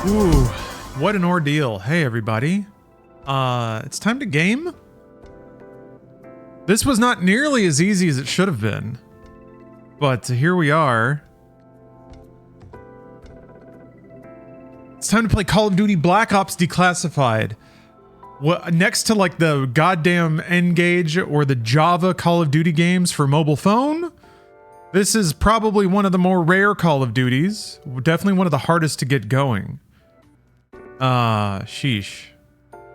Ooh, what an ordeal. Hey, everybody. It's time to game. This was not nearly as easy as it should have been, but here we are. It's time to play Call of Duty Black Ops Declassified. What, next to like the goddamn N-Gage or the Java Call of Duty games for mobile phone, this is probably one of the more rare Call of Duties. Definitely one of the hardest to get going. Sheesh.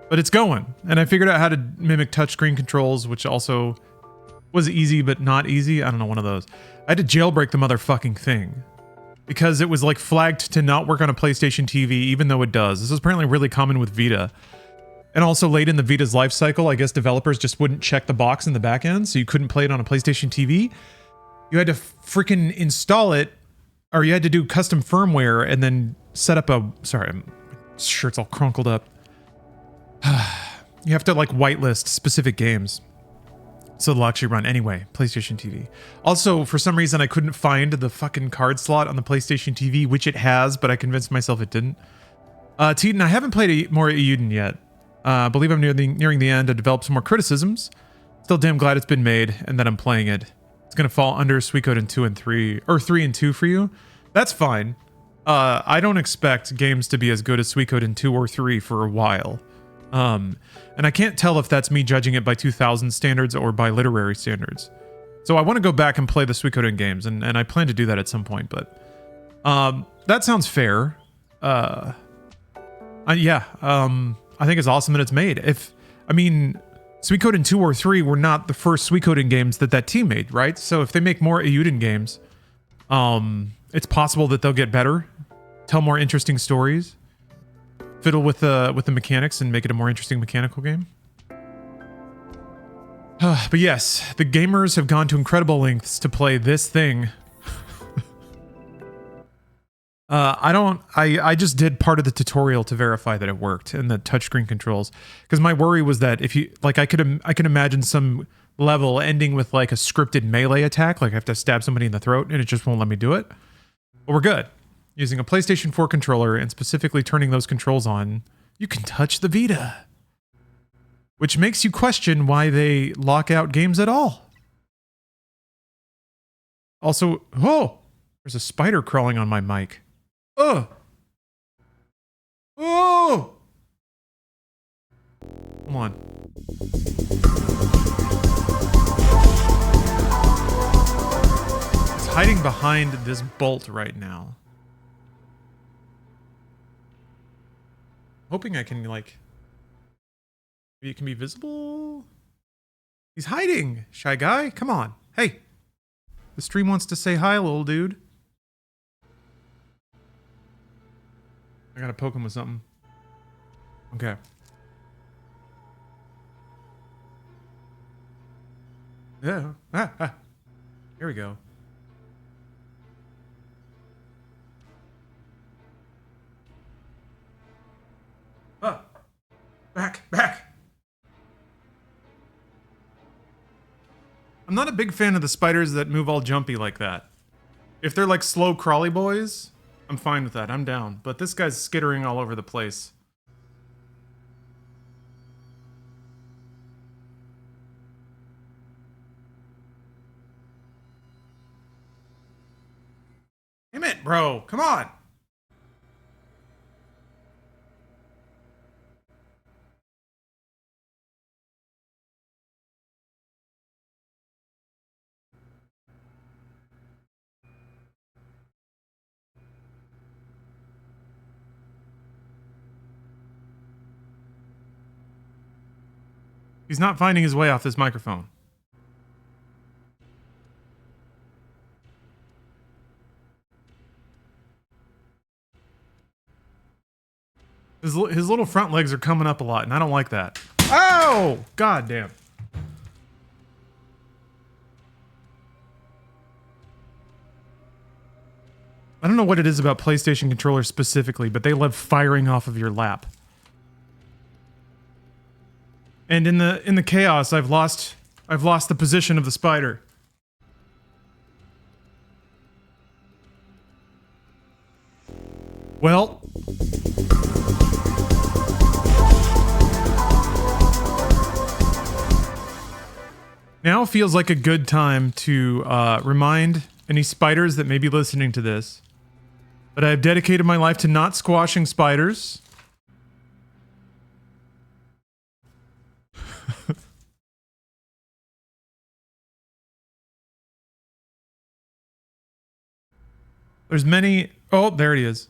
But it's going, and I figured out how to mimic touchscreen controls, which also was easy but not easy. I don't know, one of those. I had to jailbreak the motherfucking thing because it was like flagged to not work on a PlayStation TV, even though it does. This is apparently really common with Vita. And also late in the Vita's life cycle, I guess developers just wouldn't check the box in the back end, so you couldn't play it on a PlayStation TV. You had to freaking install it, or you had to do custom firmware and then set up a... Sorry, my shirt's all crunkled up. You have to like whitelist specific games so they'll actually run anyway. PlayStation TV. Also, for some reason I couldn't find the fucking card slot on the PlayStation TV, which it has, but I convinced myself it didn't. Teton, I haven't played more Euden yet. I believe I'm nearing the end. I developed some more criticisms. Still damn glad it's been made and that I'm playing it. It's gonna fall under Suikoden 2 and 3, or 3 and 2 for you. That's fine. I don't expect games to be as good as Suikoden 2 or 3 for a while. And I can't tell if that's me judging it by 2000 standards or by literary standards. So I want to go back and play the Suikoden games, and I plan to do that at some point, but that sounds fair. Yeah, I think it's awesome that it's made. I mean, Suikoden 2 or 3 were not the first Suikoden games that team made, right? So if they make more Euden games, it's possible that they'll get better, tell more interesting stories, fiddle with the mechanics and make it a more interesting mechanical game. But yes, the gamers have gone to incredible lengths to play this thing. I just did part of the tutorial to verify that it worked and the touchscreen controls, because my worry was that if you like, I could imagine some level ending with like a scripted melee attack, like I have to stab somebody in the throat and it just won't let me do it. But we're good. Using a PlayStation 4 controller and specifically turning those controls on, you can touch the Vita. Which makes you question why they lock out games at all. Also, oh, there's a spider crawling on my mic. Oh! Oh! Come on. It's hiding behind this bolt right now. Hoping I can, like... Maybe it can be visible? He's hiding! Shy guy, come on. Hey! The stream wants to say hi, little dude. I gotta poke him with something. Okay. Yeah. Here we go. Back! I'm not a big fan of the spiders that move all jumpy like that. If they're like slow crawly boys, I'm fine with that. I'm down. But this guy's skittering all over the place. Damn it, bro. Come on. He's not finding his way off this microphone. His little front legs are coming up a lot, and I don't like that. Oh! God damn. I don't know what it is about PlayStation controllers specifically, but they love firing off of your lap. And in the chaos, I've lost the position of the spider. Well, Now feels like a good time to remind any spiders that may be listening to this, but I've dedicated my life to not squashing spiders. There's many... Oh, there he is.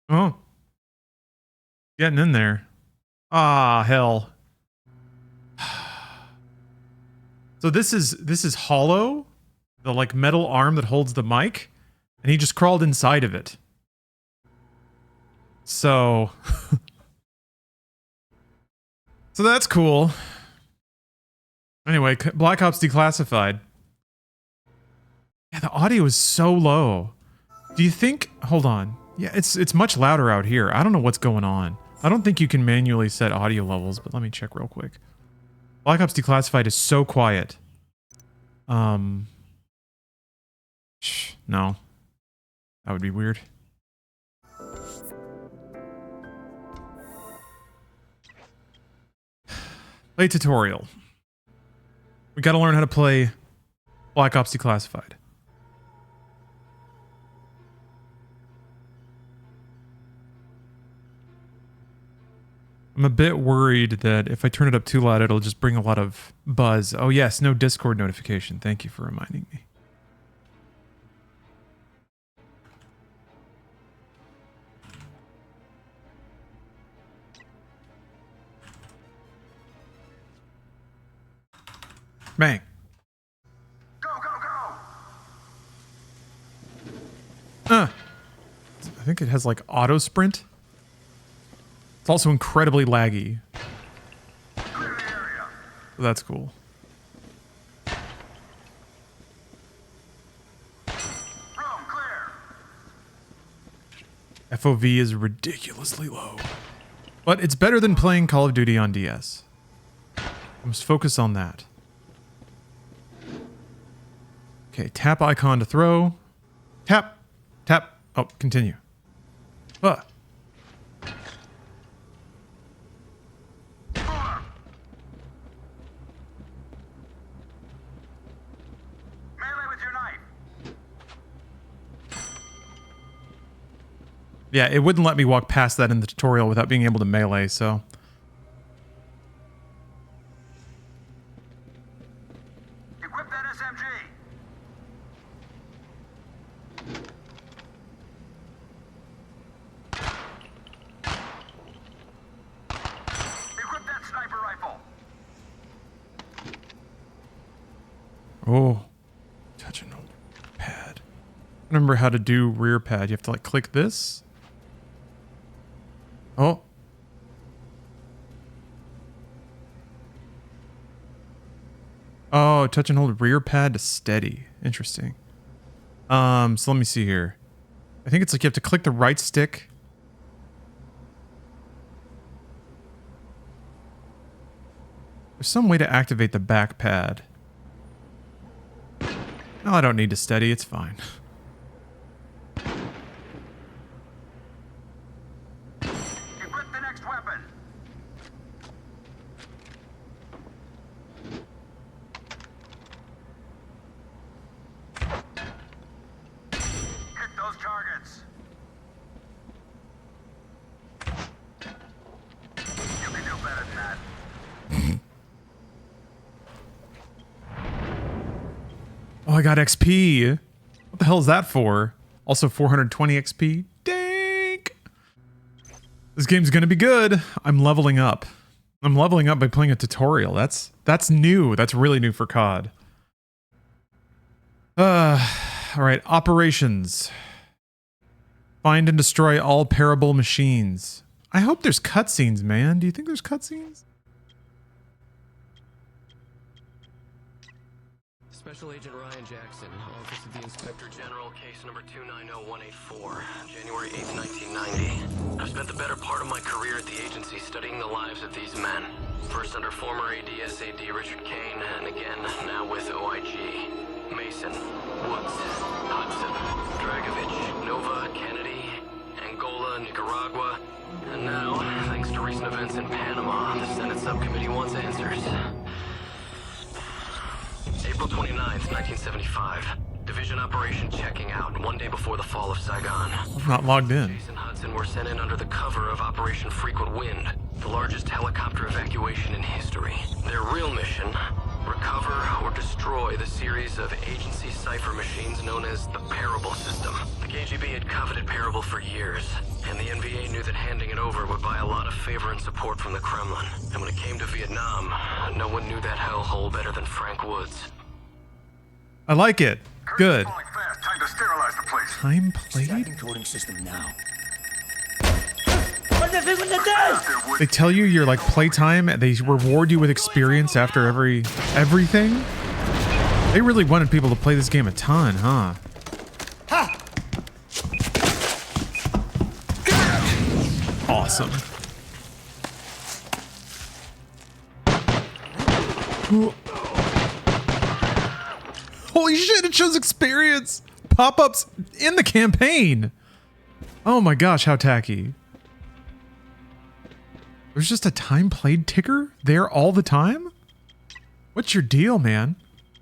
Oh. Getting in there. Ah, hell. So this is hollow, the like metal arm that holds the mic, and he just crawled inside of it. So so that's cool. Anyway, Black Ops Declassified. Yeah, the audio is so low. Do you think... Hold on. Yeah, it's much louder out here. I don't know what's going on. I don't think you can manually set audio levels, but let me check real quick. Black Ops Declassified is so quiet. No. That would be weird. Play tutorial. We gotta learn how to play Black Ops Declassified. I'm a bit worried that if I turn it up too loud, it'll just bring a lot of buzz. Oh yes, no Discord notification. Thank you for reminding me. Bang. Go, go, go! I think it has like auto sprint. It's also incredibly laggy. Clear the area. That's cool. Room clear. FOV is ridiculously low. But it's better than playing Call of Duty on DS. I must focus on that. Okay, tap icon to throw. Tap. Tap. Oh, continue. Yeah, it wouldn't let me walk past that in the tutorial without being able to melee, so... Equip that SMG. Equip that sniper rifle. Oh. Touch and hold pad. I remember how to do rear pad. You have to like click this. Oh. Oh, touch and hold rear pad to steady. Interesting. So let me see here. I think it's like you have to click the right stick. There's some way to activate the back pad. No, I don't need to steady. It's fine. Equip the next weapon. Hit those targets. You can do better than that. Oh, I got XP. What the hell is that for? Also 420 XP. Dank. This game's gonna be good. I'm leveling up. I'm leveling up by playing a tutorial. That's new. That's really new for COD. All right, operations. Find and destroy all parable machines. I hope there's cutscenes, man. Do you think there's cutscenes? Special Agent Ryan Jackson, Office of the Inspector General, case number 290184, January 8th, 1990. I've spent the better part of my career at the agency studying the lives of these men. First under former ADSAD Richard Kane, and again, now with OIG. Mason, Woods, Hudson, Dragovich, Nova, Kennedy, Angola, Nicaragua, and now, thanks to recent events in Panama. The Senate subcommittee wants answers. April 29th, 1975. Division operation checking out, one day before the fall of Saigon. I'm not logged in. Jason Hudson were sent in under the cover of Operation Frequent Wind, the largest helicopter evacuation in history. Their real mission, recover or destroy the series of agency cipher machines known as the Parable System. The KGB had coveted Parable for years, and the NVA knew that handing it over would buy a lot of favor and support from the Kremlin. And when it came to Vietnam, no one knew that hellhole better than Frank Woods. I like it. Good. Falling fast. Time to sterilize the place. Time played? Encoding system now. They tell you you're like playtime. They reward you with experience after everything. They really wanted people to play this game a ton, huh? Awesome. Holy shit, it shows experience pop-ups in the campaign. Oh my gosh, how tacky. There's just a time played ticker there all the time? What's your deal, man?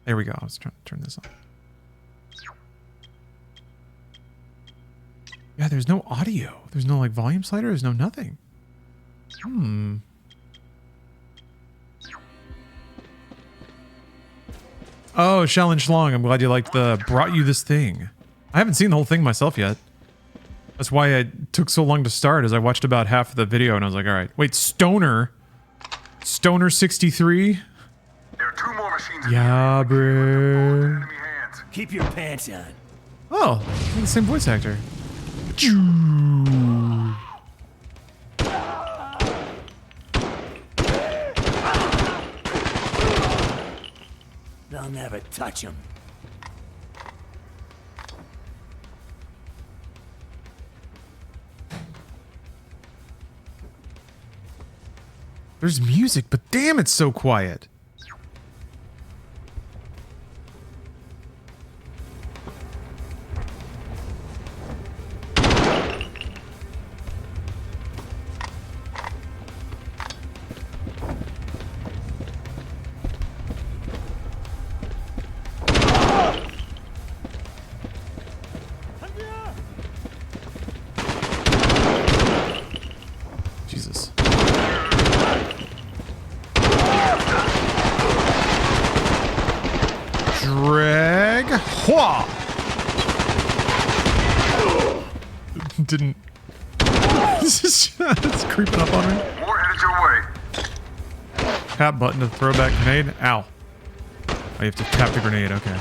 There we go. I was trying to turn this on. Yeah, there's no audio. There's no like volume slider. There's no nothing. Oh, Shaolin Schlong, I'm glad you liked the brought you this thing. I haven't seen the whole thing myself yet. That's why it took so long to start, as I watched about half of the video and I was like, all right. Wait, Stoner 63? There are two more machines in Yeah, the area. bro. Enemy hands. Keep your pants on. Oh, they're the same voice actor. They'll never touch him. There's music, but damn, it's so quiet. Jesus. Drag. Hua! Didn't. It's creeping up on me. More headed your way. Tap button to throw back grenade. Ow. Oh, you have to tap the grenade. Okay.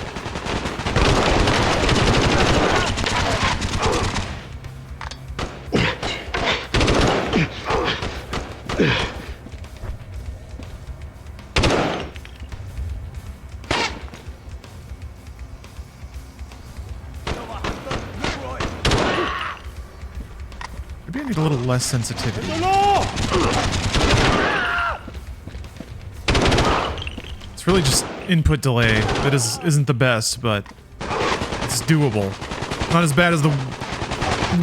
Maybe I need a little less sensitivity. It's really just input delay that isn't the best, but it's doable. Not as bad as the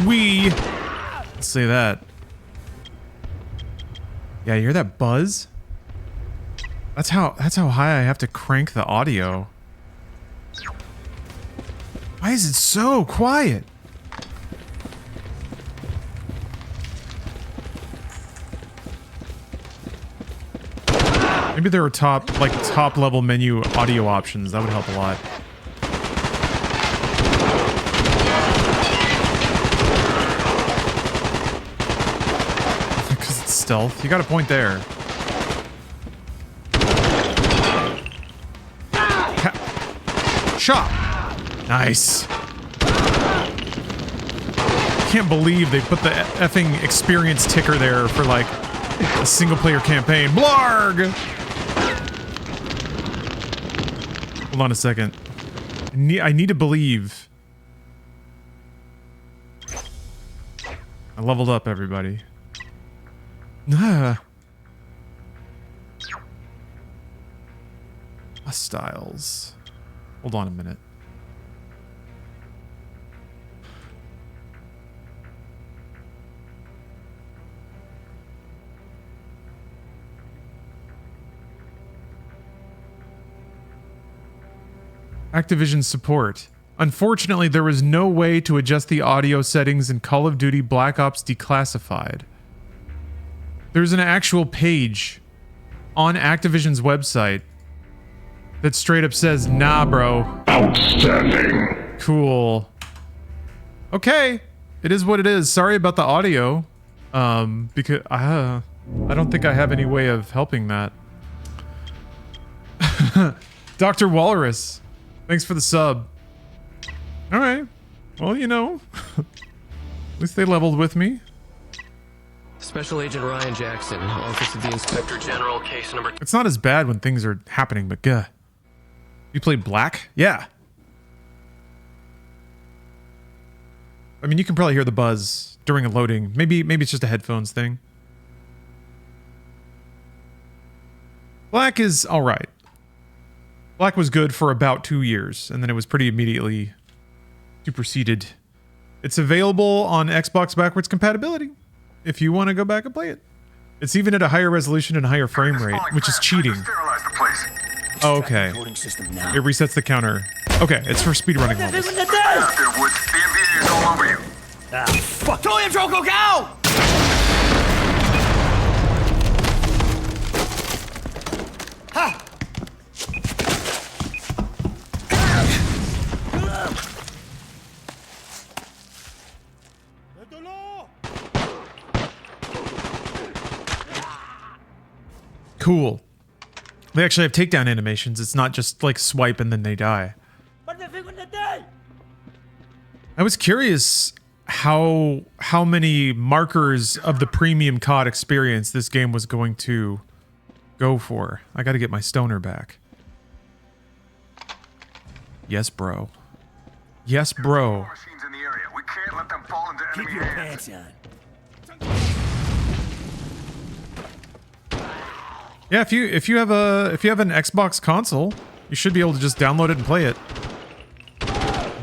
Wii. Let's say that. Yeah, you hear that buzz? That's how high I have to crank the audio. Why is it so quiet? Maybe there are top level menu audio options. That would help a lot. Because it's stealth. You got a point there. Shot. Nice. Can't believe they put the effing experience ticker there for like a single player campaign. Blarg! Hold on a second. I need to believe. I leveled up, everybody. Hostiles. Hold on a minute. Activision support. Unfortunately, there was no way to adjust the audio settings in Call of Duty Black Ops Declassified. There's an actual page on Activision's website that straight up says, nah, bro. Outstanding. Cool. Okay. It is what it is. Sorry about the audio. Because I don't think I have any way of helping that. Dr. Walrus, thanks for the sub. All right. Well, you know, at least they leveled with me. Special Agent Ryan Jackson, Office of the Inspector General, case number... It's not as bad when things are happening, but guh. You played Black? Yeah. I mean, you can probably hear the buzz during a loading. Maybe it's just a headphones thing. Black is all right. Black was good for about 2 years, and then it was pretty immediately superseded. It's available on Xbox backwards compatibility if you want to go back and play it. It's even at a higher resolution and higher frame rate, which is cheating. Sterilize the place. Oh, okay. Recording system now. It resets the counter. Okay, it's for speedrunning levels. Out there, Woods. The NBA is all over you. Ah, fuck. Throw him, Drogo, go! Ha! Cool. They actually have takedown animations. It's not just like swipe and then they die. I was curious how many markers of the premium COD experience this game was going to go for. I gotta get my stoner back. Yes, bro. Yes, bro. Machines in the area. We can't let them fall into Keep enemy your hands. pants on. Yeah, if you have an Xbox console, you should be able to just download it and play it.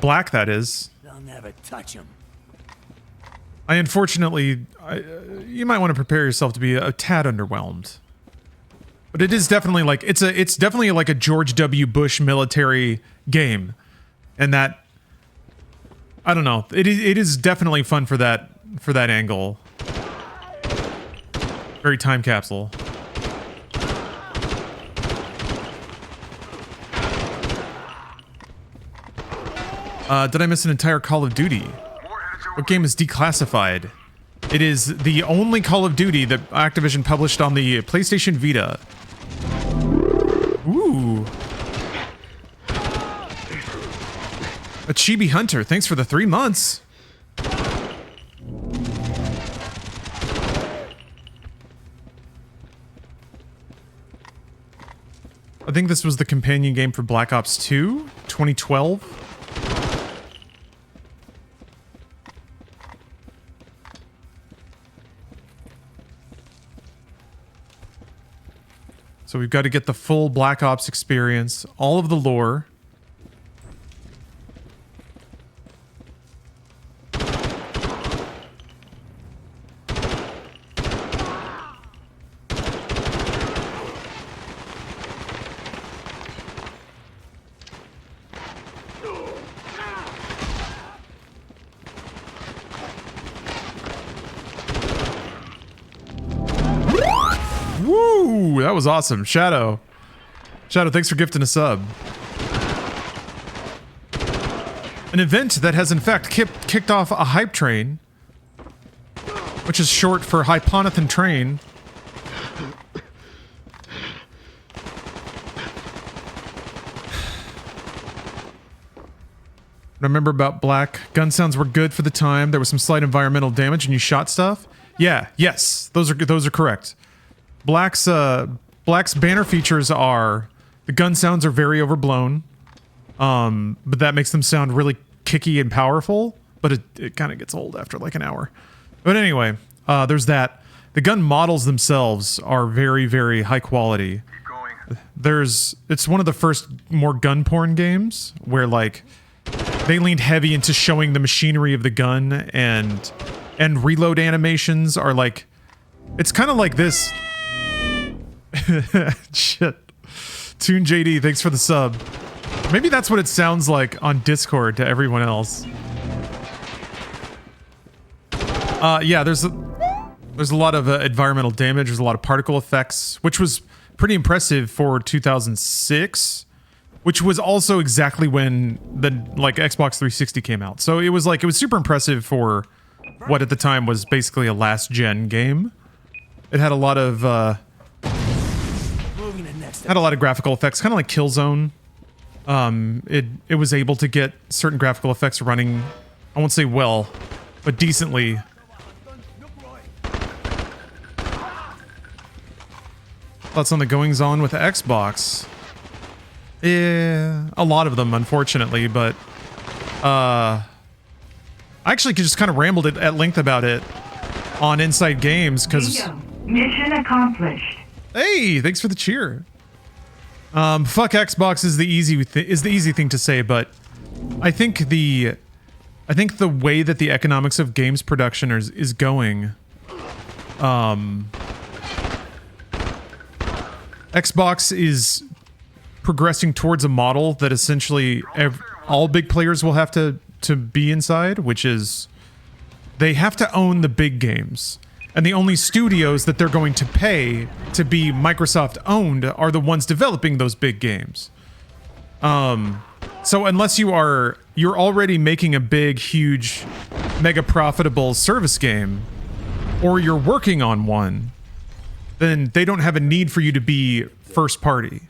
Black, that is. They'll never touch him. Unfortunately, you might want to prepare yourself to be a tad underwhelmed. But it is definitely like it's definitely like a George W. Bush military game, and that I don't know. It is definitely fun for that angle. Very time capsule. Did I miss an entire Call of Duty? What game is Declassified? It is the only Call of Duty that Activision published on the PlayStation Vita. Ooh. A Chibi Hunter, thanks for the 3 months. I think this was the companion game for Black Ops 2, 2012. So we've got to get the full Black Ops experience, all of the lore. Woo! That was awesome. Shadow, thanks for gifting a sub. An event that has in fact kicked off a hype train, which is short for Hyponathan Train. Remember about Black? Gun sounds were good for the time. There was some slight environmental damage and you shot stuff. Yeah, yes, those are correct. Black's banner features are the gun sounds are very overblown, but that makes them sound really kicky and powerful. But it kind of gets old after like an hour. But anyway, there's that. The gun models themselves are very, very high quality. Keep going. It's one of the first more gun porn games where like they leaned heavy into showing the machinery of the gun and reload animations are like, it's kind of like this. Shit. Toon JD, thanks for the sub. Maybe that's what it sounds like on Discord to everyone else. Yeah, there's a lot of environmental damage. There's a lot of particle effects, which was pretty impressive for 2006, which was also exactly when the Xbox 360 came out. So it was super impressive for what at the time was basically a last gen game. It had a lot of graphical effects, kind of like Killzone. It was able to get certain graphical effects running, I won't say well, but decently. Thoughts on the goings on with the Xbox? Yeah, a lot of them, unfortunately, but I actually just kind of rambled at length about it on Inside Games because mission accomplished. Hey, thanks for the cheer. Fuck Xbox is the easy thing to say, but I think the way that the economics of games production is going, Xbox is progressing towards a model that essentially all big players will have to be inside, which is they have to own the big games. And the only studios that they're going to pay to be Microsoft owned are the ones developing those big games. So unless you're already making a big, huge, mega profitable service game, or you're working on one, then they don't have a need for you to be first party.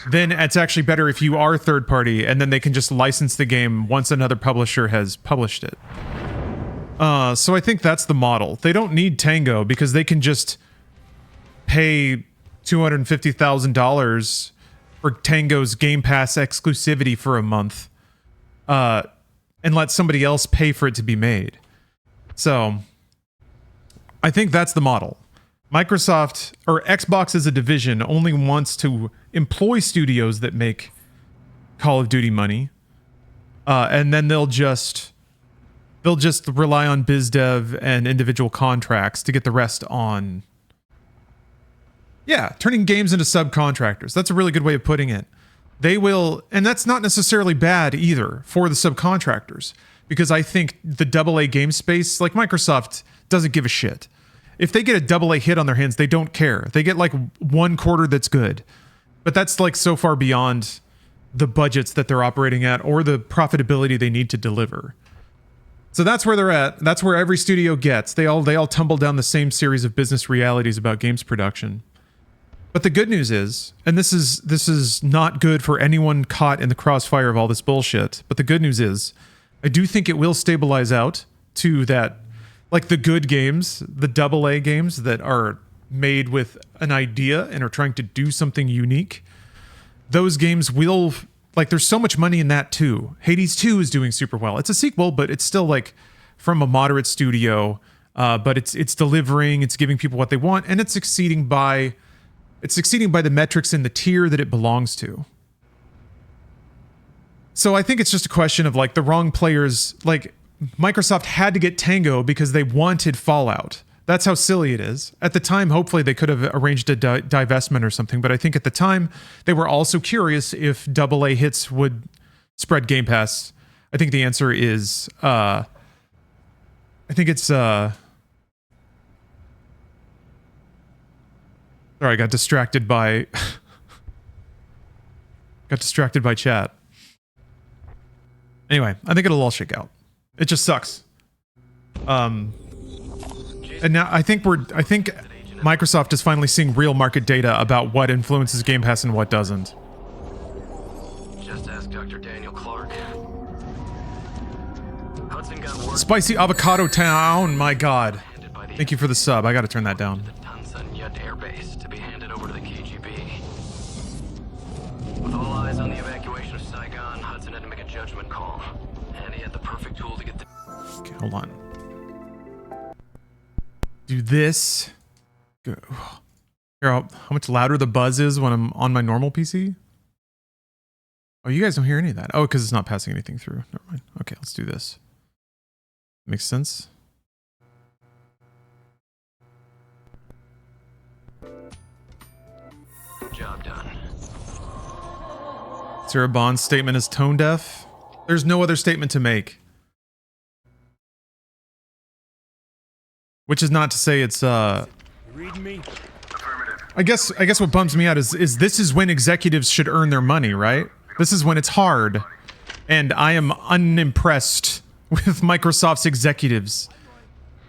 Then it's actually better if you are third party, and then they can just license the game once another publisher has published it. So I think that's the model. They don't need Tango because they can just pay $250,000 for Tango's Game Pass exclusivity for a month, and let somebody else pay for it to be made. So I think that's the model. Microsoft, or Xbox as a division, only wants to employ studios that make Call of Duty money, and then they'll just rely on biz dev and individual contracts to get the rest on. Yeah, turning games into subcontractors. That's a really good way of putting it. They will, and that's not necessarily bad either for the subcontractors, because I think the AA game space, like Microsoft, doesn't give a shit. If they get a AA hit on their hands, they don't care. They get like one quarter that's good. But that's like so far beyond the budgets that they're operating at or the profitability they need to deliver. So that's where they're at. That's where every studio gets. They all tumble down the same series of business realities about games production. But the good news is, and this is not good for anyone caught in the crossfire of all this bullshit, but the good news is, I do think it will stabilize out to that, like the good games, the AA games that are made with an idea and are trying to do something unique. Those games will, like, there's so much money in that too. Hades 2 is doing super well. It's a sequel, but it's still like from a moderate studio, but it's delivering, it's giving people what they want, and it's succeeding by the metrics in the tier that it belongs to. So I think it's just a question of like the wrong players, like Microsoft had to get Tango because they wanted Fallout. That's how silly it is. At the time, hopefully they could have arranged a divestment or something, but I think at the time they were also curious if AA hits would spread Game Pass. I think the answer is, I think it's, sorry, I got distracted by chat. Anyway, I think it'll all shake out. It just sucks. And now I think Microsoft is finally seeing real market data about what influences Game Pass and what doesn't. Just ask Dr. Daniel Clark. Hudson got word. Spicy Avocado Town, my god. Thank you for the sub. I gotta turn that down. Air Base to be handed over to the KGB. With all eyes on the evacuation of Saigon, Hudson had to make a judgment call, and he had the perfect tool to get the... Okay, hold on. Do this. Go. Here, how much louder the buzz is when I'm on my normal PC? Oh, you guys don't hear any of that. Oh, because it's not passing anything through. Never mind. Okay, let's do this. Makes sense. Job done. Sarah Bond's statement is tone deaf. There's no other statement to make. Which is not to say it's Reading me? I guess what bums me out is this is when executives should earn their money, right? This is when it's hard. And I am unimpressed with Microsoft's executives.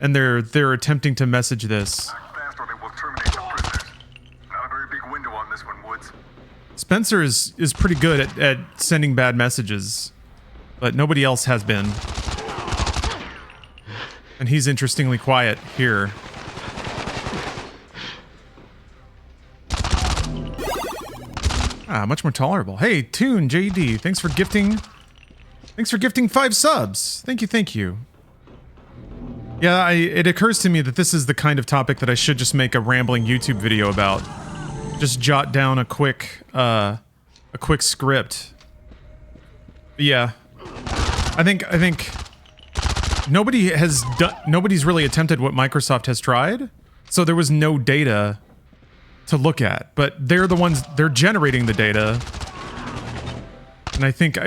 And they're attempting to message this. Act fast or they will terminate the prisoners. Not a very big window on this one, Woods. Spencer is pretty good at sending bad messages, but nobody else has been. And he's interestingly quiet here. Ah, much more tolerable. Hey, Toon JD, thanks for gifting 5 subs. Thank you. Yeah, it occurs to me that this is the kind of topic that I should just make a rambling YouTube video about. Just jot down a quick script. But yeah. I think nobody's really attempted what Microsoft has tried. So there was no data to look at, but they're generating the data. And I think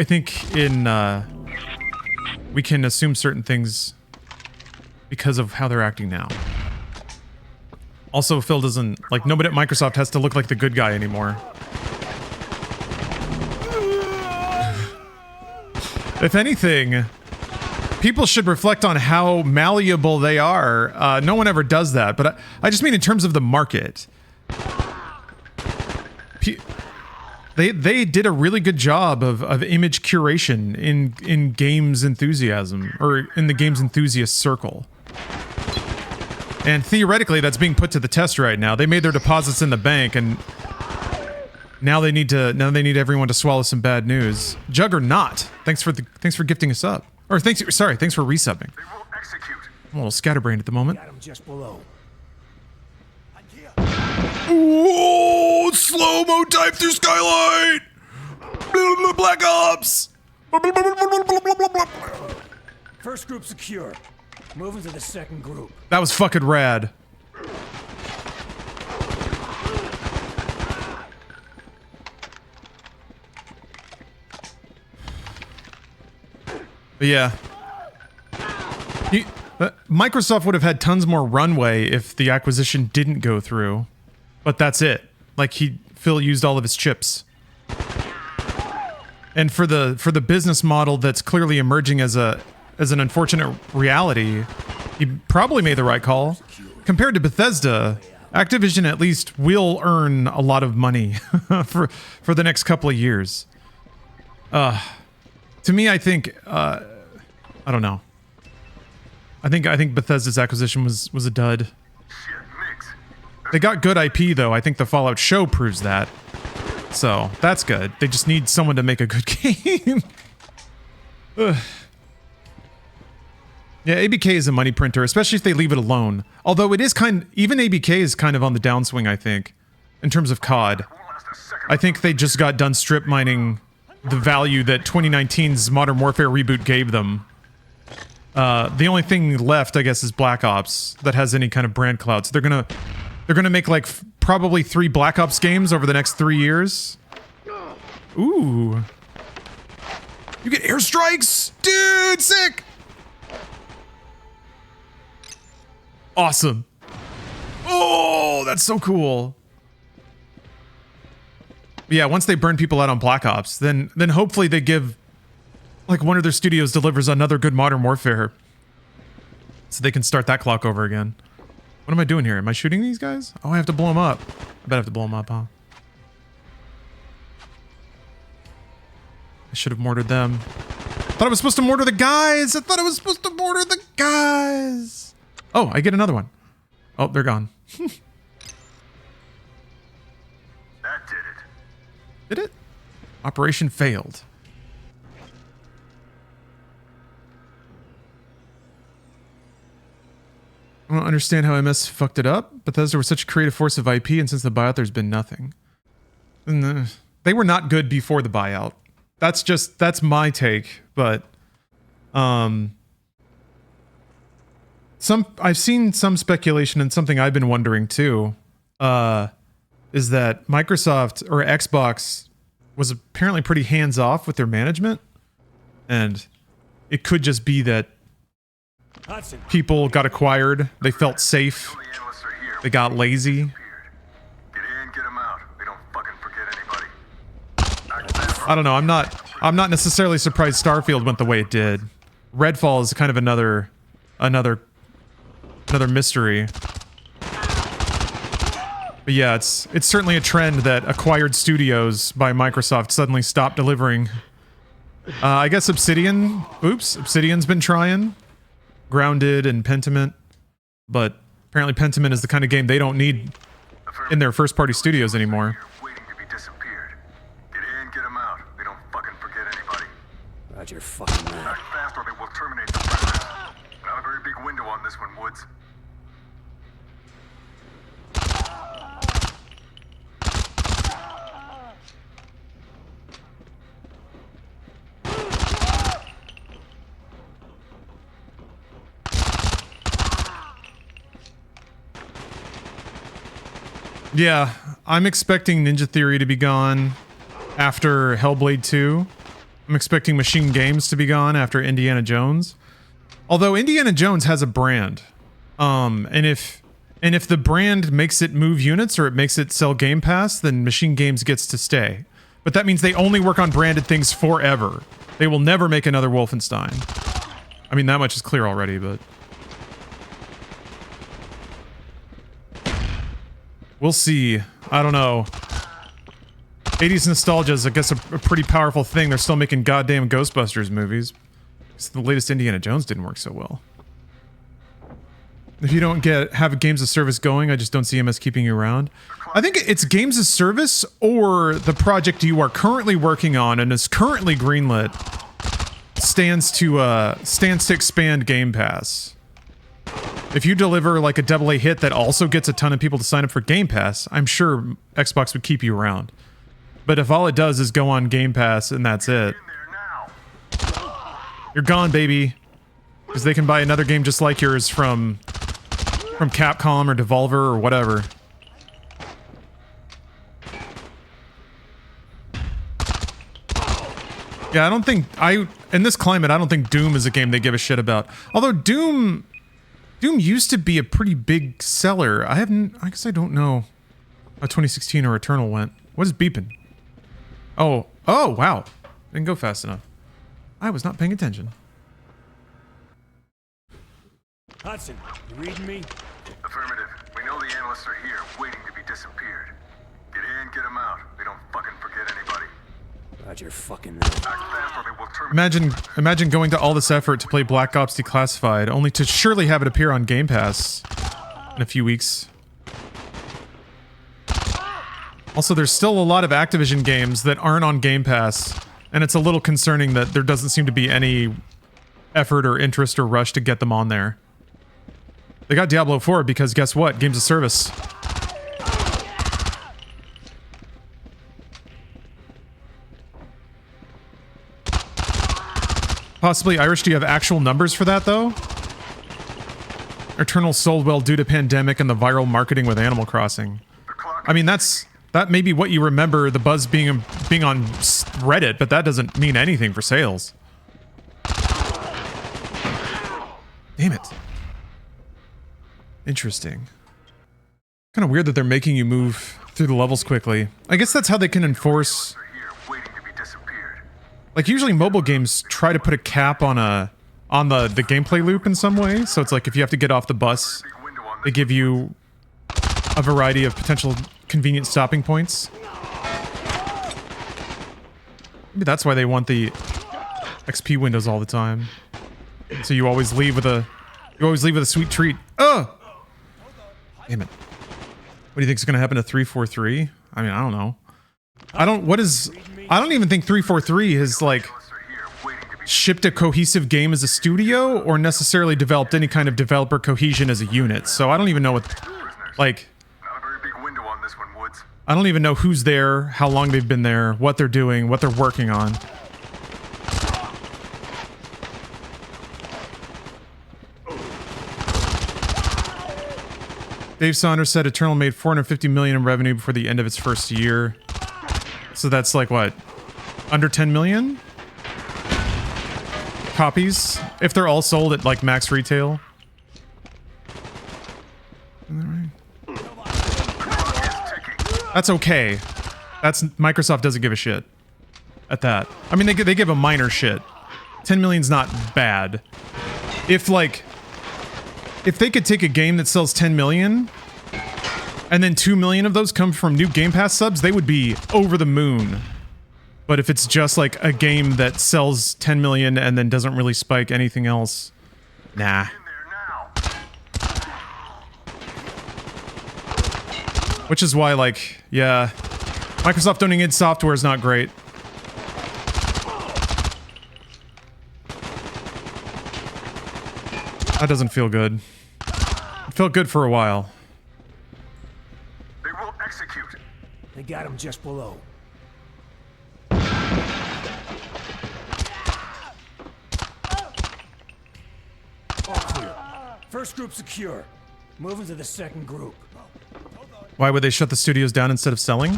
we can assume certain things because of how they're acting now. Also, Phil doesn't, like, nobody at Microsoft has to look like the good guy anymore. If anything, people should reflect on how malleable they are. No one ever does that, but I just mean in terms of the market. They did a really good job of image curation in games enthusiasm, or in the games enthusiast circle. And theoretically, that's being put to the test right now. They made their deposits in the bank, and now they need everyone to swallow some bad news. Juggernaut, thanks for gifting us up, or thanks for resubbing. They will execute. I'm a little scatterbrained at the moment. Got him just below. Whoa! Slow-mo dive through skylight! Black Ops! First group secure. Moving to the second group. That was fucking rad. But yeah. Microsoft would have had tons more runway if the acquisition didn't go through. But that's it. Like, Phil used all of his chips. And for the business model that's clearly emerging as an unfortunate reality, he probably made the right call. Compared to Bethesda, Activision at least will earn a lot of money for the next couple of years. To me, I think I don't know. I think Bethesda's acquisition was a dud. Shit, mix. They got good IP though. I think the Fallout show proves that. So that's good. They just need someone to make a good game. Ugh. Yeah, ABK is a money printer, especially if they leave it alone. Although it is even ABK is kind of on the downswing, I think, in terms of COD. I think they just got done strip mining the value that 2019's Modern Warfare reboot gave them. The only thing left, I guess, is Black Ops that has any kind of brand clout. So they're gonna make like probably 3 Black Ops games over the next 3 years. Ooh, you get airstrikes, dude! Sick. Awesome. Oh, that's so cool. But yeah, once they burn people out on Black Ops, then hopefully they give, like, one of their studios delivers another good Modern Warfare, so they can start that clock over again. What am I doing here? Am I shooting these guys? Oh, I have to blow them up. I bet I have to blow them up, huh? I should have mortared them. Thought I was supposed to mortar the guys. I thought I was supposed to mortar the guys. Oh, I get another one. Oh, they're gone. That did it. Did it? Operation failed. I don't understand how MS fucked it up. Bethesda was such a creative force of IP, and since the buyout, there's been nothing. And they were not good before the buyout. That's my take, but I've seen some speculation, and something I've been wondering too, is that Microsoft or Xbox was apparently pretty hands-off with their management. And it could just be that Hudson. people got acquired, they felt safe, The analysts are here. they got lazy. Get in, get them out. They don't fucking forget anybody. I don't know, I'm not necessarily surprised Starfield went the way it did. Redfall is kind of another mystery. But yeah, it's certainly a trend that acquired studios by Microsoft suddenly stopped delivering. I guess Obsidian's been trying. Grounded and Pentiment. But apparently Pentiment is the kind of game they don't need in their first-party studios anymore. Waiting to be disappeared. Get in, get them out. They don't fucking forget anybody. Roger, fucking man. Act fast or they will terminate the prisoners. Not a very big window on this one, Woods. Yeah, I'm expecting Ninja Theory to be gone after Hellblade 2. I'm expecting Machine Games to be gone after Indiana Jones. Although Indiana Jones has a brand. And if the brand makes it move units or it makes it sell Game Pass, then Machine Games gets to stay. But that means they only work on branded things forever. They will never make another Wolfenstein. I mean, that much is clear already, but... we'll see. I don't know. 80s nostalgia is, I guess, a pretty powerful thing. They're still making goddamn Ghostbusters movies. The latest Indiana Jones didn't work so well. If you don't have games of service going, I just don't see them as keeping you around. I think it's games of service or the project you are currently working on and is currently greenlit stands to expand Game Pass. If you deliver like a AA hit that also gets a ton of people to sign up for Game Pass, I'm sure Xbox would keep you around. But if all it does is go on Game Pass and that's it, you're gone, baby. Because they can buy another game just like yours from Capcom or Devolver or whatever. Yeah, I don't think in this climate, I don't think Doom is a game they give a shit about. Although Doom used to be a pretty big seller. I guess I don't know how 2016 or Eternal went. What is beeping? Oh, wow. Didn't go fast enough. I was not paying attention. Hudson, you reading me? Affirmative. We know the analysts are here, waiting to be disappeared. Get in, get them out. They don't fucking forget anybody. Roger, fucking man. Act fast or they will terminate. Imagine going to all this effort to play Black Ops Declassified, only to surely have it appear on Game Pass in a few weeks. Also, there's still a lot of Activision games that aren't on Game Pass, and it's a little concerning that there doesn't seem to be any effort or interest or rush to get them on there. They got Diablo 4 because guess what? Games of service. Possibly Irish, do you have actual numbers for that, though? Eternal sold well due to pandemic and the viral marketing with Animal Crossing. I mean, that may be what you remember the buzz being on Reddit, but that doesn't mean anything for sales. Damn it. Interesting. Kind of weird that they're making you move through the levels quickly. I guess that's how they can enforce... like, usually mobile games try to put a cap on the gameplay loop in some way. So it's like if you have to get off the bus, they give you a variety of potential convenient stopping points. Maybe that's why they want the XP windows all the time. So you always leave with a sweet treat. Oh! Damn it. What do you think is going to happen to 343? I mean, I don't know. I don't even think 343 has, like, shipped a cohesive game as a studio or necessarily developed any kind of developer cohesion as a unit. So I don't even know what, like, I don't even know who's there, how long they've been there, what they're doing, what they're working on. Dave Saunders said Eternal made $450 million in revenue before the end of its first year. So that's like what, Under 10 million copies, if they're all sold at like max retail. That's okay. That's Microsoft doesn't give a shit at that. I mean, they give a minor shit. 10 million's not bad. If they could take a game that sells 10 million and then 2 million of those come from new Game Pass subs, they would be over the moon. But if it's just like a game that sells 10 million and then doesn't really spike anything else, nah. Which is why, like, yeah, Microsoft owning id Software is not great. That doesn't feel good. It felt good for a while. They will execute. They got him just below. All clear. First group secure. Moving to the second group. Why would they shut the studios down instead of selling?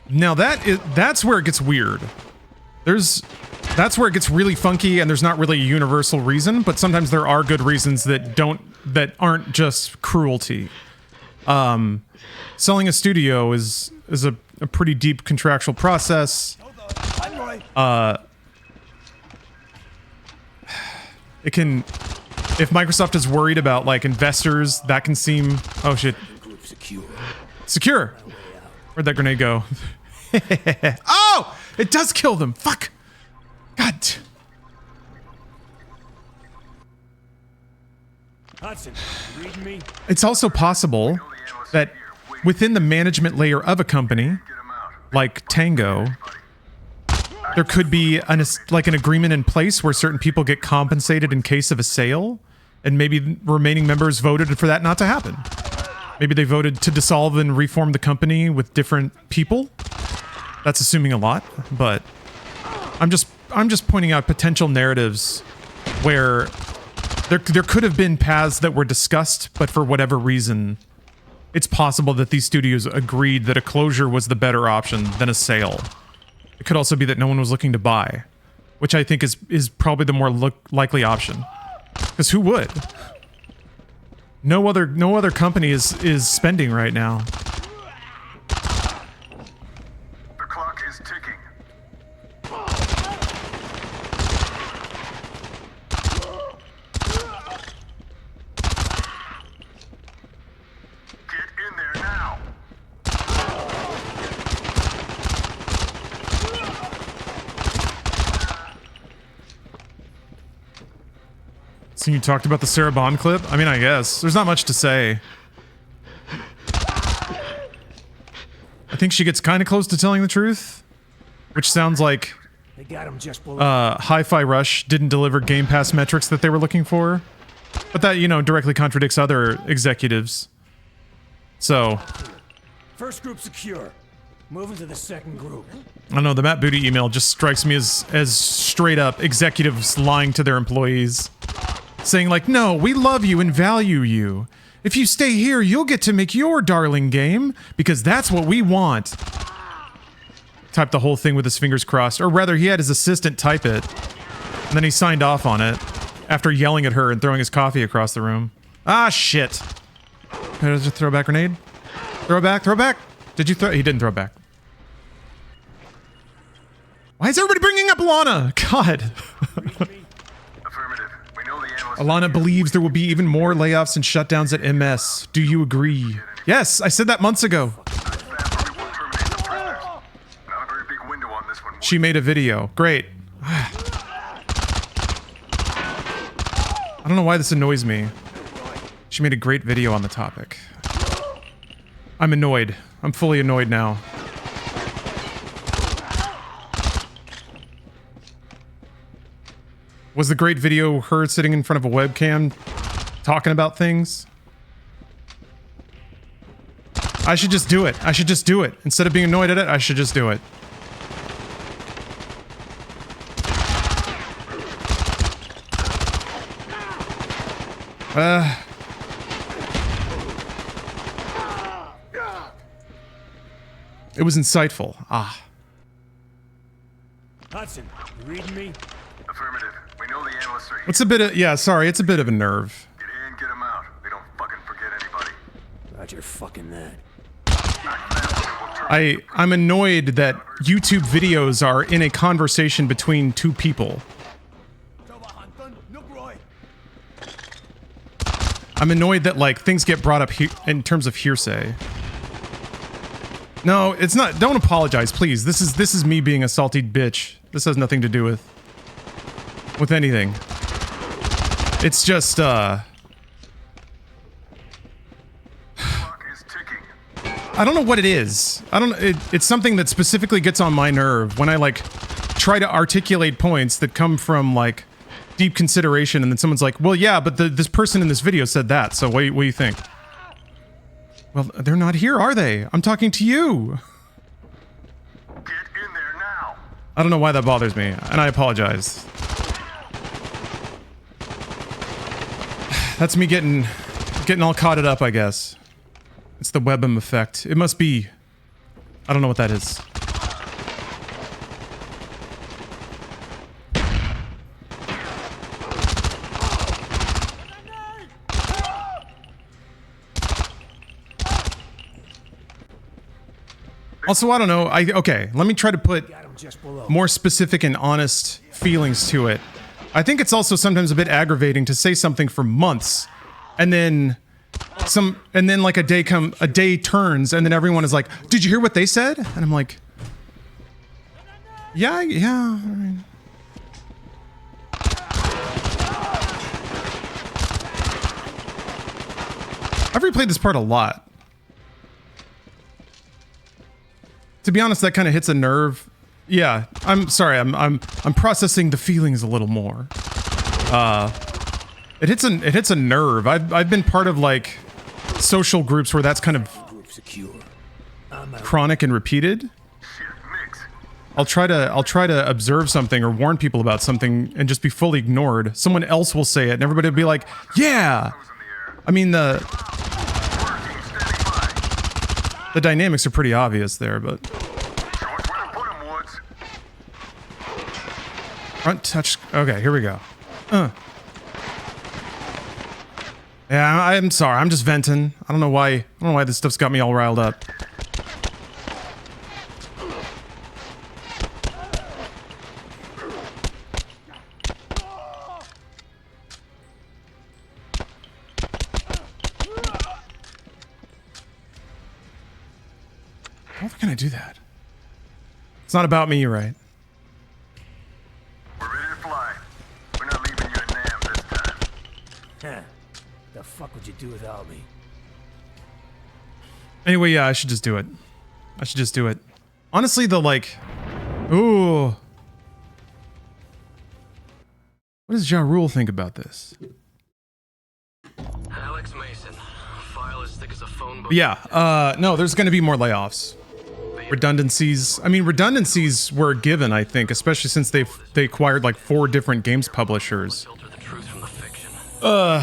Now that's where it gets weird. That's where it gets really funky, and there's not really a universal reason, but sometimes there are good reasons that aren't just cruelty. Selling a studio is a pretty deep contractual process. It can, if Microsoft is worried about like investors, that can seem, oh shit. Secure. Where'd that grenade go? Oh! It does kill them! Fuck! God. Hudson, you reading me? It's also possible that within the management layer of a company, like Tango, there could be an agreement in place where certain people get compensated in case of a sale, and maybe remaining members voted for that not to happen. Maybe they voted to dissolve and reform the company with different people. That's assuming a lot, but I'm just pointing out potential narratives where there could have been paths that were discussed, but for whatever reason, it's possible that these studios agreed that a closure was the better option than a sale. It could also be that no one was looking to buy, which I think is probably the more likely option. Because who would? No other company is spending right now. The clock is ticking. Get in there now. So you talked about the Sarah Bond clip? I mean, I guess. There's not much to say. I think she gets kind of close to telling the truth, which sounds like They got him just below. Hi-Fi Rush didn't deliver Game Pass metrics that they were looking for. But that, you know, directly contradicts other executives. So, First group secure. Moving to the second group. I don't know, the Matt Booty email just strikes me as straight up executives lying to their employees. Saying like, no, we love you and value you. If you stay here, you'll get to make your darling game, because that's what we want. Typed the whole thing with his fingers crossed, or rather he had his assistant type it, and then he signed off on it, after yelling at her and throwing his coffee across the room. Ah, shit. Did you throw a back grenade? Throw it back, throw it back. Did you throw? He didn't throw it back. Why is everybody bringing up Alana? God. Affirmative. We know the analyst. Alana believes there will be even more layoffs and shutdowns at MS. Do you agree? Yes, I said that months ago. Not a very big window on this one. She made a video. Great. I don't know why this annoys me. She made a great video on the topic. I'm annoyed. I'm fully annoyed now. Was the great video her sitting in front of a webcam talking about things? I should just do it. I should just do it. Instead of being annoyed at it, I should just do it. It was insightful. Ah. Hudson, you reading me? Affirmative. We know the analysts are here. It's a bit of, yeah, sorry, it's a bit of a nerve. Get in, get them out. We don't fucking forget anybody. Roger fucking that. I'm annoyed that YouTube videos are in a conversation between two people. I'm annoyed that like things get brought up in terms of hearsay. No, it's not. Don't apologize, please. This is me being a salty bitch. This has nothing to do with anything. It's just Clock is ticking. I don't know what it is. It's something that specifically gets on my nerve when I like try to articulate points that come from like deep consideration, and then someone's like, "Well, yeah, but this person in this video said that. So what do you think?" Well, they're not here, are they? I'm talking to you. Get in there now. I don't know why that bothers me, and I apologize. That's me getting all caught up, I guess. It's the Webham effect. It must be. I don't know what that is. Also, I don't know. Okay, let me try to put more specific and honest feelings to it. I think it's also sometimes a bit aggravating to say something for months, and then like a day turns, and then everyone is like, "Did you hear what they said?" And I'm like, "Yeah. All right." I've replayed this part a lot. To be honest, that kind of hits a nerve. Yeah, I'm sorry. I'm processing the feelings a little more. It hits a nerve. I've been part of like social groups where that's kind of chronic and repeated. Shit, mix. I'll try to observe something or warn people about something and just be fully ignored. Someone else will say it, and everybody will be like, "Yeah." I mean the dynamics are pretty obvious there, but front touch. Okay, here we go. Yeah, I'm sorry. I'm just venting. I don't know why this stuff's got me all riled up. How can I do that? It's not about me, right? We're ready to fly. We're not leaving you in Nam this time. Huh. The fuck would you do without me? Anyway, yeah, I should just do it. Honestly, the like... Ooh. What does Ja Rule think about this? Alex Mason. File as thick as a phone book. Yeah, no, there's going to be more layoffs. Redundancies. I mean, redundancies were given, I think, especially since they acquired like 4 different games publishers. Filter the truth from the fiction. But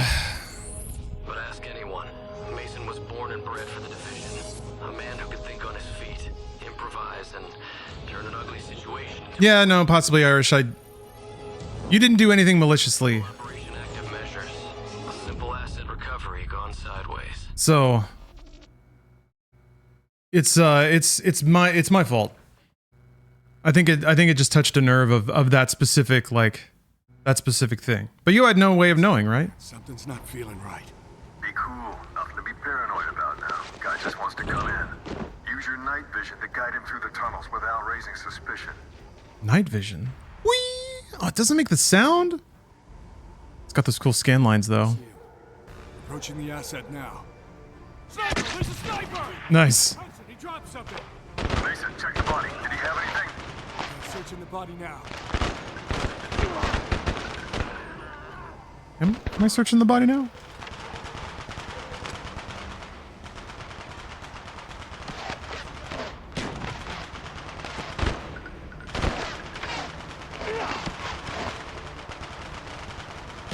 ask anyone. Mason was born and bred for the division. A man who could think on his feet, improvise, and turn an ugly situation into Yeah, no, possibly Irish. You didn't do anything maliciously. Operation Active Measures. A simple asset recovery gone sideways. So it's my fault. I think it just touched a nerve of that specific thing. But you had no way of knowing, right? Something's not feeling right. Be cool. Nothing to be paranoid about now. Guy just wants to come in. Use your night vision to guide him through the tunnels without raising suspicion. Night vision. Whee! Oh, it doesn't make the sound? It's got those cool scan lines though. Approaching the asset now. Sniper! There's a sniper! Nice. Hudson, he dropped something. Mason, check the body. Did he have anything? I'm searching the body now. Am I searching the body now?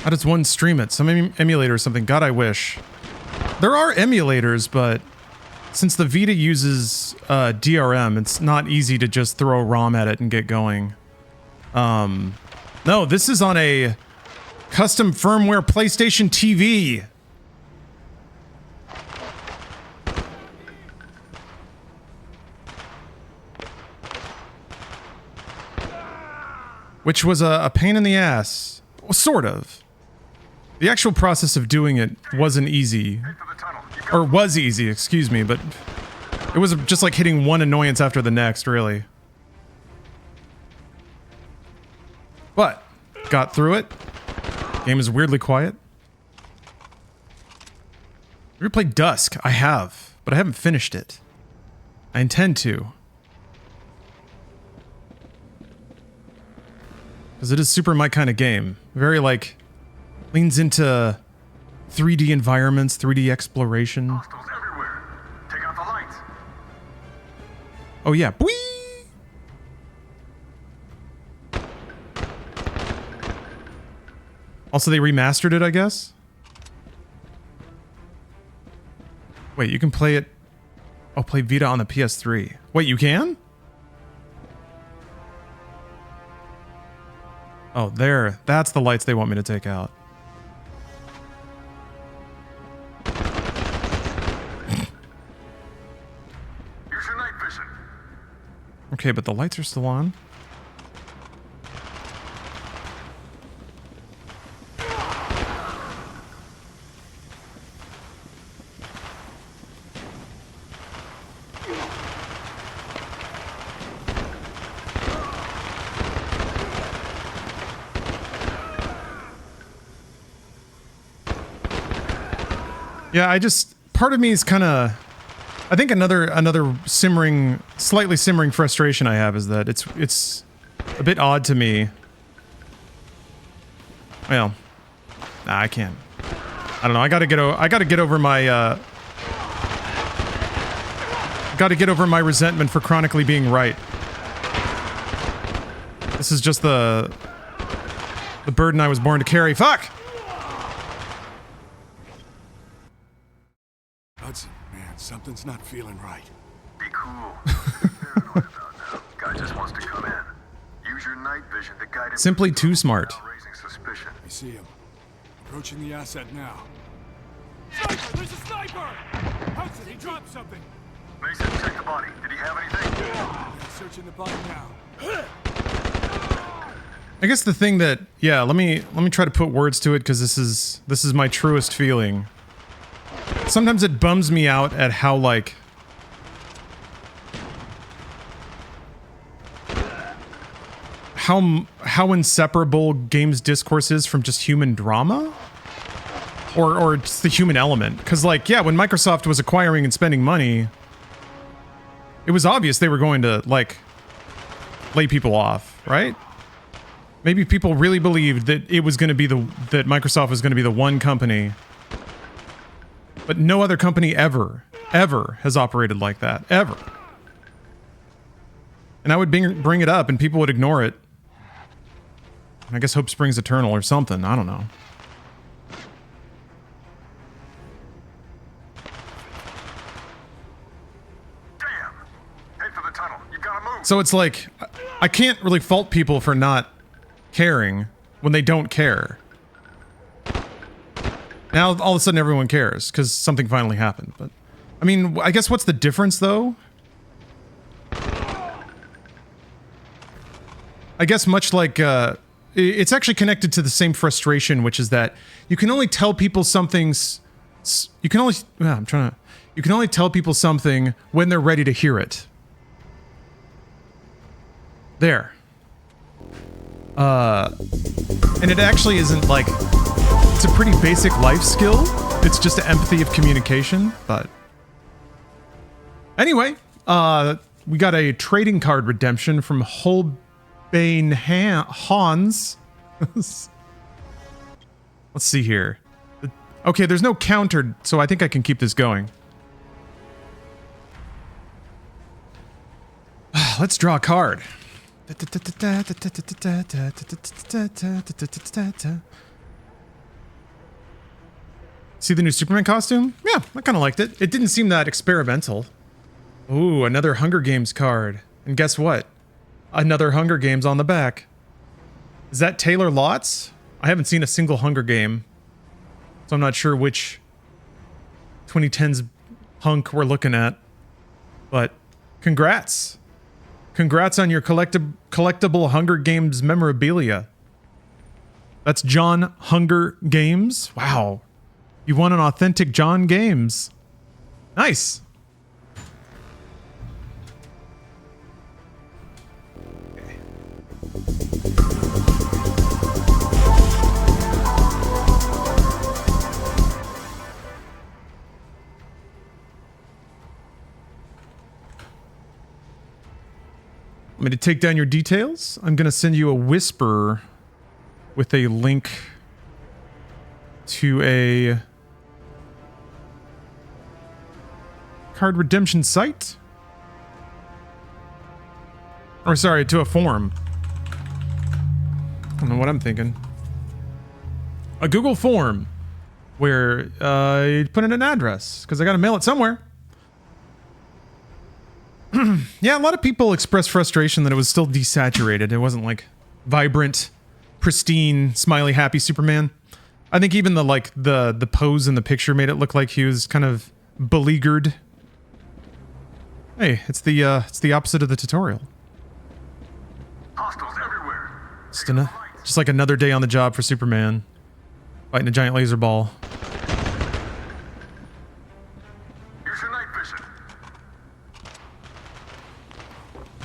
How does one stream it? Some emulator or something? God, I wish. There are emulators, but since the Vita uses DRM, it's not easy to just throw a ROM at it and get going. No, this is on a custom firmware PlayStation TV. Which was a pain in the ass. Well, sort of. The actual process of doing it wasn't easy. Head for the tunnel. You got Or was easy, excuse me, but it was just like hitting one annoyance after the next, really. But, got through it. Game is weirdly quiet. You ever played Dusk? I have, but I haven't finished it. I intend to. Because it is super my kind of game. Very, like, leans into 3D environments, 3D exploration. hostiles everywhere. Take out the lights. Oh yeah, Bwee! Also, they remastered it, I guess? Wait, you can play it... Oh, play Vita on the PS3. Wait, you can? Oh, there. That's the lights they want me to take out. Use your night vision. Okay, but the lights are still on. Yeah, I just... Part of me is kind of... I think another simmering, slightly simmering frustration I have is that it's a bit odd to me. Well, nah, I can't. I don't know. I gotta get over my gotta get over my resentment for chronically being right. This is just the burden I was born to carry. Fuck! Hudson, man, something's not feeling right. Be cool. Be paranoid about now. Guy just wants to come in. Use your night vision to guide him. Simply too smart. without raising suspicion. I see him. Approaching the asset now. Sniper! There's a sniper! Hudson, he dropped something! Mason, check the body. Did he have anything? Yeah, searching the body now. I guess the thing that, yeah, let me try to put words to it because this is my truest feeling. Sometimes it bums me out at how, like, how inseparable games discourse is from just human drama, or just the human element. Because, like, yeah, when Microsoft was acquiring and spending money, it was obvious they were going to, like, lay people off, right? Maybe people really believed that it was going to be that Microsoft was going to be the one company. But no other company ever has operated like that. Ever. And I would bring it up and people would ignore it. I guess hope springs eternal or something. I don't know. Damn! Head for the tunnel. You gotta move. So it's like, I can't really fault people for not caring when they don't care. Now, all of a sudden, everyone cares, because something finally happened. But, I mean, I guess what's the difference, though? I guess much like, it's actually connected to the same frustration, which is that you can only tell people something's... You can only tell people something when they're ready to hear it. There. And it actually isn't, like... It's a pretty basic life skill. It's just the empathy of communication, but... Anyway, we got a trading card redemption from Holbein Hans. Let's see here. Okay, there's no counter, so I think I can keep this going. Let's draw a card. See the new Superman costume? Yeah, I kind of liked it. It didn't seem that experimental. Ooh, another Hunger Games card. And guess what? Another Hunger Games on the back. Is that Taylor Lots? I haven't seen a single Hunger Game, so I'm not sure which 2010s hunk we're looking at. But congrats. Congrats on your collectible Hunger Games memorabilia. That's John Hunger Games. Wow. You won an authentic John Games. Nice. I'm going to take down your details. I'm going to send you a whisper with a link to a card redemption site. Or sorry, to a form. I don't know what I'm thinking. A Google form where you put in an address because I got to mail it somewhere. Yeah, a lot of people expressed frustration that it was still desaturated. It wasn't like vibrant, pristine, smiley, happy Superman. I think even the pose in the picture made it look like he was kind of beleaguered. Hey, it's the opposite of the tutorial. Hostiles everywhere. Just like another day on the job for Superman, fighting a giant laser ball. Use your night vision.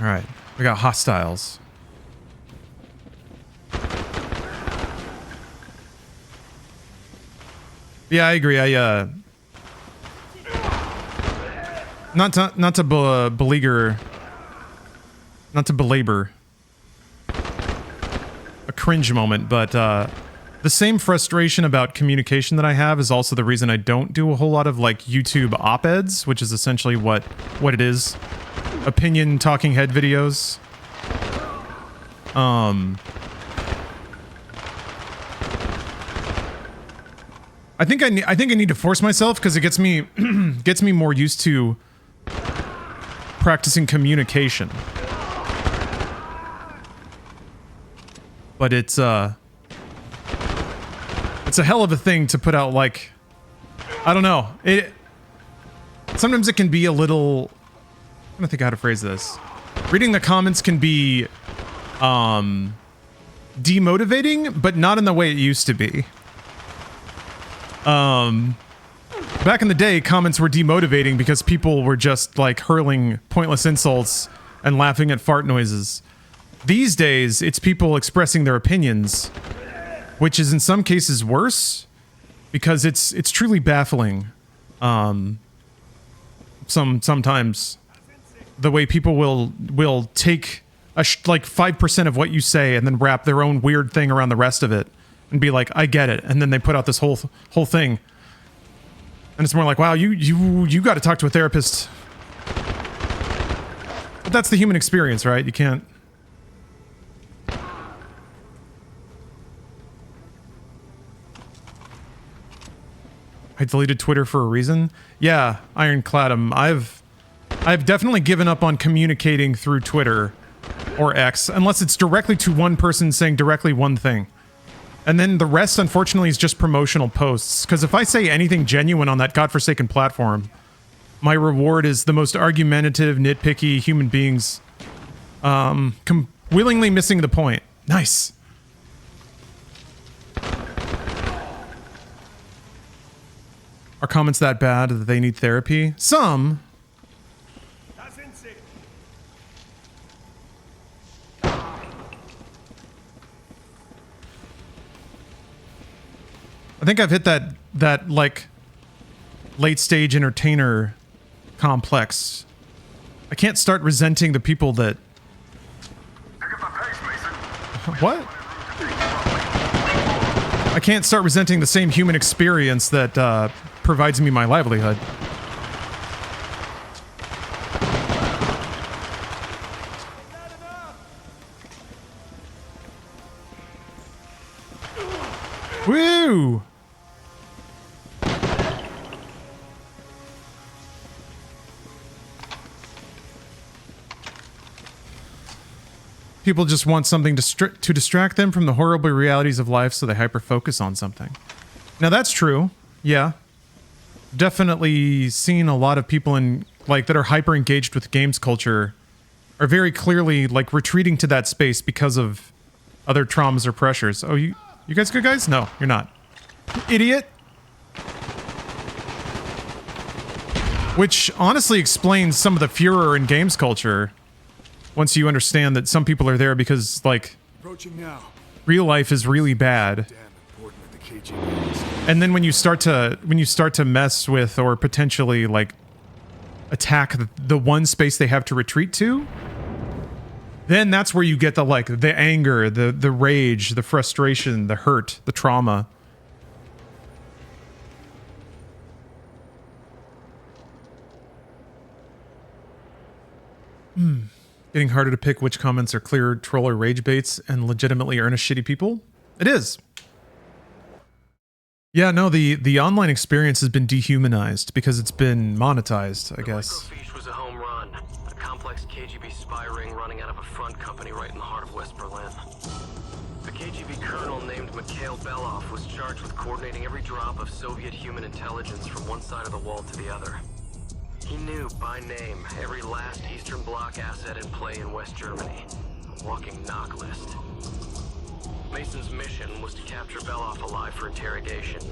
All right, we got hostiles. Yeah, I agree. Not to beleaguer, not to belabor a cringe moment, but the same frustration about communication that I have is also the reason I don't do a whole lot of like YouTube op-eds, which is essentially what it is. Opinion talking head videos. I think I need to force myself because it gets me more used to practicing communication. But it's a hell of a thing to put out, like, I don't know. Sometimes it can be a little, I don't think how to phrase this. Reading the comments can be demotivating, but not in the way it used to be. Back in the day, comments were demotivating because people were just like hurling pointless insults and laughing at fart noises. These days, it's people expressing their opinions, which is in some cases worse because it's truly baffling. Sometimes the way people will take like 5% of what you say and then wrap their own weird thing around the rest of it and be like, I get it, and then they put out this whole thing, and it's more like, wow, you got to talk to a therapist. But that's the human experience, right? You can't. I deleted Twitter for a reason. Yeah, Ironclad. I've definitely given up on communicating through Twitter or X unless it's directly to one person saying directly one thing. And then the rest, unfortunately, is just promotional posts. Because if I say anything genuine on that godforsaken platform, my reward is the most argumentative, nitpicky human beings willingly missing the point. Nice. Are comments that bad that they need therapy? Some. I think I've hit that like late stage entertainer complex. I can't start resenting the people that. Pick up the pace, Mason. What? I can't start resenting the same human experience that provides me my livelihood. Woo! People just want something to distract them from the horrible realities of life, so they hyper-focus on something. Now, that's true. Yeah. Definitely seen a lot of people in, like, that are hyper-engaged with games culture are very clearly, like, retreating to that space because of other traumas or pressures. Oh, you guys good guys? No, you're not. Idiot. Which honestly explains some of the furor in games culture once you understand that some people are there because, like, Approaching now. real life is really bad. Damn important that the KGB is. And then when you start to mess with or potentially, like, attack the one space they have to retreat to, then that's where you get the, like, the anger, the rage, the frustration, the hurt, the trauma. Getting harder to pick which comments are clear troll or rage baits and legitimately earnest shitty people? It is. Yeah, no, the online experience has been dehumanized because it's been monetized, I guess. Microfiche was a home run. A complex KGB spy ring running out of a front company right in the heart of West Berlin. The KGB colonel named Mikhail Belov was charged with coordinating every drop of Soviet human intelligence from one side of the wall to the other. He knew, by name, every last Eastern Bloc asset in play in West Germany. A walking knock list. Mason's mission was to capture Belov alive for interrogation.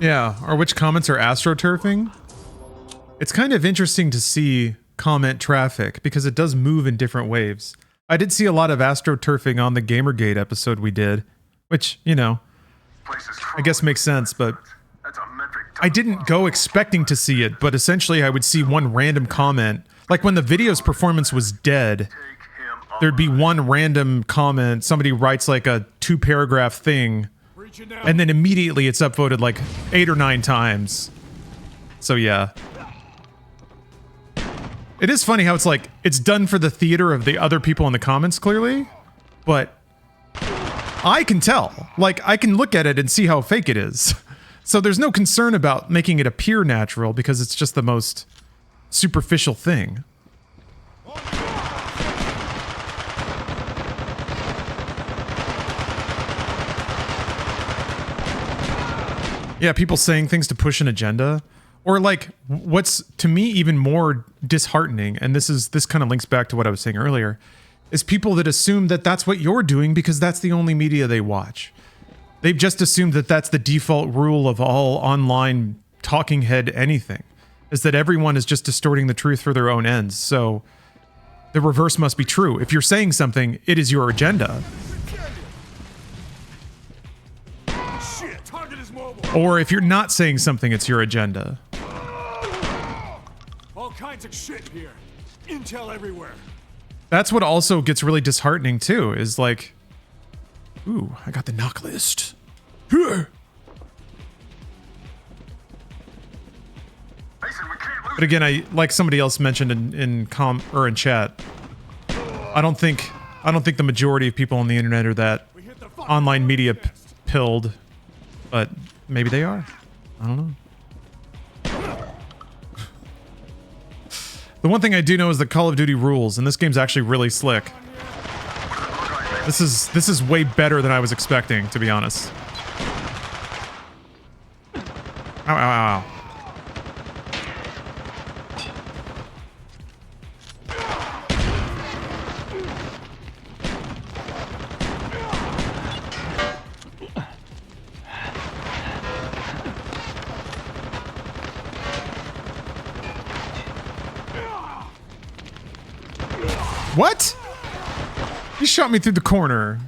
Yeah, or which comments are astroturfing? It's kind of interesting to see comment traffic because it does move in different waves. I did see a lot of astroturfing on the Gamergate episode we did, which, you know, I guess makes sense, but I didn't go expecting to see it, but essentially I would see one random comment. Like when the video's performance was dead, there'd be one random comment, somebody writes like a 2-paragraph thing, and then immediately it's upvoted like 8 or 9 times. So yeah. It is funny how it's like, it's done for the theater of the other people in the comments clearly, but I can tell. Like, I can look at it and see how fake it is. So there's no concern about making it appear natural because it's just the most superficial thing. Yeah, people saying things to push an agenda. Or like, what's to me even more disheartening, and this kind of links back to what I was saying earlier, is people that assume that that's what you're doing because that's the only media they watch. They've just assumed that that's the default rule of all online talking head anything, is that everyone is just distorting the truth for their own ends. So the reverse must be true. If you're saying something, it is your agenda. Shit, target is mobile. Or if you're not saying something, it's your agenda. All kinds of shit here. Intel everywhere. That's what also gets really disheartening too, is like, ooh, I got the knock list. But again, I like somebody else mentioned in chat. I don't think the majority of people on the internet are that online media pilled, but maybe they are. I don't know. The one thing I do know is that Call of Duty rules, and this game's actually really slick. This is way better than I was expecting, to be honest. Ow, ow, ow, ow. What? You shot me through the corner.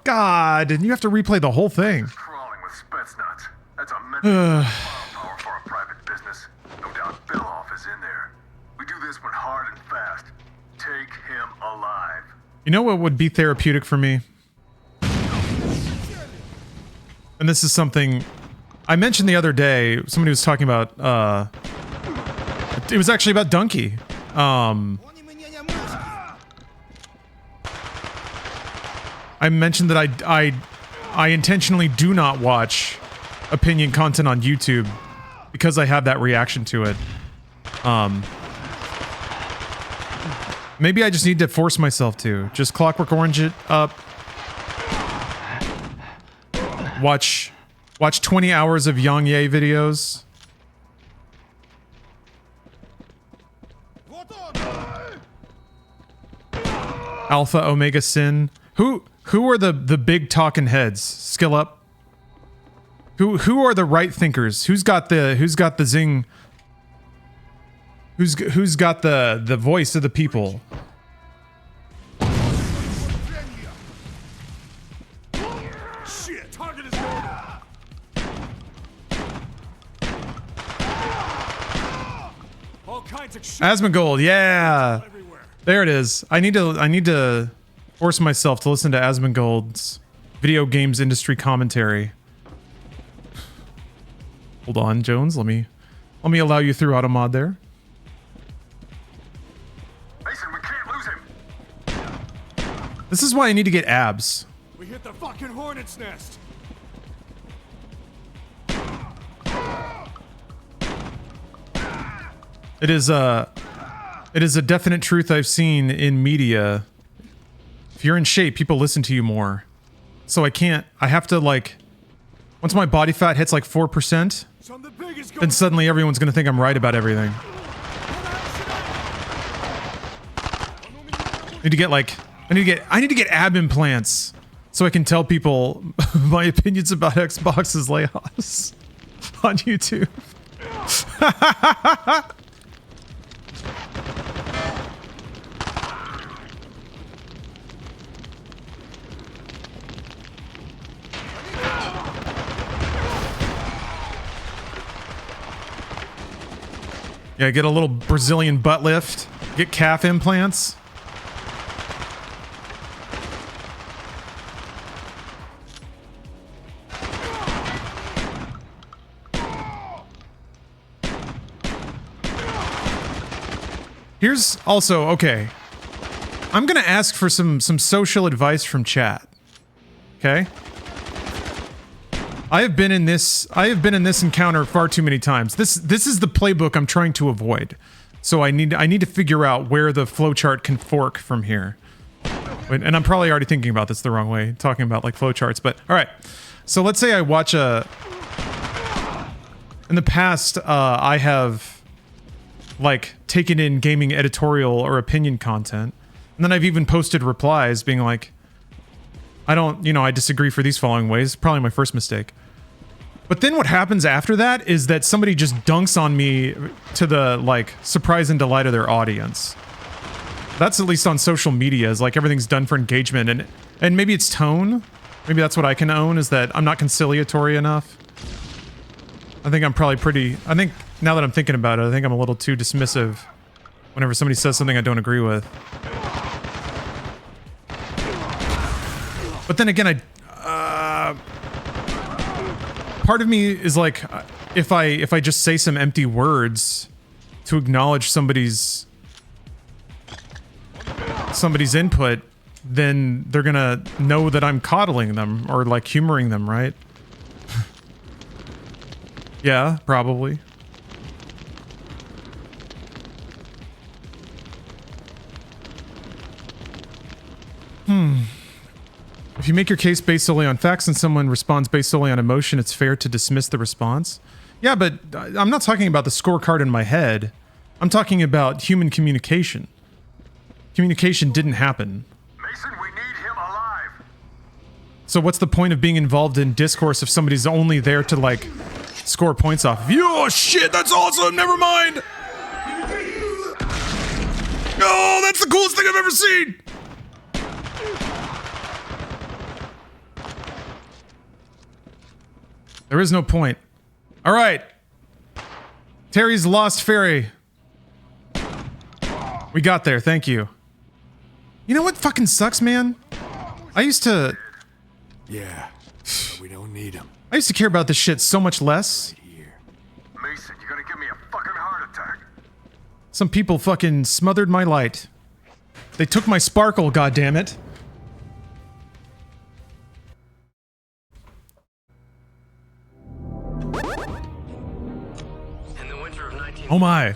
God, and you have to replay the whole thing. Crawling with Spetsnaz. That's a mental power for a private business. No doubt Belov is in there. We do this one hard and fast. Take him alive. You know what would be therapeutic for me? And this is something I mentioned the other day. Somebody was talking about, it was actually about Donkey. I mentioned that I intentionally do not watch opinion content on YouTube because I have that reaction to it. Maybe I just need to force myself to. Just Clockwork Orange it up. Watch 20 hours of Yang Ye videos. Alpha Omega Sin. Who are the big talking heads? Skill up. Who are the right thinkers? Who's got the zing? Who's got the voice of the people? Shit, target is murdered. All kinds of shit Asmongold, yeah. everywhere. There it is. I need to force myself to listen to Asmongold's video games industry commentary. Hold on, Jones. Let me allow you through auto mod there. Mason, we can't lose him. This is why I need to get abs. We hit the fucking hornet's nest. It is a definite truth I've seen in media. If you're in shape, people listen to you more. So I have to like, once my body fat hits like 4%, Something big is going then suddenly everyone's gonna think I'm right about everything. I need to get ab implants so I can tell people my opinions about Xbox's layoffs on YouTube. Yeah, get a little Brazilian butt lift. Get calf implants. Here's also, okay. I'm gonna ask for some social advice from chat. Okay? I have been in this encounter far too many times. This is the playbook I'm trying to avoid. So I need to figure out where the flowchart can fork from here. And I'm probably already thinking about this the wrong way, talking about like flowcharts, but all right. So let's say I watch in the past, I have like taken in gaming editorial or opinion content. And then I've even posted replies being like, I disagree for these following ways. Probably my first mistake. But then what happens after that is that somebody just dunks on me to the like surprise and delight of their audience. That's at least on social media, is like everything's done for engagement, and maybe it's tone. Maybe that's what I can own, is that I'm not conciliatory enough. I think now that I'm thinking about it, I think I'm a little too dismissive whenever somebody says something I don't agree with. But then again, part of me is like, if I just say some empty words to acknowledge somebody's input, then they're gonna know that I'm coddling them or like humoring them, right? Yeah, probably. If you make your case based solely on facts and someone responds based solely on emotion, it's fair to dismiss the response. Yeah, but I'm not talking about the scorecard in my head. I'm talking about human communication. Communication didn't happen. Mason, we need him alive. So what's the point of being involved in discourse if somebody's only there to like score points off of you? Oh shit, that's awesome, never mind! Oh, that's the coolest thing I've ever seen! There is no point. All right. Terry's Lost Ferry. We got there, thank you. You know what fucking sucks, man? I used to we don't need him. I used to care about this shit so much less. Mason, you're gonna give me a fucking heart attack. Some people fucking smothered my light. They took my sparkle, goddammit. Oh my.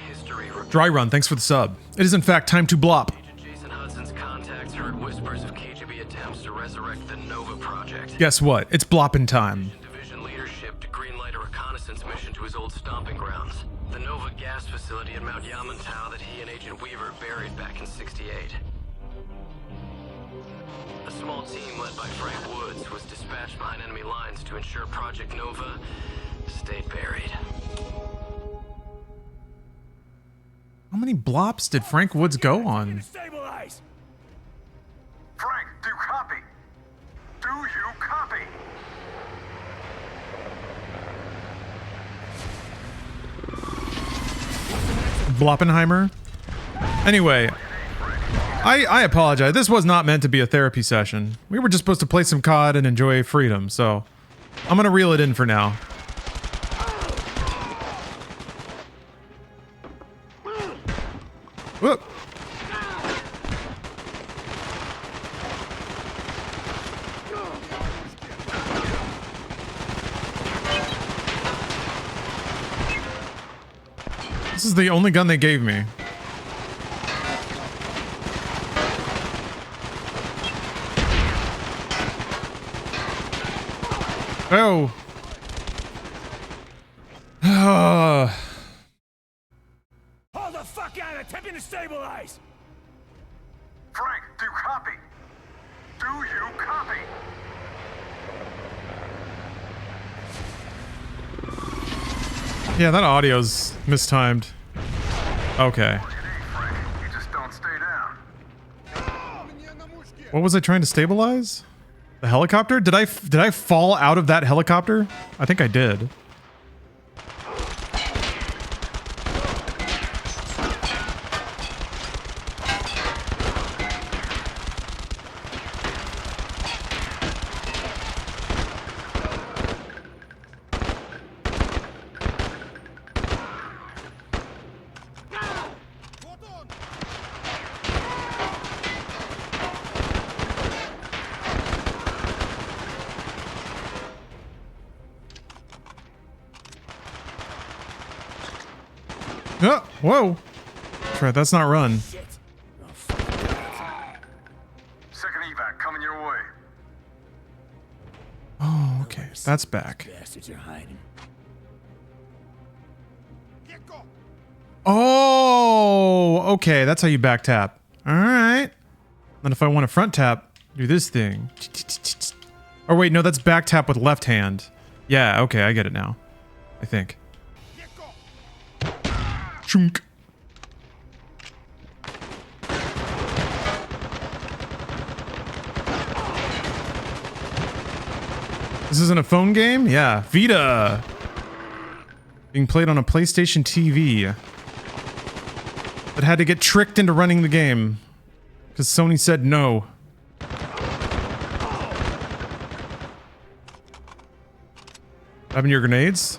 History Dry Run, thanks for the sub. It is in fact time to blop. Agent Jason Hudson's contacts heard whispers of KGB attempts to resurrect the Nova project. Guess what? It's blopping time. Division leadership to greenlight a reconnaissance mission to his old stomping grounds. The Nova gas facility in Mount Yamantau that he and Agent Weaver buried back in '68. A small team led by Frank Woods was dispatched behind enemy lines to ensure Project Nova stayed buried. How many blops did Frank Woods go on? Stabilize! Frank, do you copy? Do you copy? Bloppenheimer? Anyway, I apologize. This was not meant to be a therapy session. We were just supposed to play some COD and enjoy freedom, so I'm gonna reel it in for now. Whoop. This is the only gun they gave me. Oh. Hold the fuck out! Attempting to stabilize! Frank, do you copy? Do you copy? Yeah, that audio's mistimed. Okay. Frank, you just don't stay down. What was I trying to stabilize? The helicopter? Did I fall out of that helicopter? I think I did. Oh, whoa. That's right, that's not run. Shit. Second evac coming your way. Oh, okay. That's back. Bastards are hiding. Oh, okay. That's how you back tap. All right. Then if I want to front tap, do this thing. Or wait, no, that's back tap with left hand. Yeah, okay, I get it now. I think. Chunk. This isn't a phone game? Yeah. Vita. Being played on a PlayStation TV. But had to get tricked into running the game. Because Sony said no. Having your grenades?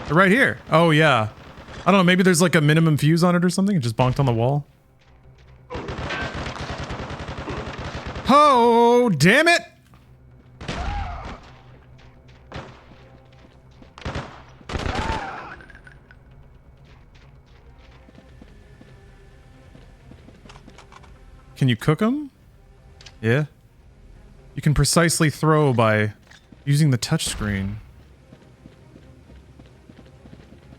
They're right here. Oh, yeah. I don't know, maybe there's like a minimum fuse on it or something. It just bonked on the wall. Oh, damn it! Can you cook them? Yeah. You can precisely throw by using the touchscreen.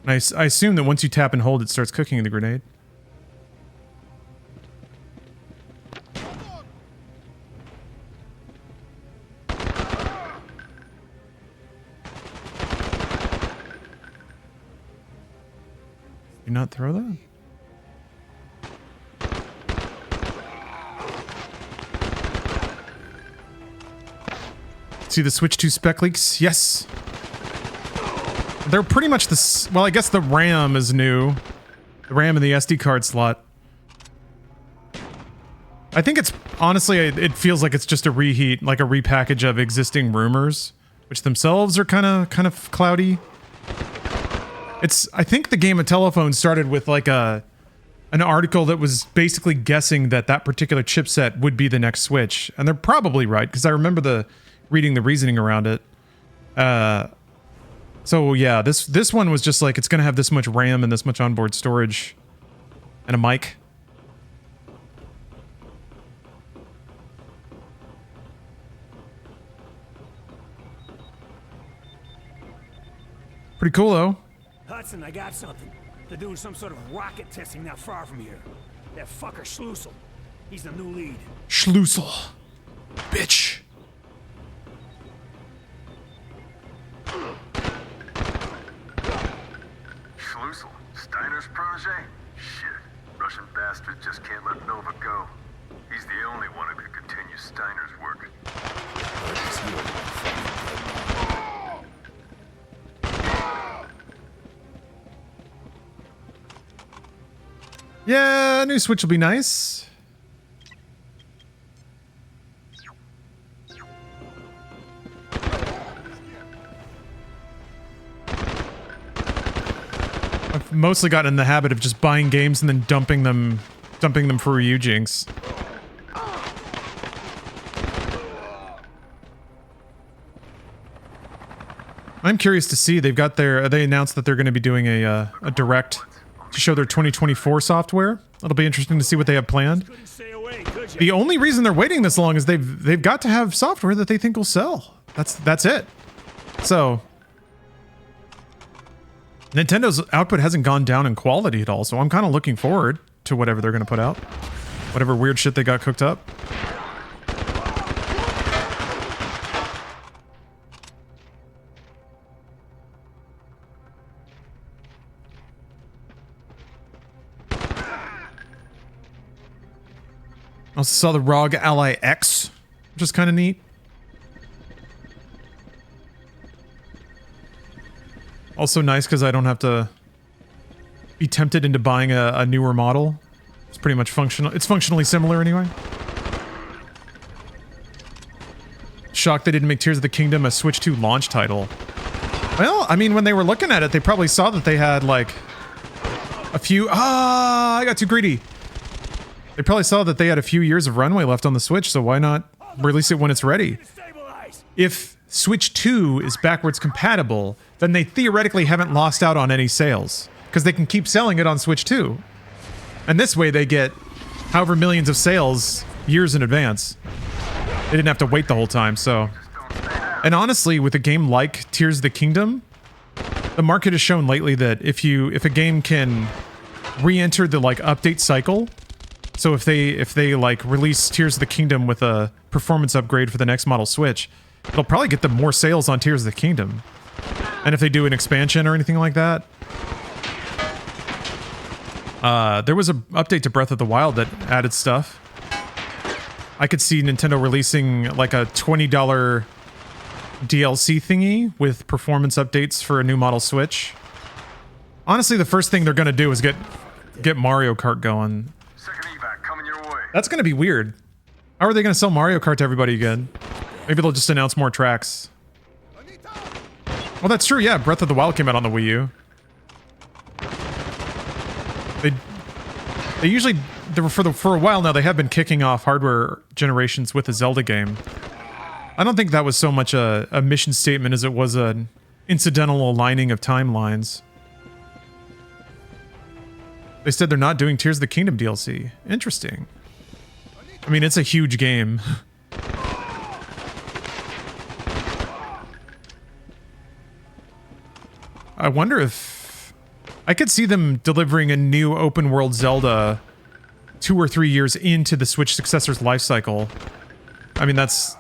I assume that once you tap and hold, it starts cooking the grenade. Do not throw that? See the Switch 2 spec leaks? Yes. They're pretty much the... Well, I guess the RAM is new. The RAM and the SD card slot. I think it's... Honestly, it feels like it's just a reheat, like a repackage of existing rumors, which themselves are kind of cloudy. It's... I think the game of telephone started with like an article that was basically guessing that that particular chipset would be the next Switch. And they're probably right, because I remember reading the reasoning around it. So yeah, this one was just like, it's gonna have this much RAM and this much onboard storage. And a mic. Pretty cool, though. Hudson, I got something. They're doing some sort of rocket testing not far from here. That fucker Schlussel. He's the new lead. Schlussel. Bitch. Schlussel, Steiner's protege? Shit. Russian bastard just can't let Nova go. He's the only one who could continue Steiner's work. Yeah, a new Switch will be nice. I've mostly gotten in the habit of just buying games and then dumping them for Ryujinx. I'm curious to see. They announced that they're going to be doing a direct to show their 2024 software. It'll be interesting to see what they have planned. The only reason they're waiting this long is they've got to have software that they think will sell. That's it. So Nintendo's output hasn't gone down in quality at all, so I'm kind of looking forward to whatever they're going to put out. Whatever weird shit they got cooked up. I also saw the ROG Ally X, which is kind of neat. Also nice because I don't have to be tempted into buying a newer model. It's pretty much functional. It's functionally similar anyway. Shocked they didn't make Tears of the Kingdom a Switch 2 launch title. Well, I mean, when they were looking at it, they probably saw that they had like a few... I got too greedy. They probably saw that they had a few years of runway left on the Switch, so why not release it when it's ready? If Switch 2 is backwards compatible, then they theoretically haven't lost out on any sales, because they can keep selling it on Switch 2. And this way they get however millions of sales years in advance. They didn't have to wait the whole time, so... And honestly, with a game like Tears of the Kingdom, the market has shown lately that if a game can re-enter the like update cycle... So if they like release Tears of the Kingdom with a performance upgrade for the next model Switch, it'll probably get them more sales on Tears of the Kingdom. And if they do an expansion or anything like that, there was an update to Breath of the Wild that added stuff. I could see Nintendo releasing like a $20 DLC thingy with performance updates for a new model Switch. Honestly, the first thing they're gonna do is get Mario Kart going. That's going to be weird. How are they going to sell Mario Kart to everybody again? Maybe they'll just announce more tracks. Well, that's true, yeah. Breath of the Wild came out on the Wii U. They usually, for a while now, they have been kicking off hardware generations with a Zelda game. I don't think that was so much a mission statement as it was an incidental aligning of timelines. They said they're not doing Tears of the Kingdom DLC. Interesting. I mean, it's a huge game. I wonder if... I could see them delivering a new open world Zelda 2 or 3 years into the Switch successor's lifecycle. I mean, that's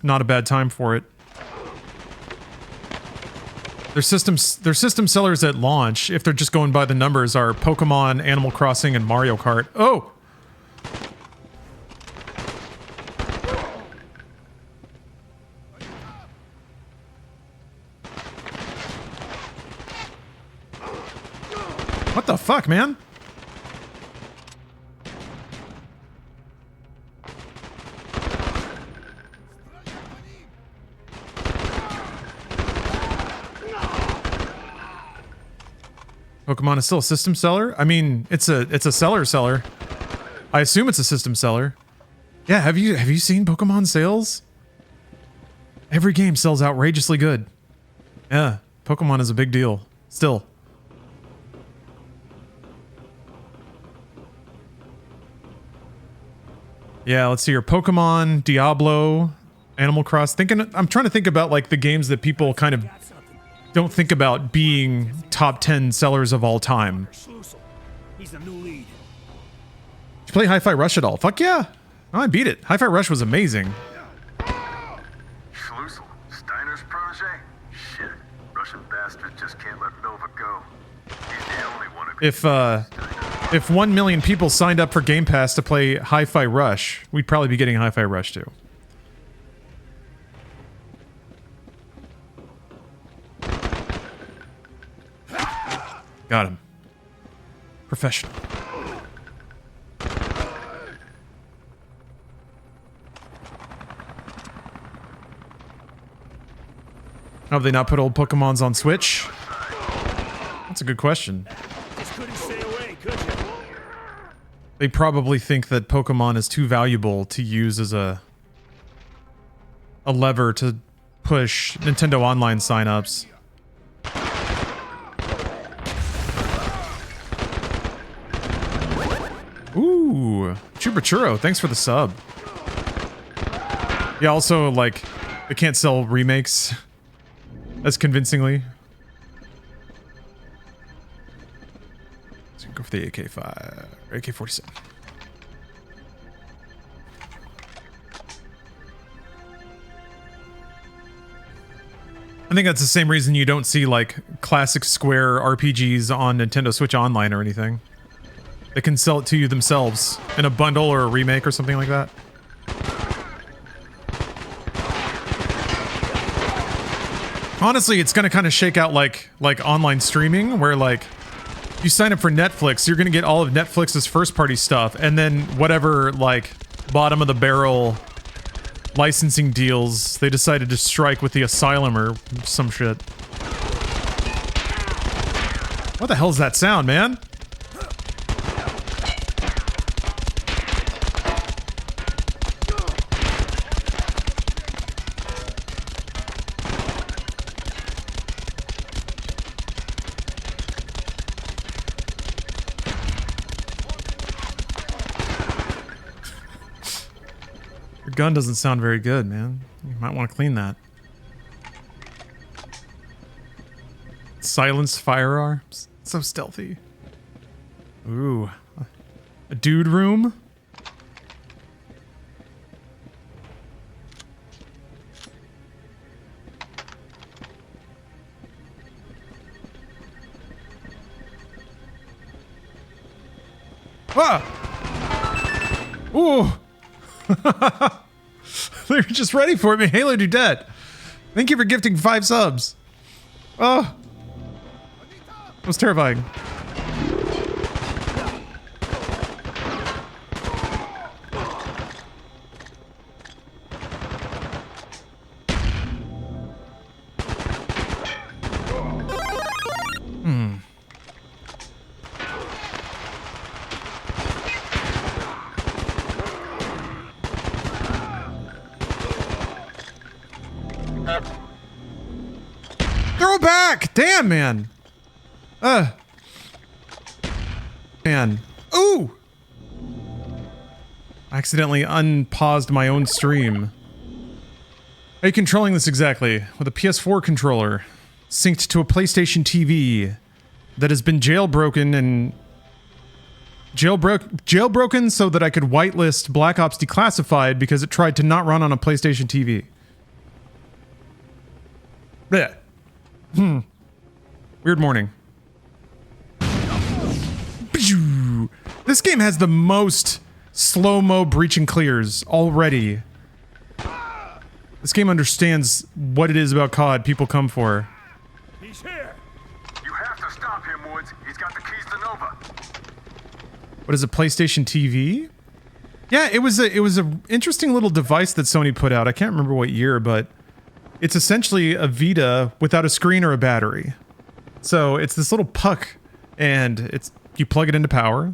not a bad time for it. Their system sellers at launch, if they're just going by the numbers, are Pokemon, Animal Crossing, and Mario Kart. Oh! What the fuck, man? Pokemon is still a system seller? I mean, it's a seller. I assume it's a system seller. Yeah, have you seen Pokemon sales? Every game sells outrageously good. Yeah, Pokemon is a big deal. Still. Yeah, let's see here. Pokemon, Diablo, Animal Cross. I'm trying to think about like the games that people kind of don't think about being top 10 sellers of all time. Schlussel. He's the new lead. Did you play Hi-Fi Rush at all? Fuck yeah. Oh, I beat it. Hi-Fi Rush was amazing. Schlussel, Steiner's protege? Shit, Russian bastard just can't let Nova go. He's the only one who can If 1 million people signed up for Game Pass to play Hi-Fi Rush, we'd probably be getting Hi-Fi Rush too. Got him. Professional. Have they not put old Pokemons on Switch? That's a good question. Just couldn't stay away, could you? They probably think that Pokemon is too valuable to use as a lever to push Nintendo Online signups. Ooh, Chubachurro, thanks for the sub. Yeah, also, like, they can't sell remakes as convincingly. So go for the AK-5, AK-47. I think that's the same reason you don't see, like, classic Square RPGs on Nintendo Switch Online or anything. They can sell it to you themselves in a bundle or a remake or something like that. Honestly, it's going to kind of shake out like online streaming, where like you sign up for Netflix, you're going to get all of Netflix's first-party stuff, and then whatever like bottom of the barrel licensing deals they decided to strike with the Asylum or some shit. What the hell's that sound, man? Gun doesn't sound very good, man. You might want to clean that. Silenced firearms. So stealthy. Ooh. A dude room? Ah! Ooh! They were just ready for me. Halo Dudette. Thank you for gifting 5 subs. Oh. That was terrifying. Throw back! Damn, man. Man. Ooh! I accidentally unpaused my own stream. Are you controlling this exactly? With a PS4 controller synced to a PlayStation TV that has been jailbroken and jailbroken so that I could whitelist Black Ops Declassified because it tried to not run on a PlayStation TV. Blech. Weird morning. This game has the most slow-mo breach and clears already. This game understands what it is about COD people come for. He's here. You have to stop him, Woods. He's got the keys to Nova. What is a PlayStation TV? Yeah, it was a interesting little device that Sony put out. I can't remember what year, but it's essentially a Vita without a screen or a battery. So it's this little puck, and you plug it into power,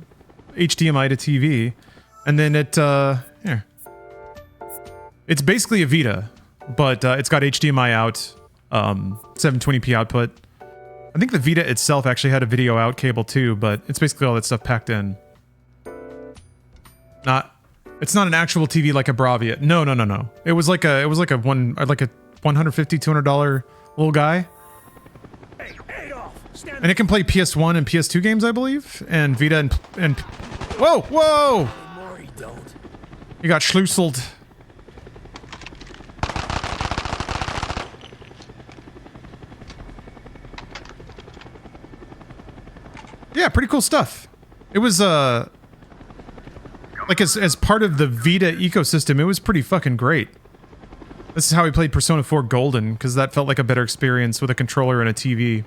HDMI to TV, and then here. It's basically a Vita, but it's got HDMI out, 720p output. I think the Vita itself actually had a video out cable too, but it's basically all that stuff packed in. Not It's not an actual TV like a Bravia. No. It was like a 150, $200 little guy. Hey, Adolf, stand And it can play PS1 and PS2 games, I believe, and Vita and whoa. more, he don't. You got schlusseled. Yeah, pretty cool stuff. It was like as part of the Vita ecosystem, it was pretty fucking great. This is how we played Persona 4 Golden, because that felt like a better experience with a controller and a TV.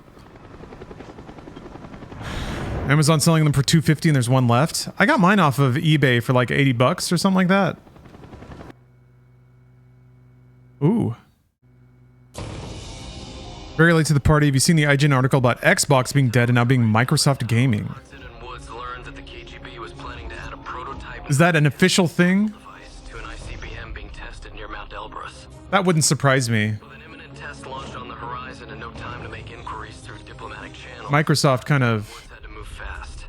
Amazon selling them for $250 and there's one left. I got mine off of eBay for like $80 or something like that. Ooh. Very late to the party. Have you seen the IGN article about Xbox being dead and now being Microsoft Gaming? Hudson and Woods learned that the KGB was planning to add a prototype Is that an official thing? device to an ICBM being tested near Mount Elbrus. That wouldn't surprise me. With an imminent test launched on the horizon and no time to make inquiries through diplomatic channels, Microsoft kind of Woods had to move fast.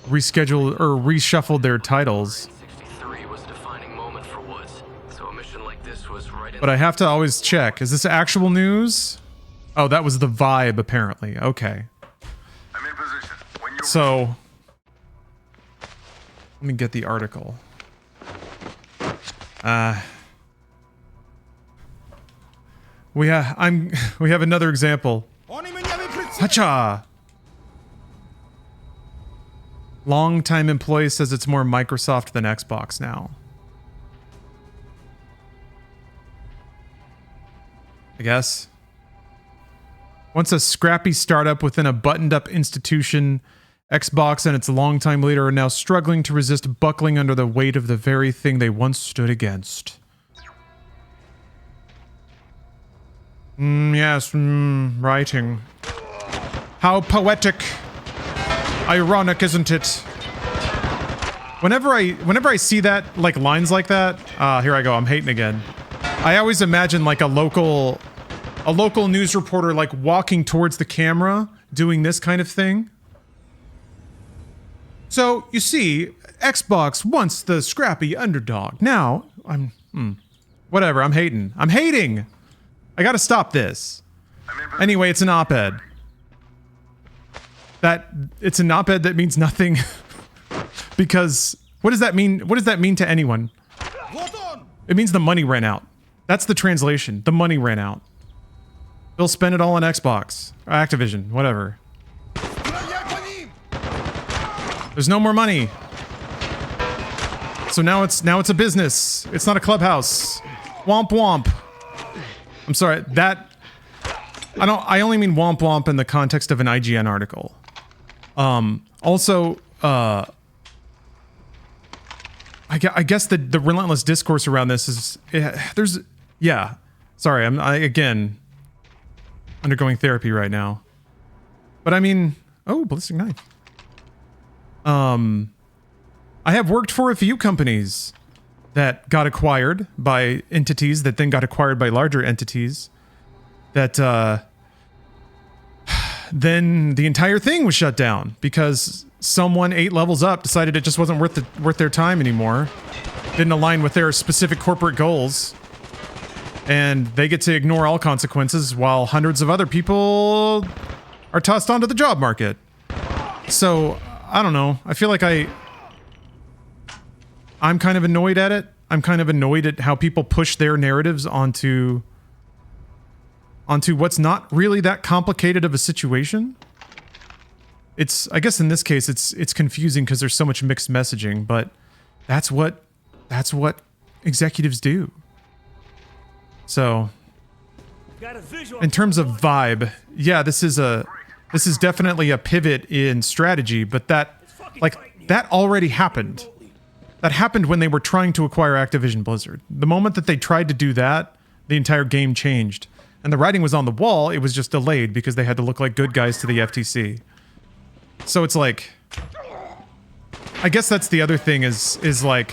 rescheduled or reshuffled their titles. 63 was a defining moment for Woods, so a mission like this was right in But I have to always check. Is this actual news? Oh, that was the vibe, apparently. Okay. I'm in position. When you're So, let me get the article. We have another example. Hacha! Longtime employee says it's more Microsoft than Xbox now. I guess. Once a scrappy startup within a buttoned-up institution, Xbox and its longtime leader are now struggling to resist buckling under the weight of the very thing they once stood against. Yes, writing. How poetic. Ironic, isn't it? Whenever I see that, like lines like that, here I go, I'm hating again. I always imagine like a local news reporter like walking towards the camera doing this kind of thing. So, you see, Xbox once the scrappy underdog. Now, whatever, I'm hating. I gotta stop this. Anyway, it's an op-ed. It's an op-ed that means nothing. Because, what does that mean? What does that mean to anyone? It means the money ran out. That's the translation. The money ran out. They'll spend it all on Xbox. Or Activision, whatever. There's no more money. So now it's a business. It's not a clubhouse. Womp womp. I'm sorry, I only mean womp womp in the context of an IGN article. Also, I guess the relentless discourse around this is, sorry, I'm again undergoing therapy right now. But I mean, oh, ballistic knife. I have worked for a few companies that got acquired by entities that then got acquired by larger entities that then the entire thing was shut down because someone 8 levels up decided it just wasn't worth their time anymore. Didn't align with their specific corporate goals. And they get to ignore all consequences while hundreds of other people are tossed onto the job market. So, I don't know. I feel like I'm kind of annoyed at it. I'm kind of annoyed at how people push their narratives onto what's not really that complicated of a situation. I guess in this case it's confusing because there's so much mixed messaging, but that's what executives do. So, in terms of vibe, yeah, this is definitely a pivot in strategy, but that already happened. That happened when they were trying to acquire Activision Blizzard. The moment that they tried to do that, the entire game changed. And the writing was on the wall, it was just delayed because they had to look like good guys to the FTC. So it's like, I guess that's the other thing is like,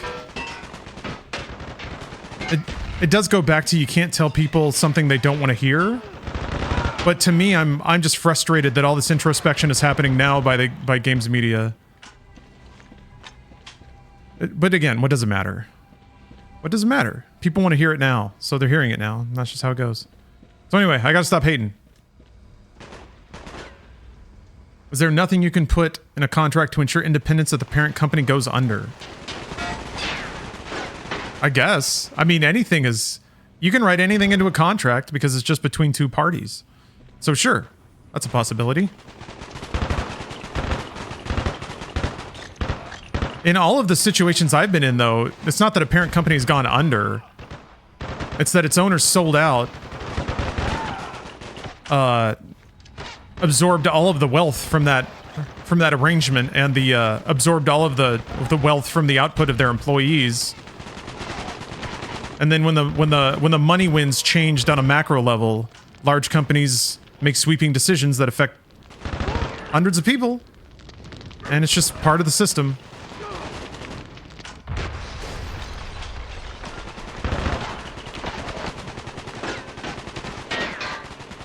it does go back to you can't tell people something they don't want to hear. But to me, I'm just frustrated that all this introspection is happening now by games media. But again, what does it matter? What does it matter? People want to hear it now, so they're hearing it now. And that's just how it goes. So anyway, I gotta stop hating. Is there nothing you can put in a contract to ensure independence if the parent company goes under? I guess. I mean, anything is... You can write anything into a contract because it's just between two parties. So sure, that's a possibility. In all of the situations I've been in, though, it's not that a parent company has gone under. It's that its owners sold out. Absorbed all of the wealth from that arrangement, and the absorbed all of the wealth from the output of their employees. And then when the money winds changed on a macro level, large companies make sweeping decisions that affect hundreds of people, and it's just part of the system.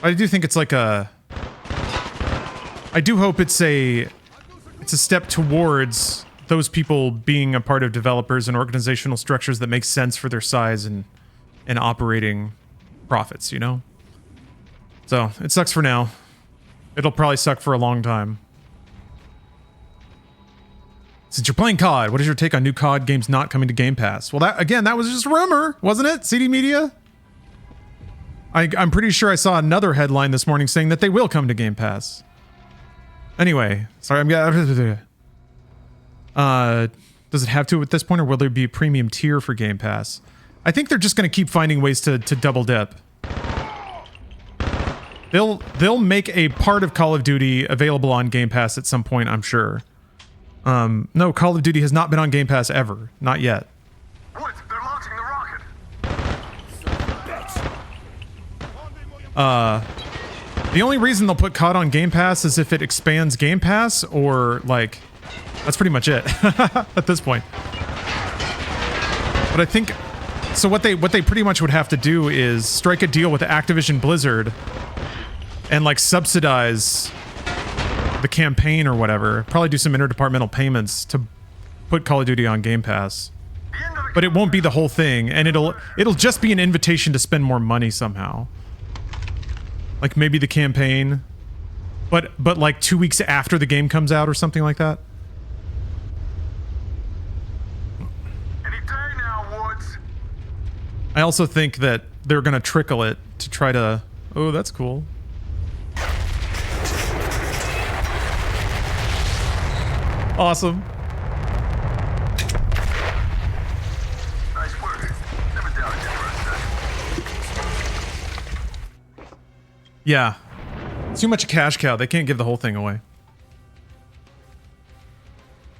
I do think it's like a... I do hope it's a step towards those people being a part of developers and organizational structures that make sense for their size and operating profits, you know? So, it sucks for now. It'll probably suck for a long time. Since you're playing COD, what is your take on new COD games not coming to Game Pass? Well, that was just a rumor, wasn't it? CD Media? I'm pretty sure I saw another headline this morning saying that they will come to Game Pass. Anyway, sorry, does it have to at this point, or will there be a premium tier for Game Pass? I think they're just going to keep finding ways to double dip. They'll make a part of Call of Duty available on Game Pass at some point, I'm sure. No, Call of Duty has not been on Game Pass ever. Not yet. Woods, they're launching the rocket. The only reason they'll put COD on Game Pass is if it expands Game Pass, or like, that's pretty much it at this point. But I think, so what they pretty much would have to do is strike a deal with Activision Blizzard and like subsidize the campaign or whatever. Probably do some interdepartmental payments to put Call of Duty on Game Pass. But it won't be the whole thing, and it'll just be an invitation to spend more money somehow. Like maybe the campaign, but like 2 weeks after the game comes out or something like that. Any day now, Woods. I also think that they're gonna trickle it to try to... Oh, that's cool. Awesome. Nice work. Never doubted you for a second. Yeah. Too much a cash cow. They can't give the whole thing away.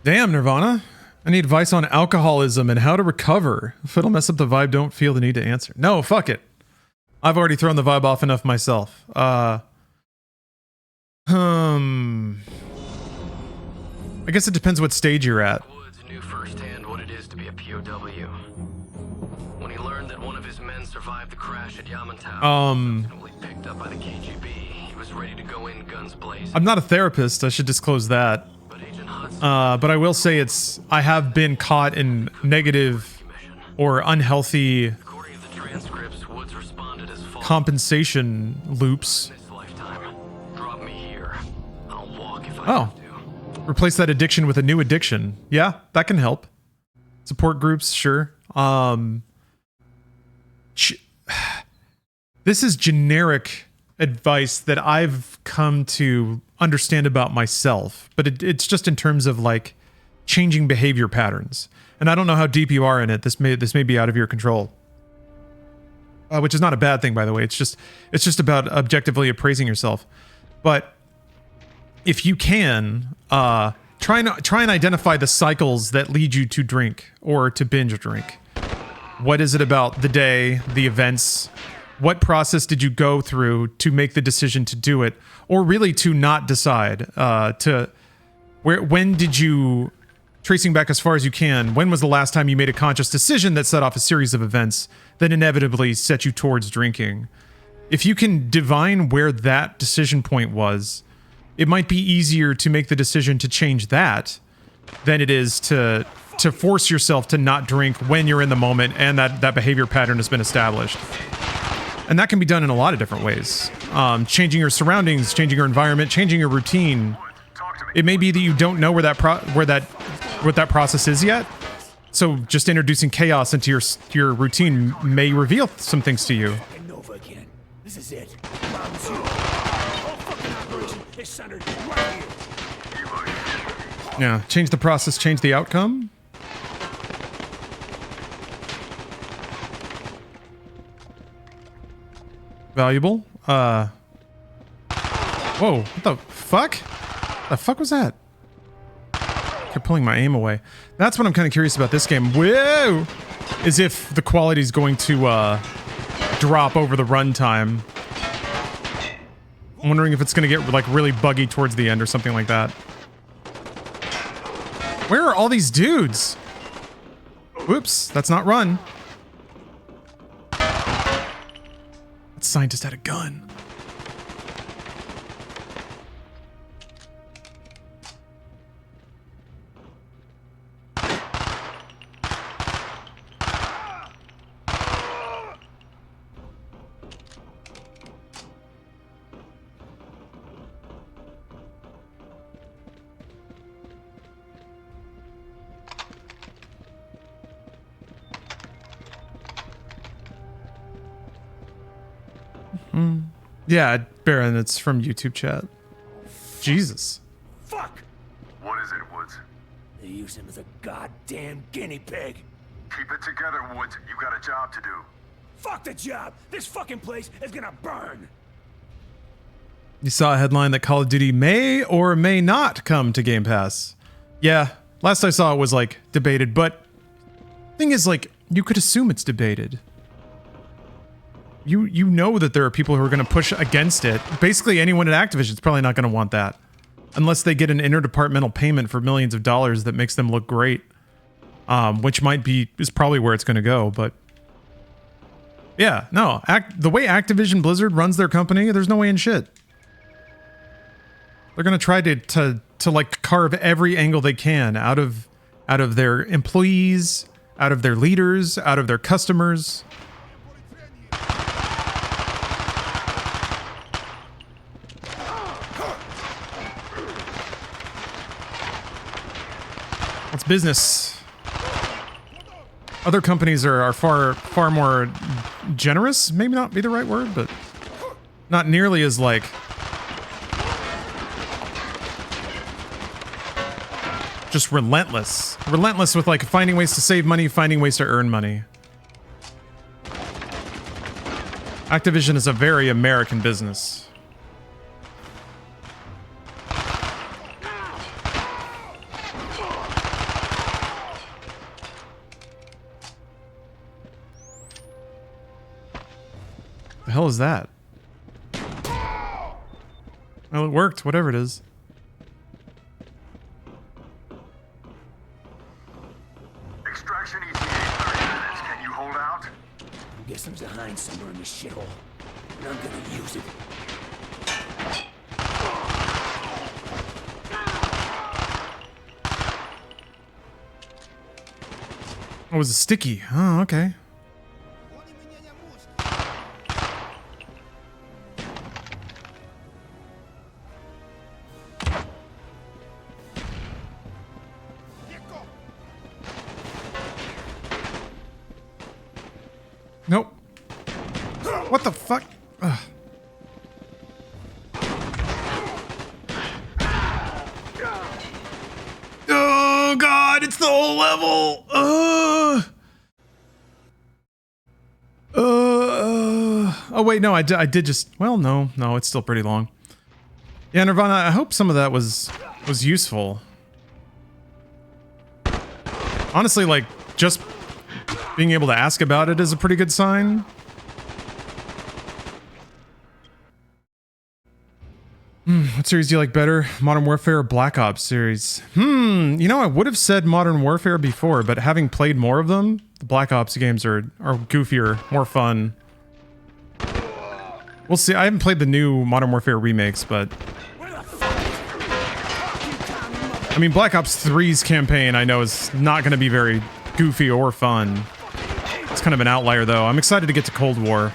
Damn, Nirvana. I need advice on alcoholism and how to recover. If it'll mess up the vibe, don't feel the need to answer. No, fuck it. I've already thrown the vibe off enough myself. I guess it depends what stage you're at. Woods knew firsthand what it is to be a POW. When he learned that one of his men survived the crash at Yamantau, picked up by the KGB, he was ready to go in guns blazing. I'm not a therapist, I should disclose that. But Agent Hudson, but I will say I have been caught in negative or unhealthy according to the transcripts, Woods responded as follows: compensation loops. this lifetime, drop me here. I'll walk if I Oh. have to. Replace that addiction with a new addiction. Yeah, that can help. Support groups, sure. This is generic advice that I've come to understand about myself, but it's just in terms of like changing behavior patterns. And I don't know how deep you are in it. This may be out of your control. Which is not a bad thing, by the way. It's just about objectively appraising yourself. But if you can, try and identify the cycles that lead you to drink or to binge drink. What is it about the day, the events? What process did you go through to make the decision to do it, or really to not decide? When did you, tracing back as far as you can, when was the last time you made a conscious decision that set off a series of events that inevitably set you towards drinking? If you can divine where that decision point was, it might be easier to make the decision to change that than it is to to force yourself to not drink when you're in the moment and that behavior pattern has been established. And that can be done in a lot of different ways. Changing your surroundings, changing your environment, changing your routine. It may be that you don't know what that process is yet. So just introducing chaos into your routine may reveal some things to you. Nova again. This is it. Mountain Zero. Whole fucking operation is centered right here. Yeah, change the process, change the outcome. Valuable. Whoa, what the fuck? The fuck was that? Kept pulling my aim away. That's what I'm kind of curious about this game. Whoa! Is if the quality is going to drop over the runtime. I'm wondering if it's going to get like really buggy towards the end or something like that. Where are all these dudes? Whoops, that's not run. That scientist had a gun. Yeah, Baron, it's from YouTube chat. Jesus. Fuck! What is it, Woods? They use him as a goddamn guinea pig. Keep it together, Woods. You got a job to do. Fuck the job! This fucking place is gonna burn! You saw a headline that Call of Duty may or may not come to Game Pass. Yeah, last I saw it was like debated, but thing is like you could assume it's debated. You know that there are people who are going to push against it. Basically, anyone at Activision is probably not going to want that. Unless they get an interdepartmental payment for millions of dollars that makes them look great. Which is probably where it's going to go, but... Yeah, no. The way Activision Blizzard runs their company, there's no way in shit. They're going to try to like carve every angle they can out of their employees, out of their leaders, out of their customers. It's business. Other companies are far more generous. Maybe not be the right word, but not nearly as like just relentless. Relentless with like finding ways to save money, finding ways to earn money. Activision is a very American business. The hell is that? Well, it worked, whatever it is. Extraction ETA 30 minutes. Can you hold out? I guess I'm behind somewhere in this shithole, and I'm gonna use it. Oh, it was a sticky. Oh, okay. Nope. What the fuck? Ugh. Oh god, it's the whole level. Oh wait, no, I did just. Well, no, it's still pretty long. Yeah, Nirvana, I hope some of that was useful. Honestly, like just being able to ask about it is a pretty good sign. What series do you like better? Modern Warfare or Black Ops series? You know, I would have said Modern Warfare before, but having played more of them, the Black Ops games are goofier, more fun. We'll see. I haven't played the new Modern Warfare remakes, but... I mean, Black Ops 3's campaign, I know, is not going to be very goofy or fun. It's kind of an outlier, though. I'm excited to get to Cold War.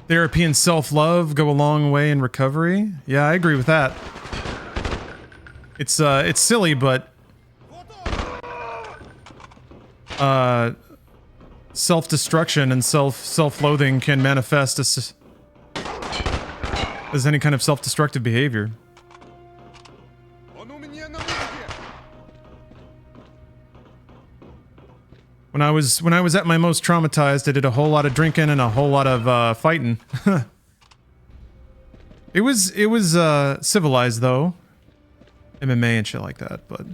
Therapy and self-love go a long way in recovery. Yeah, I agree with that. It's silly, but self-destruction and self-loathing can manifest as any kind of self-destructive behavior. When I was at my most traumatized, I did a whole lot of drinking and a whole lot of fighting. It was civilized though, MMA and shit like that. But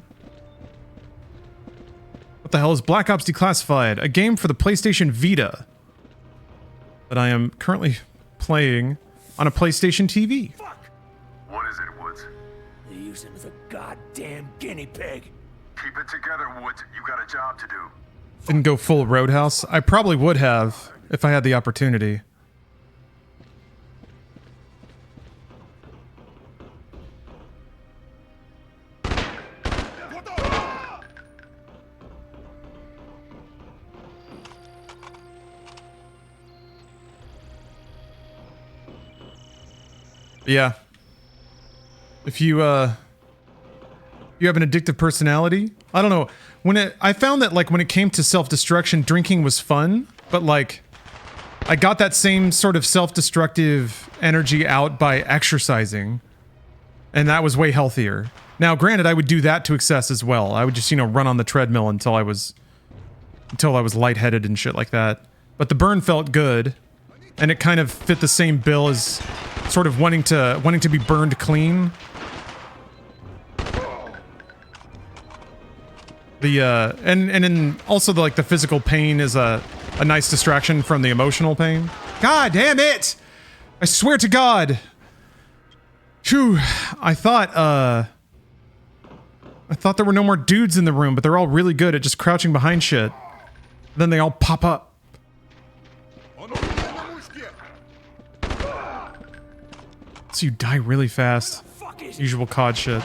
what the hell is Black Ops Declassified? A game for the PlayStation Vita that I am currently playing on a PlayStation TV. Fuck! What is it, Woods? They use him as a goddamn guinea pig. Keep it together, Woods. You got a job to do. Didn't go full Roadhouse. I probably would have if I had the opportunity. Yeah. If you have an addictive personality, I don't know. I found that like when it came to self-destruction, drinking was fun, but like I got that same sort of self-destructive energy out by exercising, and that was way healthier. Now, granted, I would do that to excess as well. I would just, run on the treadmill until I was lightheaded and shit like that. But the burn felt good, and it kind of fit the same bill as sort of wanting to be burned clean. And also the physical pain is a nice distraction from the emotional pain. God damn it! I swear to God. Phew, I thought there were no more dudes in the room, but they're all really good at just crouching behind shit. Then they all pop up. So you die really fast. Usual COD shit.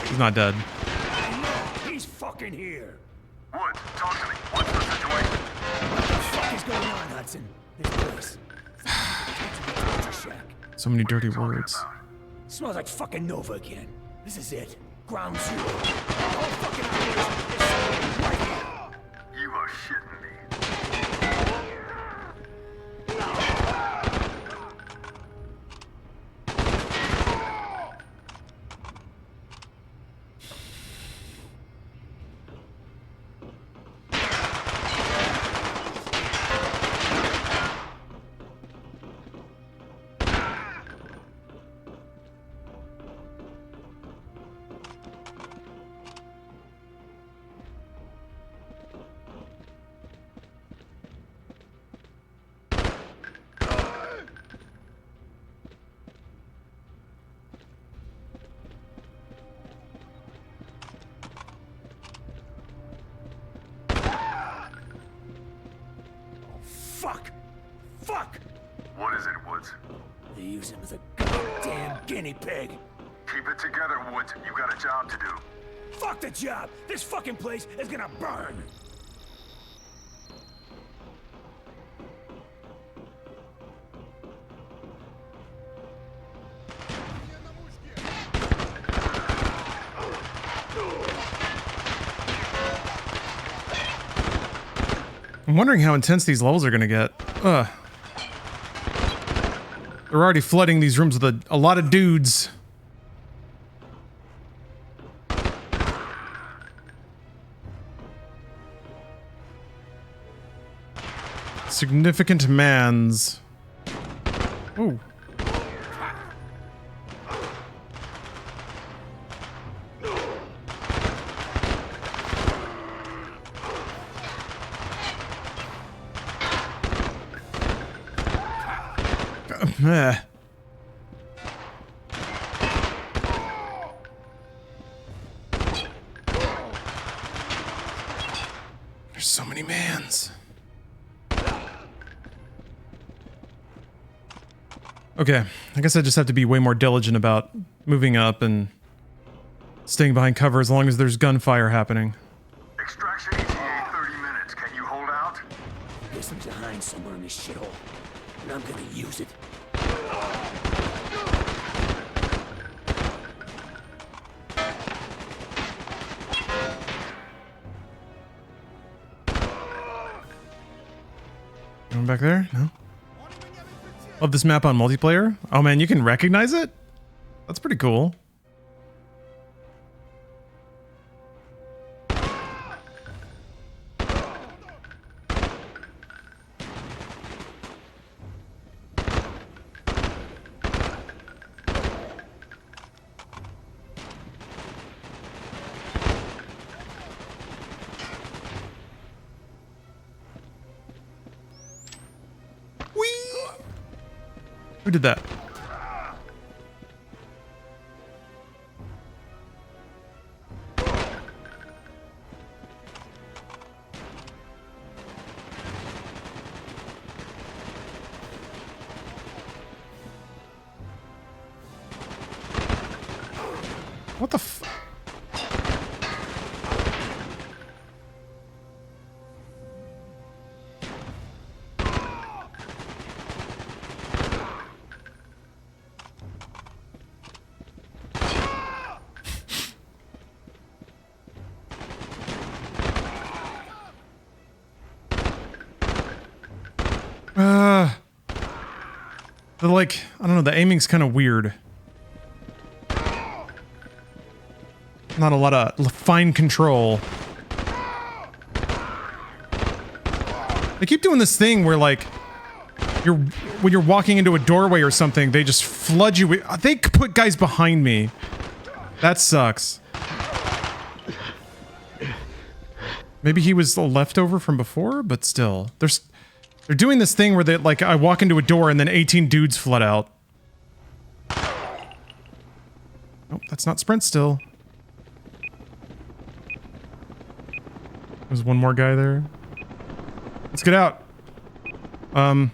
He's not dead. He's fucking here. Woods, talk to me. What's the situation? What the fuck is going on, Hudson? This place. So many dirty words. Smells like fucking Nova again. This is it. Ground zero. The whole fucking operation is right here. You are shitting me. Fuck! Fuck! What is it, Woods? They use him as a goddamn guinea pig. Keep it together, Woods. You got a job to do. Fuck the job! This fucking place is gonna burn! I'm wondering how intense these levels are gonna get. Ugh. They're already flooding these rooms with a lot of dudes. Significant mans. Ooh. There's so many mans. Okay, I guess I just have to be way more diligent about moving up and staying behind cover as long as there's gunfire happening. Extraction ETA 30 minutes. Can you hold out? There's some behind somewhere in this shithole, and I'm gonna use it. Going back there? No. Love this map on multiplayer. Oh man, you can recognize it? That's pretty cool. Who did that? What the f- like, I don't know, the aiming's kind of weird. Not a lot of fine control. They keep doing this thing where, like, when you're walking into a doorway or something, they just flood you with... They put guys behind me. That sucks. Maybe he was a leftover from before, but still. They're doing this thing where they, like, I walk into a door and then 18 dudes flood out. Oh, that's not sprint still. There's one more guy there. Let's get out. Oh,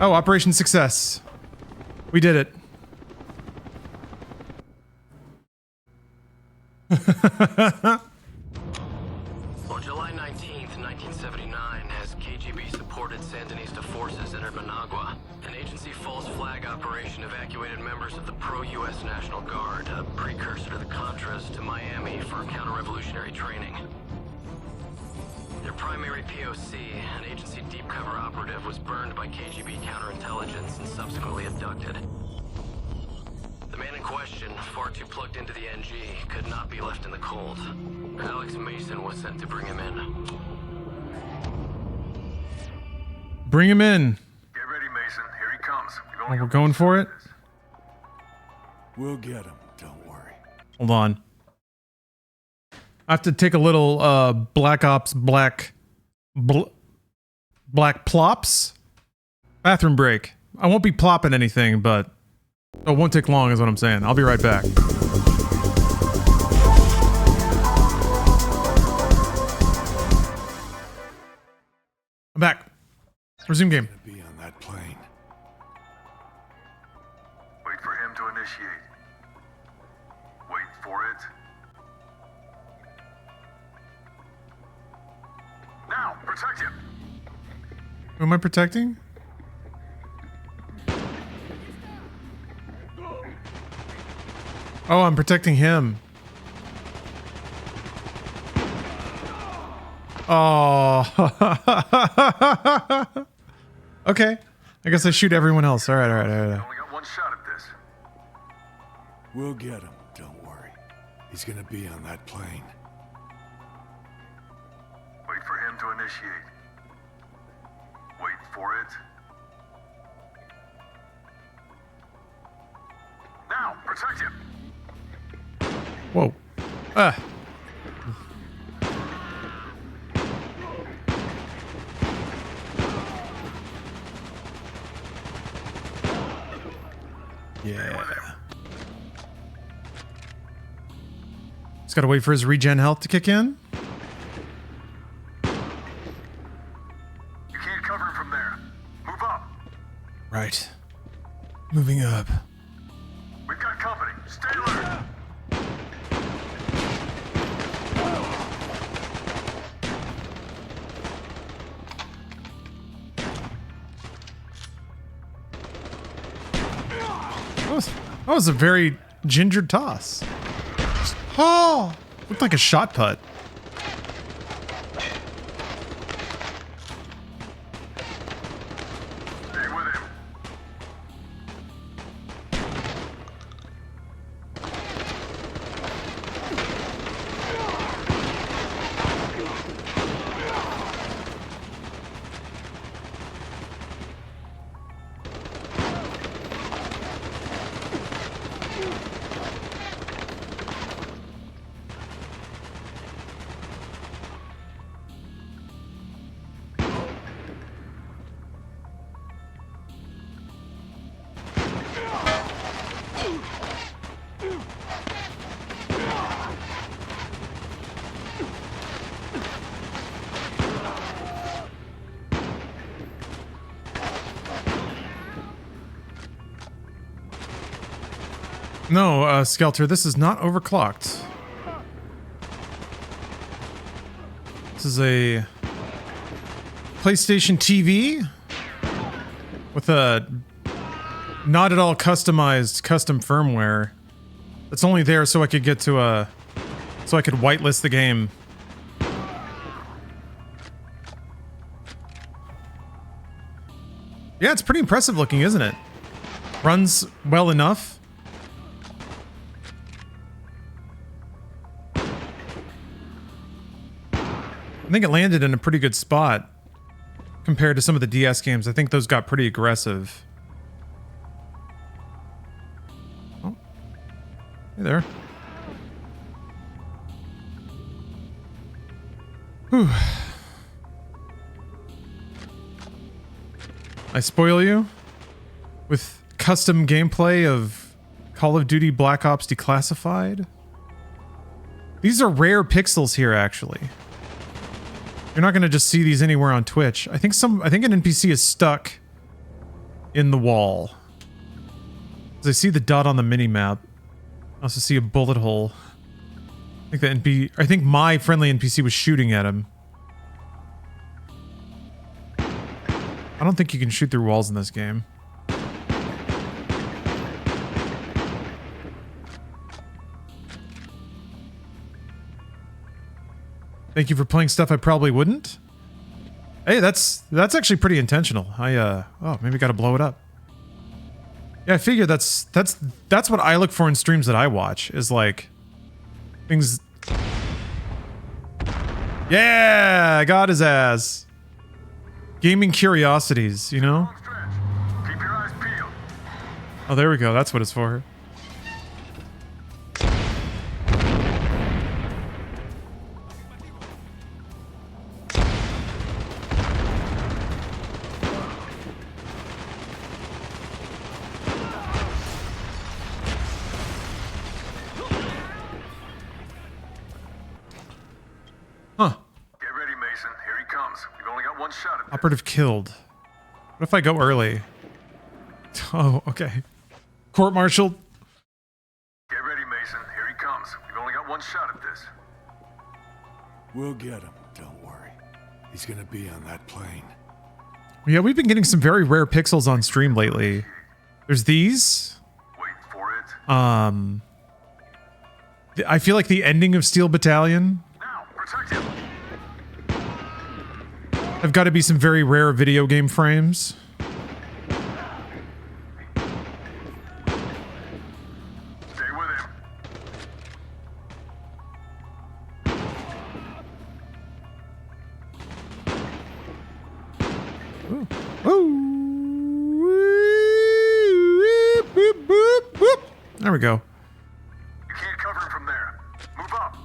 Operation Success. We did it. On July 19th, 1979, as KGB-supported Sandinista forces entered Managua, an agency false flag operation evacuated members of the pro-U.S. National Guard, a precursor to the Contras, to Miami for counter-revolutionary training. Their primary POC, an agency deep cover operative, was burned by KGB counterintelligence and subsequently abducted. The man in question, far too plugged into the NG, could not be left in the cold. Alex Mason was sent to bring him in. Bring him in. Get ready, Mason. Here he comes. Oh, we're going for it? We'll get him, don't worry. Hold on. I have to take a little Black Ops Black plops bathroom break. I won't be plopping anything, but it won't take long is what I'm saying. I'll be right back. I'm back. Resume game. Be on that plane. Wait for him to initiate. Wait for it. Now, protect him. Who am I protecting? Oh, I'm protecting him. Oh. Okay. I guess I shoot everyone else. All right. You only got one shot at this. We'll get him, don't worry. He's gonna be on that plane. Wait for him to initiate. Wait for it. Now, protect him. Whoa. Ah. Yeah. Just gotta wait for his regen health to kick in. You can't cover him from there. Move up. Right. Moving up. We've got company. Stay alert. That was a very gingered toss. Oh, looked like a shot put. Stay with him. No, Skelter, this is not overclocked. This is a PlayStation TV with a not at all customized custom firmware. It's only there so I could get to so I could whitelist the game. Yeah, it's pretty impressive looking, isn't it? Runs well enough. I think it landed in a pretty good spot compared to some of the DS games. I think those got pretty aggressive. Oh. Hey there. Whew. I spoil you with custom gameplay of Call of Duty Black Ops Declassified. These are rare pixels here, actually. You're not going to just see these anywhere on Twitch. I think an NPC is stuck in the wall. As I see the dot on the mini-map. I also see a bullet hole. I think my friendly NPC was shooting at him. I don't think you can shoot through walls in this game. Thank you for playing stuff I probably wouldn't. Hey, that's actually pretty intentional. Oh, maybe gotta blow it up. Yeah, I figure that's what I look for in streams that I watch, is like things. Yeah, I got his ass. Gaming curiosities, you know? Keep your eyes peeled. Oh, there we go. That's what it's for. Huh. Get ready, Mason. Here he comes. We've only got one shot at this. Operative killed. What if I go early? Oh, okay. Court-martialed. Get ready, Mason. Here he comes. We've only got one shot at this. We'll get him, don't worry. He's gonna be on that plane. Yeah, we've been getting some very rare pixels on stream lately. There's these. Wait for it. I feel like the ending of Steel Battalion. Now, protect him. Have got to be some very rare video game frames. Stay with him. There we go. You can't cover him from there. Move up.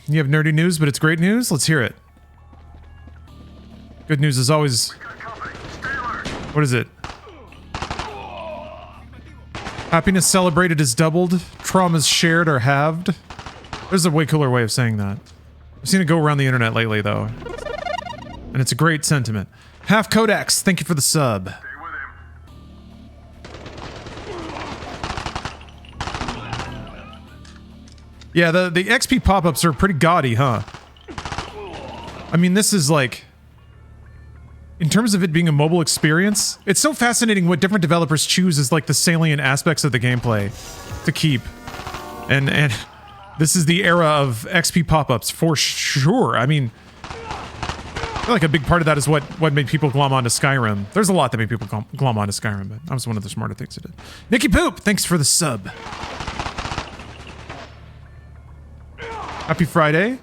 You have nerdy news, but it's great news? Let's hear it. Good news is always... Got company. Stay alert. What is it? Happiness celebrated is doubled. Traumas shared are halved. There's a way cooler way of saying that. I've seen it go around the internet lately, though. And it's a great sentiment. Half Codex, thank you for the sub. Stay with him. Yeah, the XP pop-ups are pretty gaudy, huh? I mean, this is like... In terms of it being a mobile experience, it's so fascinating what different developers choose as like the salient aspects of the gameplay to keep. And this is the era of XP pop-ups for sure. I mean, I feel like a big part of that is what made people glom onto Skyrim. There's a lot that made people glom onto Skyrim, but that was one of the smarter things it did. Nikki Poop, thanks for the sub. Happy Friday.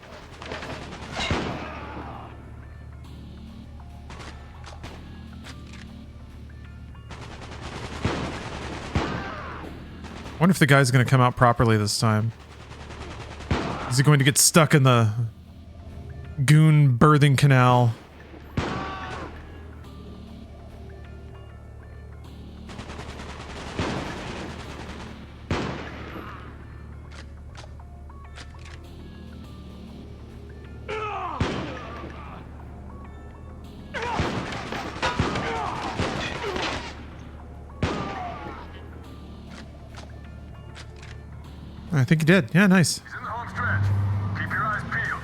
I wonder if the guy's going to come out properly this time. Is he going to get stuck in the goon birthing canal? I think he did. Yeah, nice. He's in the home stretch. Keep your eyes peeled.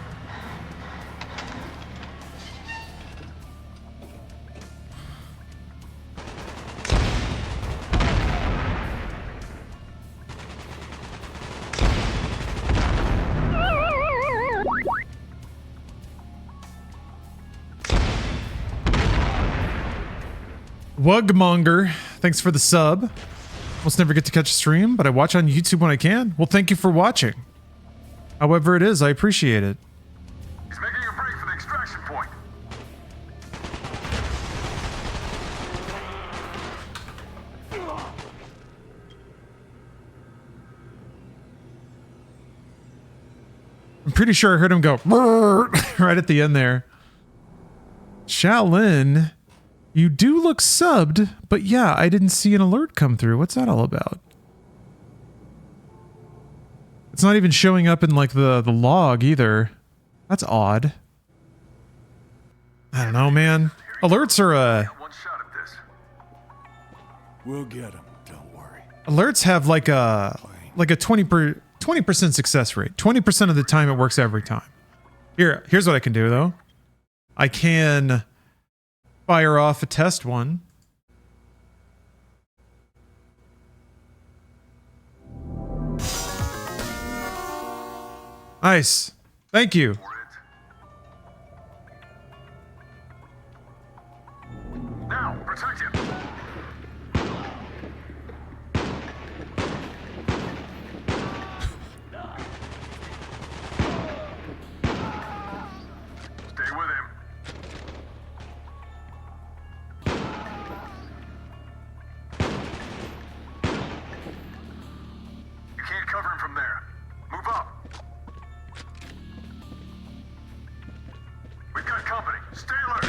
Wugmonger, thanks for the sub. Almost never get to catch a stream, but I watch on YouTube when I can. Well, thank you for watching. However it is, I appreciate it. He's making a break for the extraction point. I'm pretty sure I heard him go right at the end there. Shaolin, you do look subbed, but yeah, I didn't see an alert come through. What's that all about? It's not even showing up in like the log either. That's odd. I don't know, man. Alerts are One shot at this. We'll get him. Don't worry. alerts have like a 20% success rate. 20% of the time it works every time. Here's what I can do though. I can fire off a test one. Nice. Thank you. Now, protect him. Stay with him. You can't cover him from there. Move up. We've got company. Stay alert.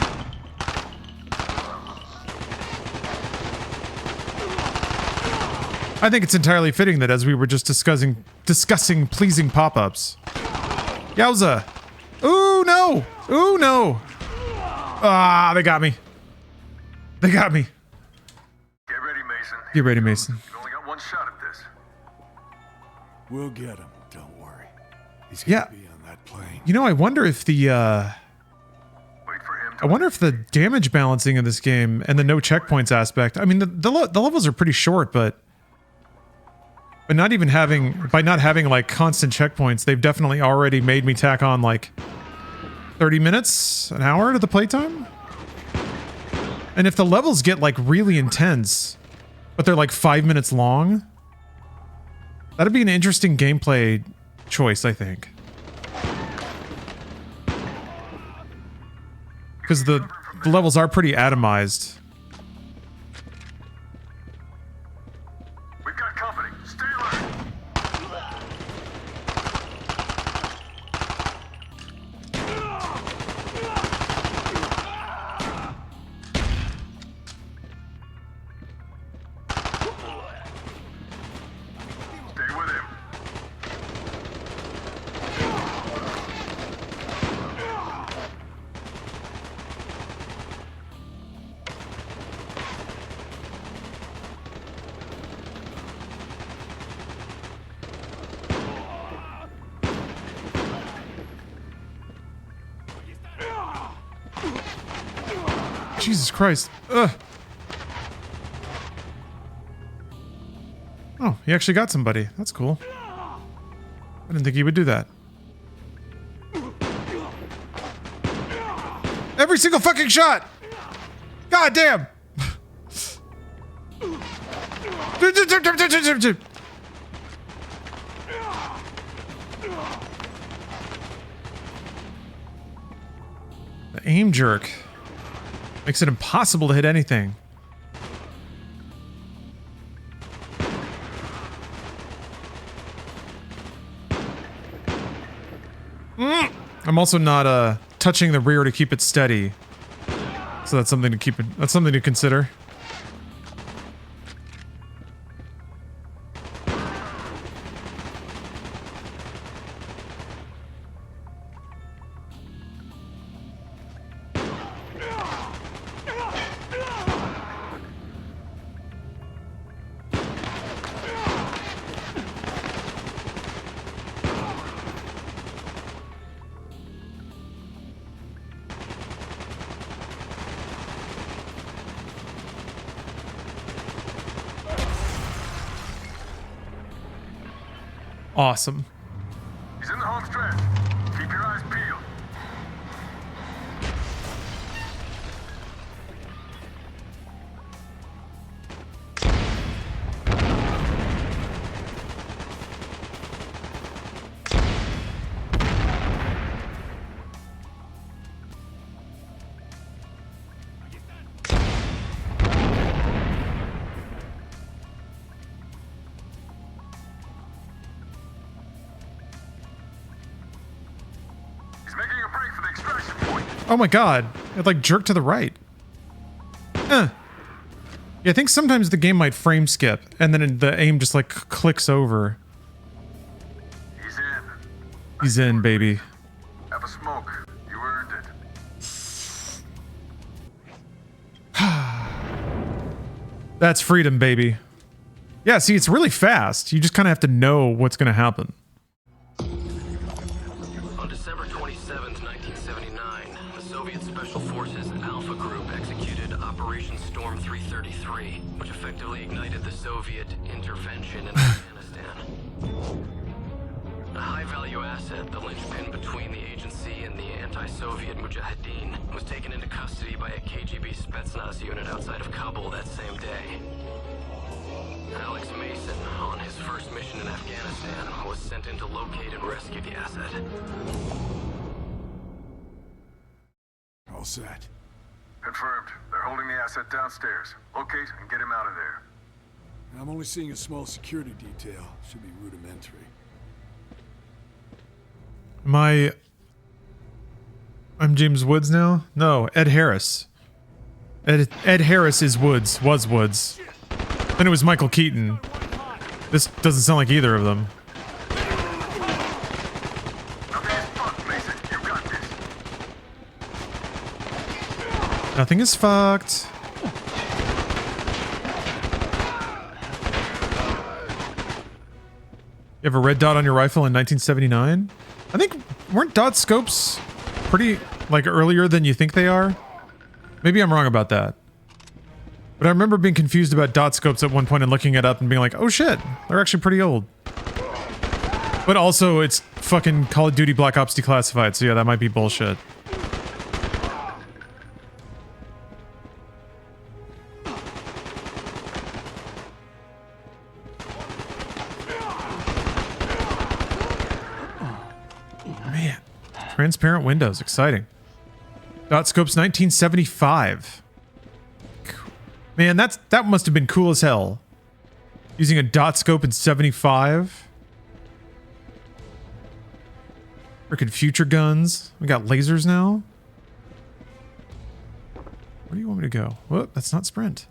I think it's entirely fitting that as we were just discussing pleasing pop-ups. Yowza. Ooh, no. Ooh, no. Ah, they got me. They got me. Get ready, Mason. Get ready, Mason. You've only got one shot at this. We'll get him. Don't worry. He's Yeah. gonna be on that plane. You know, I wonder if the Wait for him I wonder if the damage balancing in this game and the no checkpoints aspect. I mean, the levels are pretty short, but not having like constant checkpoints, they've definitely already made me tack on like 30 minutes, an hour to the playtime. And if the levels get like really intense, but they're like 5 minutes long, that'd be an interesting gameplay choice, I think. Because the levels are pretty atomized. We've got company. Stay alert. Jesus Christ. Ugh. Oh, he actually got somebody. That's cool. I didn't think he would do that. Every single fucking shot! God damn! The aim jerk makes it impossible to hit anything. I'm also not touching the rear to keep it steady. So that's something to that's something to consider. Awesome. He's in the home stretch. Keep your eyes peeled. Oh my god, it like jerked to the right. Yeah, I think sometimes the game might frame skip, and then the aim just like clicks over. He's in. He's in, baby. Have a smoke. You earned it. That's freedom, baby. Yeah, see, it's really fast. You just kind of have to know what's going to happen. On December 27th, 1979, the Soviet Special Forces Alpha Group executed Operation Storm 333, which effectively ignited the Soviet intervention in Afghanistan. A high-value asset, the linchpin between the agency and the anti-Soviet Mujahideen, was taken into custody by a KGB Spetsnaz unit outside of Kabul that same day. Alex Mason, on his first mission in Afghanistan, was sent in to locate and rescue the asset. All set. Confirmed. They're holding the asset downstairs. Locate and get him out of there. I'm only seeing a small security detail. Should be rudimentary. I'm James Woods now? No, Ed Harris. Ed Harris is Woods, was Woods. Then it was Michael Keaton. This doesn't sound like either of them. Nothing is fucked, Mason. You got Nothing this. is fucked. You have a red dot on your rifle in 1979? I think, weren't dot scopes pretty, like, earlier than you think they are? Maybe I'm wrong about that. But I remember being confused about dot scopes at one point and looking it up and being like, oh shit, they're actually pretty old. But also, it's fucking Call of Duty Black Ops Declassified, so yeah, that might be bullshit. Man, transparent windows, exciting. Dot scopes 1975. Man, that must have been cool as hell. Using a dot scope in 75. Frickin' future guns. We got lasers now. Where do you want me to go? Whoop, that's not sprint.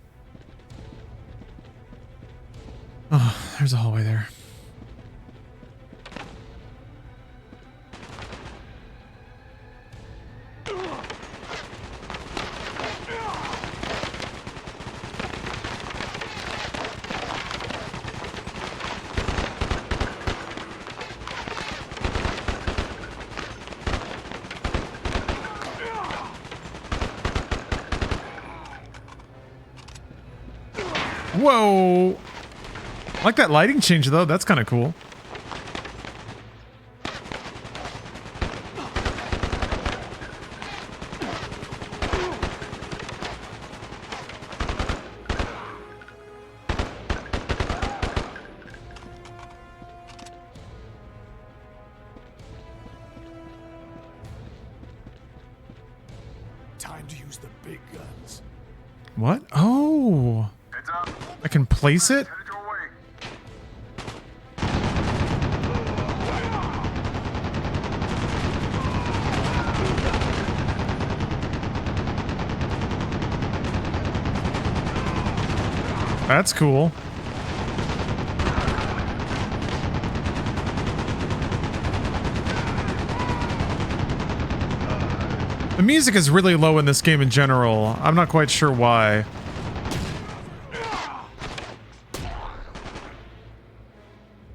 Oh, there's a hallway there. Whoa. I like that lighting change, though. That's kind of cool. Time to use the big guns. What? Oh. Heads up. I can place it? Headed your way. That's cool. The music is really low in this game in general. I'm not quite sure why.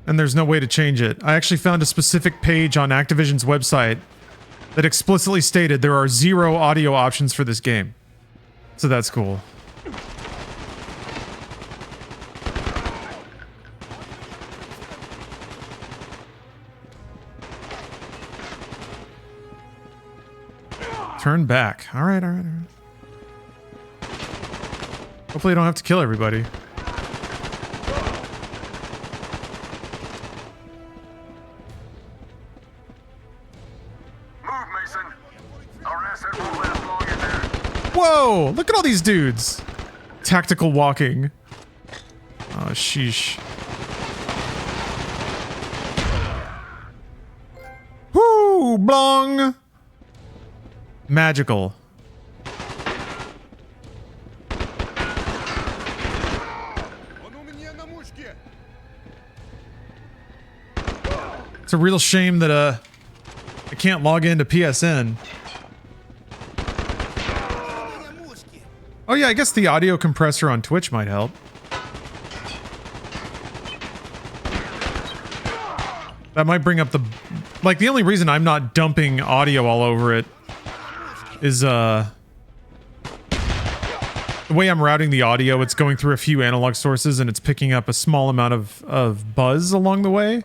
And there's no way to change it. I actually found a specific page on Activision's website that explicitly stated there are 0 audio options for this game. So that's cool. Turn back. All right, all right, all right. Hopefully I don't have to kill everybody. Move, Mason. Our asset won't last long in there. Whoa! Look at all these dudes. Tactical walking. Oh, sheesh. Whoo! Blong! Magical. It's a real shame that I can't log into PSN. Oh yeah, I guess the audio compressor on Twitch might help. That might bring up the... Like, the only reason I'm not dumping audio all over it is, the way I'm routing the audio, it's going through a few analog sources and it's picking up a small amount of buzz along the way.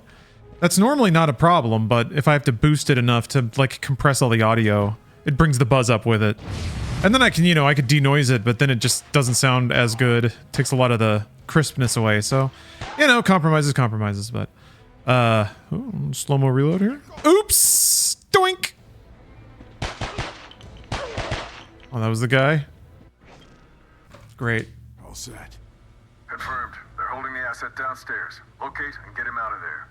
That's normally not a problem, but if I have to boost it enough to, like, compress all the audio, it brings the buzz up with it. And then I can, you know, I could denoise it, but then it just doesn't sound as good. It takes a lot of the crispness away, so, you know, compromises, but, ooh, slow-mo reload here. Oops! Doink! Oh, that was the guy? Great. All set. Confirmed. They're holding the asset downstairs. Locate and get him out of there.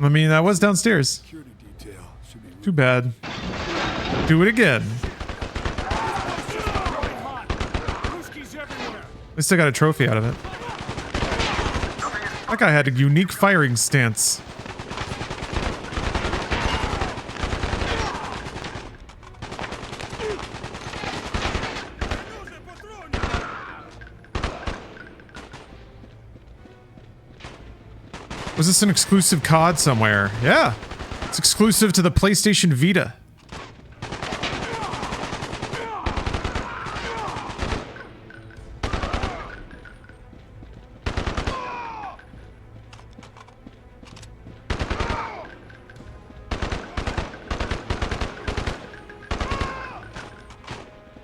I mean, that was downstairs. Security detail should be. Too bad. Do it again. At least I got a trophy out of it. That guy had a unique firing stance. Was this an exclusive COD somewhere? Yeah. It's exclusive to the PlayStation Vita.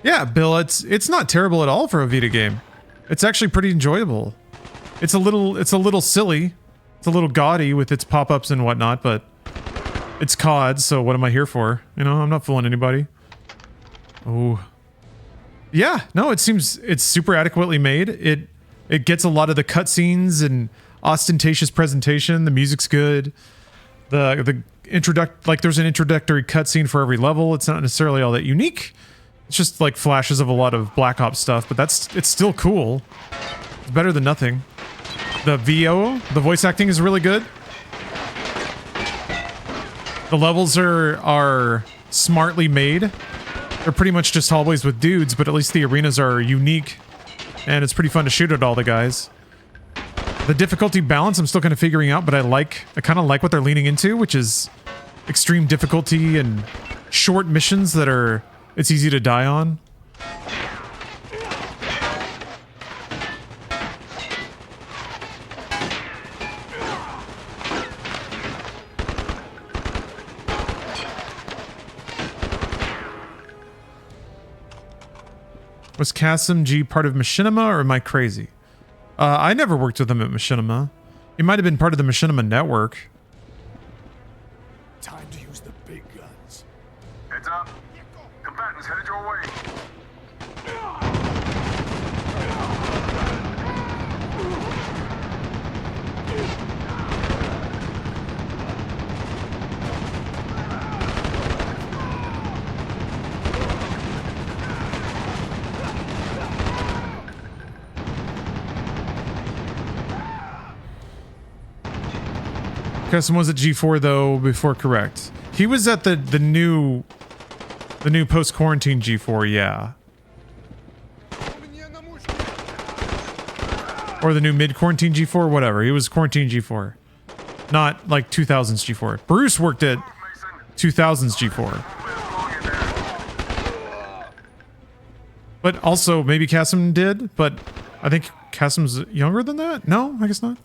Yeah, Bill, it's not terrible at all for a Vita game. It's actually pretty enjoyable. It's a little silly. It's a little gaudy with its pop-ups and whatnot, but it's COD, so what am I here for? You know, I'm not fooling anybody. Oh. Yeah, no, it seems it's super adequately made. It gets a lot of the cutscenes and ostentatious presentation. The music's good. There's an introductory cutscene for every level. It's not necessarily all that unique. It's just like flashes of a lot of Black Ops stuff, but it's still cool. It's better than nothing. The VO, the voice acting is really good. The levels are smartly made. They're pretty much just hallways with dudes, but at least the arenas are unique. And it's pretty fun to shoot at all the guys. The difficulty balance I'm still kind of figuring out, but I kind of like what they're leaning into, which is extreme difficulty and short missions that it's easy to die on. Was Kasim G part of Machinima, or am I crazy? I never worked with him at Machinima. He might have been part of the Machinima network. Time to use the big guns. Heads up. Combatants headed your way. Kasim was at G4 though before, correct? He was at the new post quarantine G4, yeah. Or the new mid quarantine G4, whatever. He was quarantine G4, not like 2000s G4. Bruce worked at 2000s G4, but also maybe Kasim did. But I think Kasim's younger than that. No, I guess not.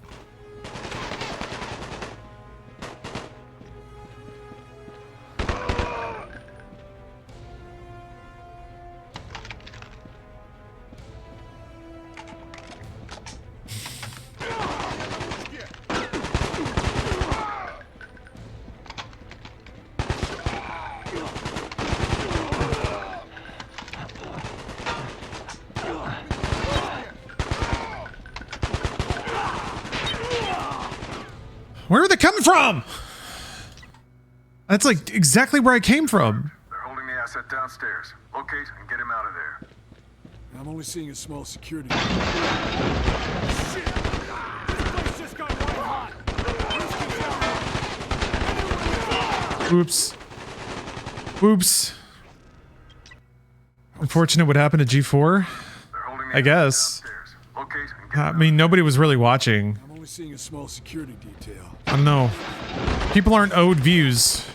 Where are they coming from? That's like exactly where I came from. They're holding the asset downstairs. Locate and get him out of there. I'm only seeing a small security. Shit! This place just got white hot. Oops. Oops. Unfortunate what happened to G4. They're holding the I asset guess. downstairs. Locate and get I him mean, nobody was really watching. I'm only seeing a small security detail. I don't know. People aren't owed views.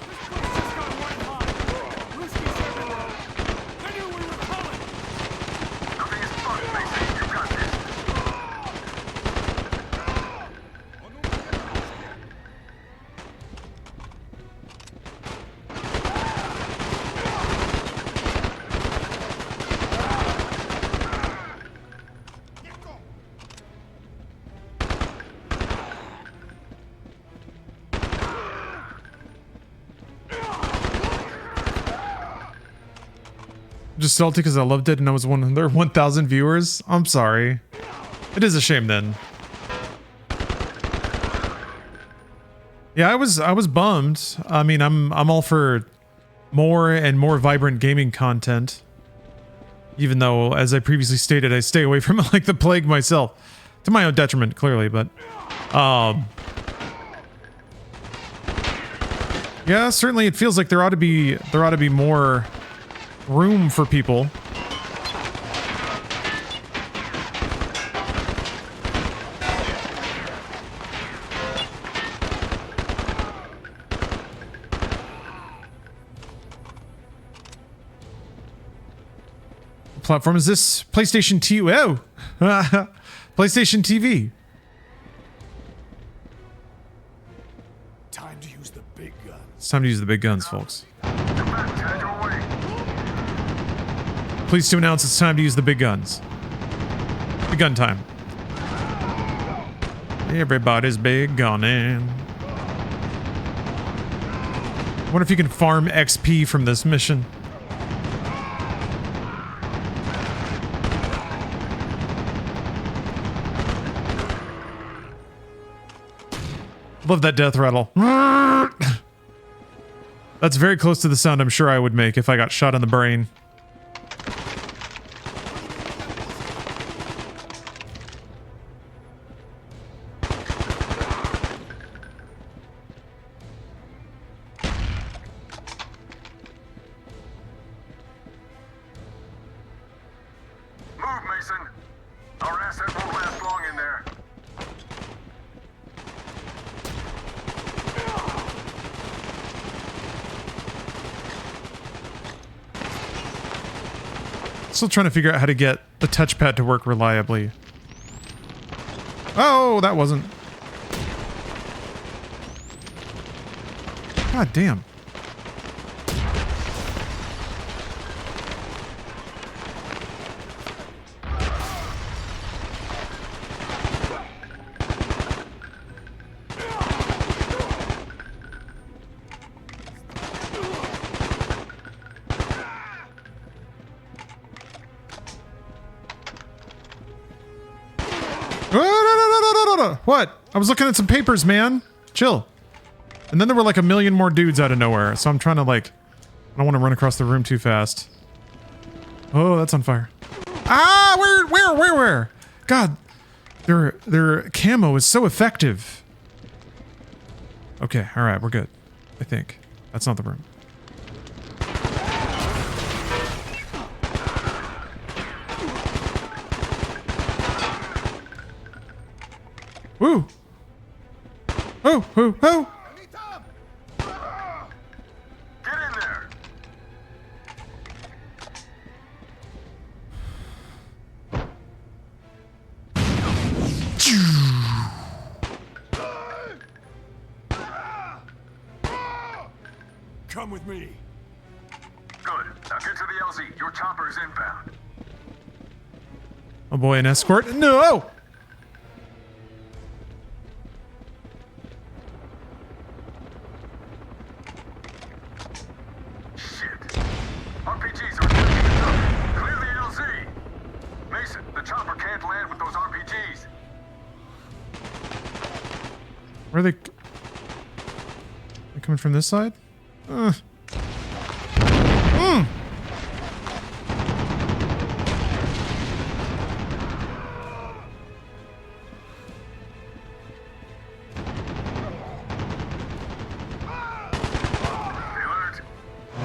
Nothing is fucked, Mason. You got this. Just salty because I loved it and I was one of their 1,000 viewers. I'm sorry. It is a shame then. Yeah, I was bummed. I mean, I'm all for more and more vibrant gaming content. Even though, as I previously stated, I stay away from it like the plague myself. To my own detriment, clearly, but yeah, certainly it feels like there ought to be more room for people. What platform is this? PlayStation TV. Oh, PlayStation TV. Time to use the big guns. It's time to use the big guns, folks. Combatants headed your way. Pleased to announce it's time to use the big guns. Big gun time. Everybody's big gunning. I wonder if you can farm XP from this mission. Love that death rattle. That's very close to the sound I'm sure I would make if I got shot in the brain. Move, Mason. Our asset won't last long in there. Still trying to figure out how to get the touchpad to work reliably. Oh, that wasn't. God damn. What? I was looking at some papers, man. Chill. And then there were like a million more dudes out of nowhere. So I'm trying to like... I don't want to run across the room too fast. Oh, that's on fire. Ah! Where? God. Their camo is so effective. Okay, alright, we're good. I think. That's not the room. Woo! Oh! Get in there. Come with me. Good. Now get to the LZ. Your chopper is inbound. Oh boy, an escort? No! Shit. RPGs are clear the LZ. Mason, the chopper can't land with those RPGs. Where are they? They're coming from this side? Alert.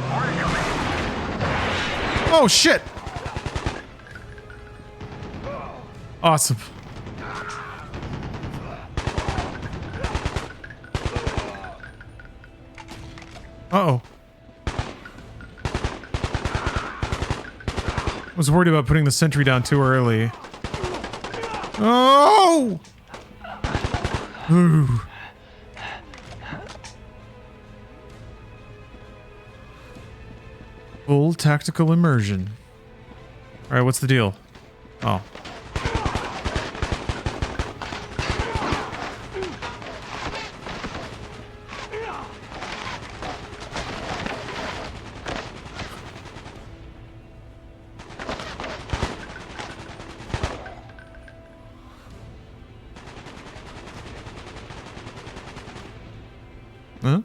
Morning coming. Oh shit! Awesome. Uh-oh. I was worried about putting the sentry down too early. Oh! Ooh. Full tactical immersion. Alright, what's the deal? Oh. Huh?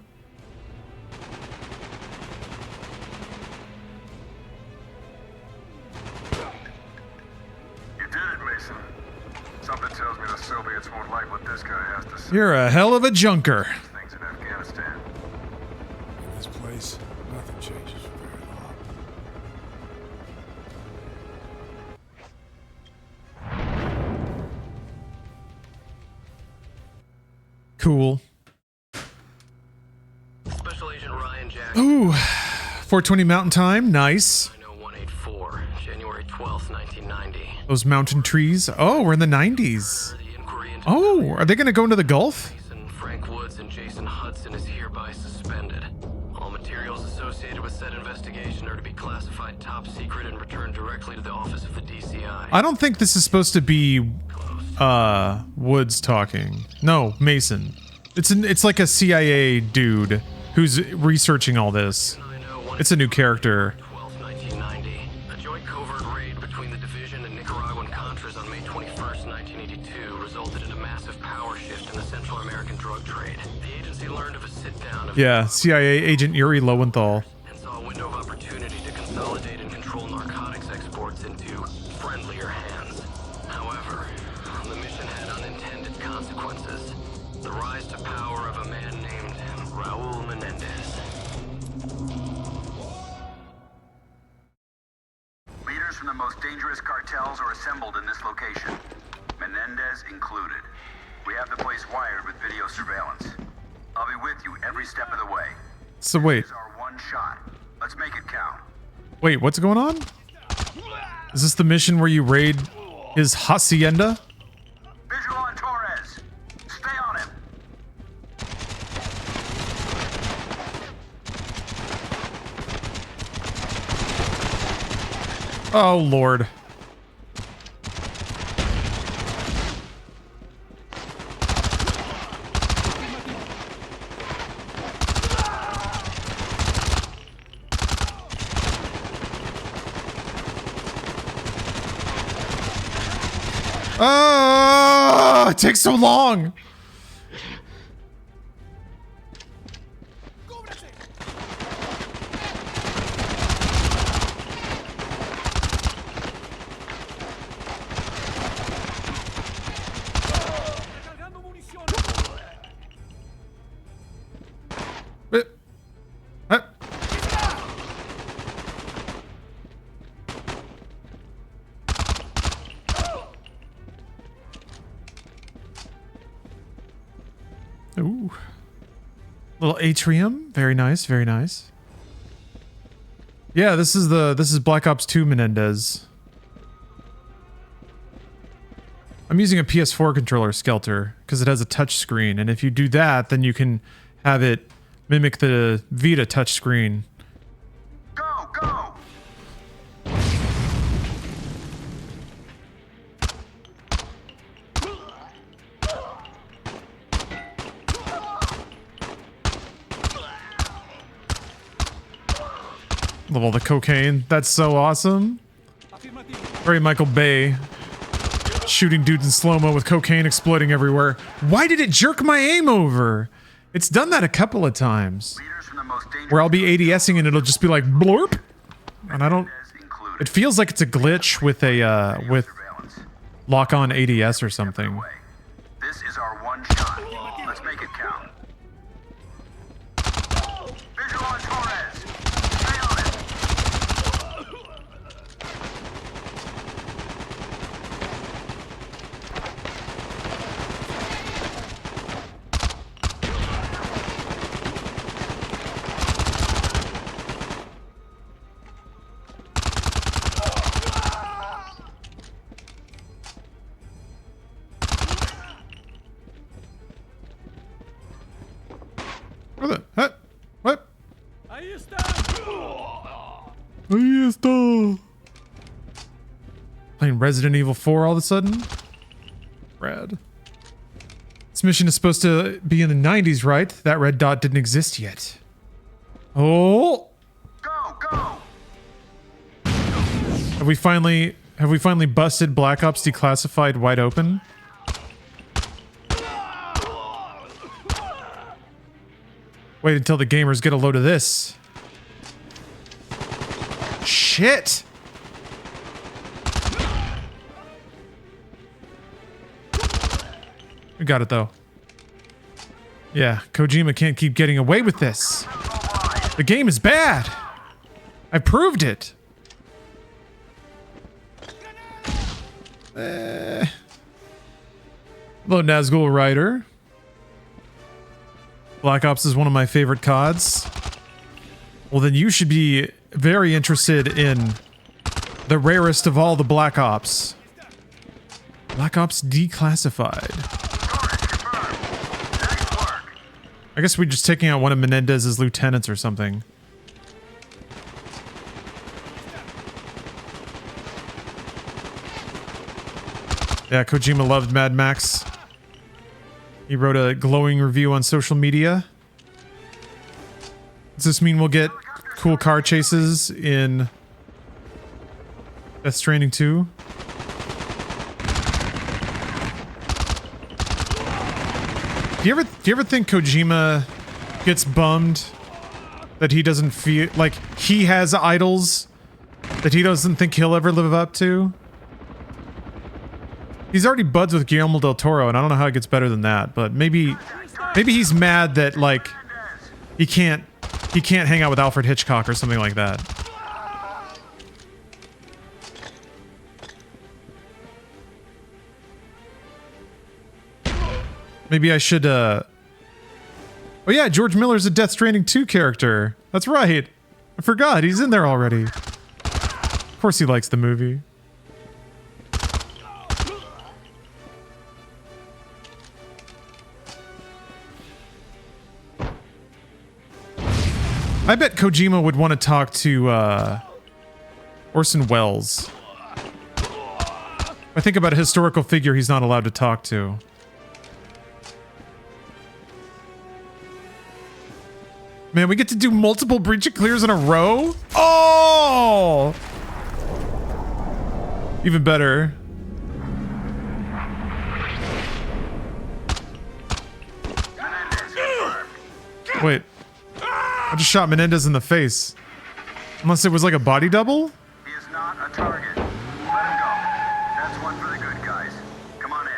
You did it, Mason. Something tells me the Soviets won't like what this guy has to say. You're a hell of a junker. Things in Afghanistan. In this place, nothing changes for very long. Cool. Special Agent Ryan Jackson. Ooh. 420 Mountain Time. Nice. 90184, January 12th, 1990. Those mountain trees. Oh, we're in the 90s. The inquiry into Oh, are they going to go into the Gulf? Jason, Frank Woods, and Jason Hudson is hereby suspended. All materials associated with said investigation are to be classified top secret and returned directly to the office of the DCI. I don't think this is supposed to be Woods talking. No, Mason. It's like a CIA dude who's researching all this. It's a new character. 12th, 1990. A joint covert raid between the division and Nicaraguan Contras on May 21st, 1982 resulted in a massive power shift in the Central American drug trade. The agency learned of a sit-down of Yeah, CIA agent Yuri Lowenthal. and saw a window of opportunity to consolidate and control narcotics exports into friendlier hands. However, the mission had unintended consequences. The rise to power of a man named Raul Menendez. Leaders from the most dangerous cartels are assembled in this location. Menendez included. We have the place wired with video surveillance. I'll be with you every step of the way. So wait, This is our one shot. Let's make it count. wait, what's going on? Is this the mission where you raid his hacienda? Visual on Torres. Stay on him. Oh, Lord. Ah! Oh, it takes so long. Ooh. Little atrium. Very nice, very nice. Yeah, this is Black Ops 2 Menendez. I'm using a PS4 controller, Skelter, because it has a touch screen, and if you do that, then you can have it mimic the Vita touch screen. Go, go! Love all the cocaine. That's so awesome. Very Michael Bay. Shooting dudes in slow-mo with cocaine exploding everywhere. Why did it jerk my aim over? It's done that a couple of times. Where I'll be ADSing and it'll just be like blorp. And I don't... It feels like it's a glitch with a, with lock-on ADS or something. This is our one shot. Let's make it count. Visual on Torres. Stay on it. What? Ahí está. Playing Resident Evil 4 all of a sudden? Rad. This mission is supposed to be in the 90s, right? That red dot didn't exist yet. Oh! Go, go! Have we finally busted Black Ops Declassified wide open? Wait until the gamers get a load of this. Shit! We got it though. Yeah, Kojima can't keep getting away with this. The game is bad. I proved it. Hello, Nazgul Rider. Black Ops is one of my favorite CODs. Well, then you should be very interested in the rarest of all the Black Ops. Black Ops Declassified. I guess we're just taking out one of Menendez's lieutenants or something. Yeah, Kojima loved Mad Max. He wrote a glowing review on social media. Does this mean we'll get cool car chases in Death Stranding 2? Do you ever think Kojima gets bummed that he doesn't feel like he has idols that he doesn't think he'll ever live up to? He's already buds with Guillermo del Toro, and I don't know how it gets better than that, but maybe he's mad that like he can't hang out with Alfred Hitchcock or something like that. Maybe I should oh yeah, George Miller's a Death Stranding 2 character. That's right. I forgot, he's in there already. Of course he likes the movie. I bet Kojima would want to talk to Orson Welles. I think about a historical figure he's not allowed to talk to. Man, we get to do multiple breach and clears in a row? Oh! Even better. Wait. I just shot Menendez in the face. Unless it was like a body double? He is not a target. Let him go. That's one for the good guys. Come on in.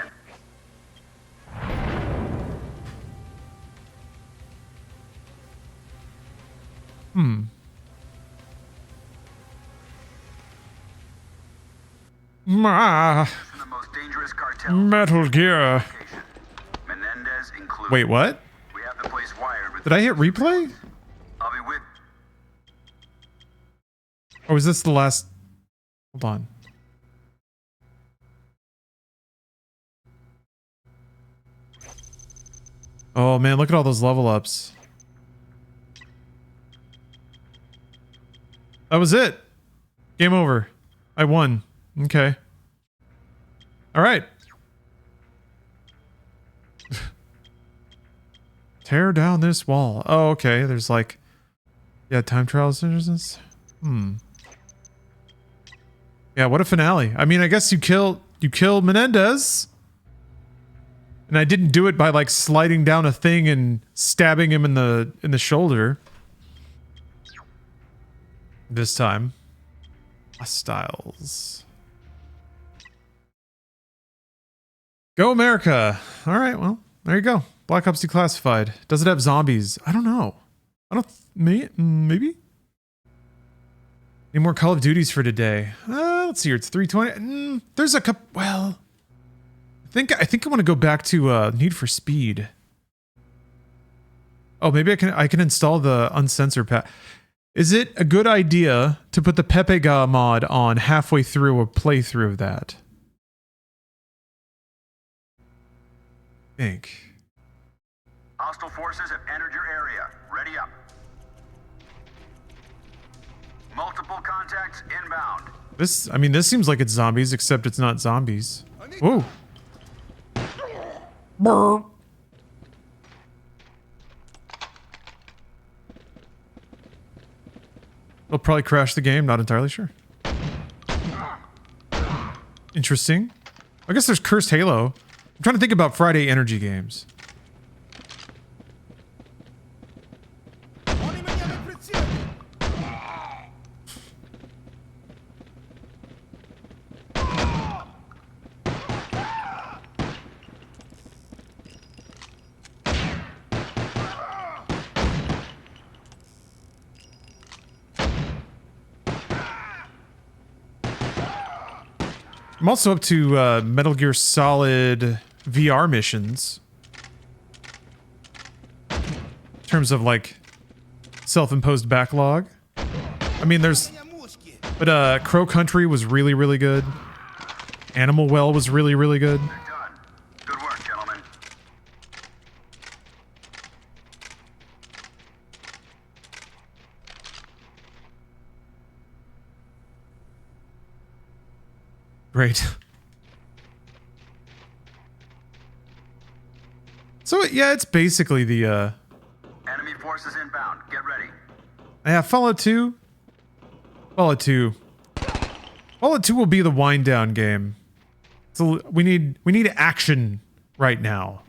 Ah, The most dangerous cartel. Metal Gear. location. Menendez included. Wait, what? We have the place wired with. Did I hit replay? I'll be with. Or was this the last? Hold on. Oh man, look at all those level ups. That was it. Game over. I won. Okay. All right. Tear down this wall. Oh, okay. There's like, yeah, time trial citizens. Yeah, what a finale. I mean, I guess you kill Menendez. And I didn't do it by like sliding down a thing and stabbing him in the shoulder. This time. Hostiles. Go America. All right, well, there you go. Black Ops Declassified. Does it have zombies? I don't know. I don't... Maybe? Need more Call of Duties for today. Let's see here. It's 3:20. There's a couple... Well... I think I want to go back to Need for Speed. Oh, maybe I can install the uncensored pack. Is it a good idea to put the Pepega mod on halfway through a playthrough of that? I think. Hostile forces have entered your area. Ready up. Multiple contacts inbound. This seems like it's zombies, except it's not zombies. Whoa. Brr. It'll probably crash the game, not entirely sure. Interesting. I guess there's Cursed Halo. I'm trying to think about Friday Energy games. I'm also up to Metal Gear Solid VR missions. In terms of like self-imposed backlog. I mean, but Crow Country was really, really good. Animal Well was really, really good. Done. Good work, gentlemen. Great. So yeah, it's basically the Enemy forces inbound. Get ready. yeah, Fallout 2. Fallout 2 will be the wind down game. So we need action right now.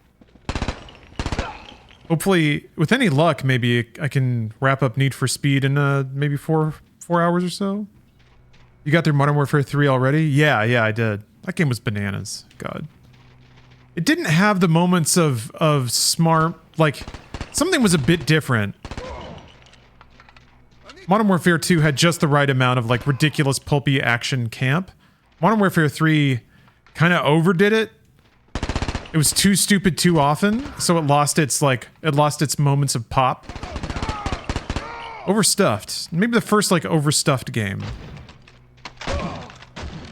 Hopefully, with any luck, maybe I can wrap up Need for Speed in maybe 4 hours or so. You got through Modern Warfare 3 already? Yeah, I did. That game was bananas. God. It didn't have the moments of smart, like, something was a bit different. Modern Warfare 2 had just the right amount of, like, ridiculous pulpy action camp. Modern Warfare 3 kind of overdid it. It was too stupid too often, so it lost its moments of pop. Overstuffed. Maybe the first, like, overstuffed game.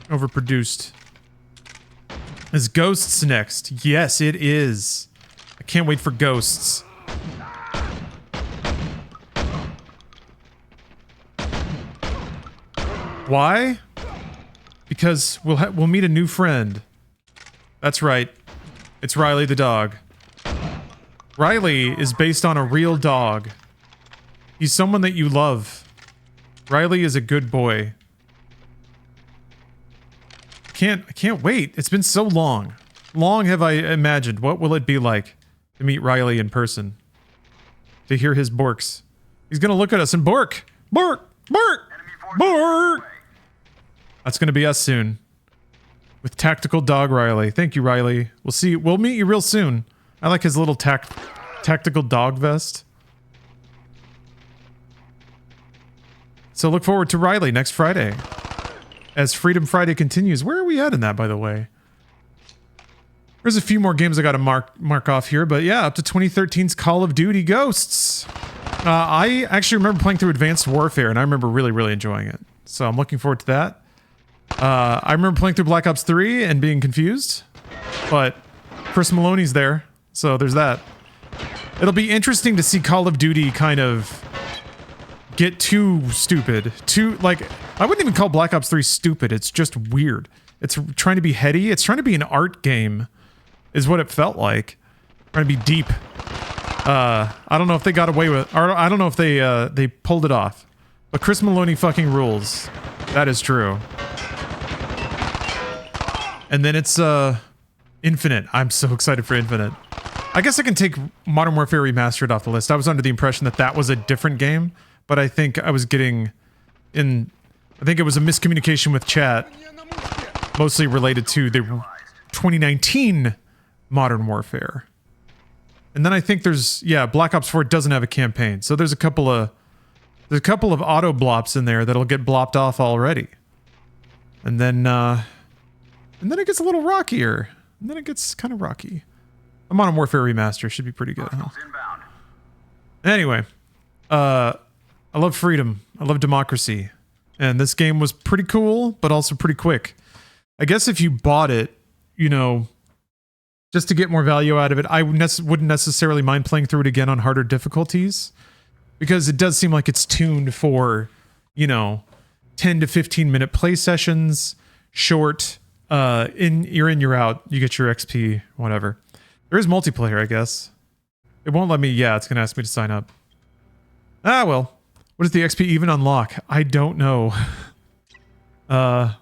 Overproduced. Is Ghosts next? Yes, it is. I can't wait for Ghosts. Why? Because we'll meet a new friend. That's right. It's Riley the dog. Riley is based on a real dog. He's someone that you love. Riley is a good boy. I can't wait. It's been so long. Long have I imagined. What will it be like to meet Riley in person? to hear his borks. He's gonna look at us and bork, bork, bork, bork. That's gonna be us soon. With Tactical Dog Riley. Thank you, Riley. We'll meet you real soon. I like his little tactical dog vest. So look forward to Riley next Friday. As Freedom Friday continues. Where are we at in that, by the way? There's a few more games I gotta mark off here, but yeah, up to 2013's Call of Duty Ghosts. I actually remember playing through Advanced Warfare, and I remember really, really enjoying it. So I'm looking forward to that. I remember playing through Black Ops 3 and being confused, but Chris Maloney's there, so there's that. It'll be interesting to see Call of Duty kind of get too stupid. I wouldn't even call Black Ops 3 stupid, it's just weird. It's trying to be heady, it's trying to be an art game, is what it felt like. Trying to be deep. I don't know if they got away with, or I don't know if they pulled it off. But Chris Maloney fucking rules. That is true. And then it's Infinite. I'm so excited for Infinite. I guess I can take Modern Warfare Remastered off the list. I was under the impression that that was a different game, but I think I was getting in... I think it was a miscommunication with chat, mostly related to the 2019 Modern Warfare. And then I think there's... Yeah, Black Ops 4 doesn't have a campaign, so there's a couple of auto blops in there that'll get blopped off already. And then it gets a little rockier. And then it gets kind of rocky. A Modern Warfare Remaster should be pretty good, huh? Anyway, I love freedom. I love democracy. And this game was pretty cool, but also pretty quick. I guess if you bought it, you know, just to get more value out of it, I wouldn't necessarily mind playing through it again on harder difficulties. Because it does seem like it's tuned for, you know, 10 to 15 minute play sessions, short, you're in, you're out, you get your XP, whatever. There is multiplayer, I guess. It won't let me, yeah, it's gonna ask me to sign up. Ah, well. What does the XP even unlock? I don't know. I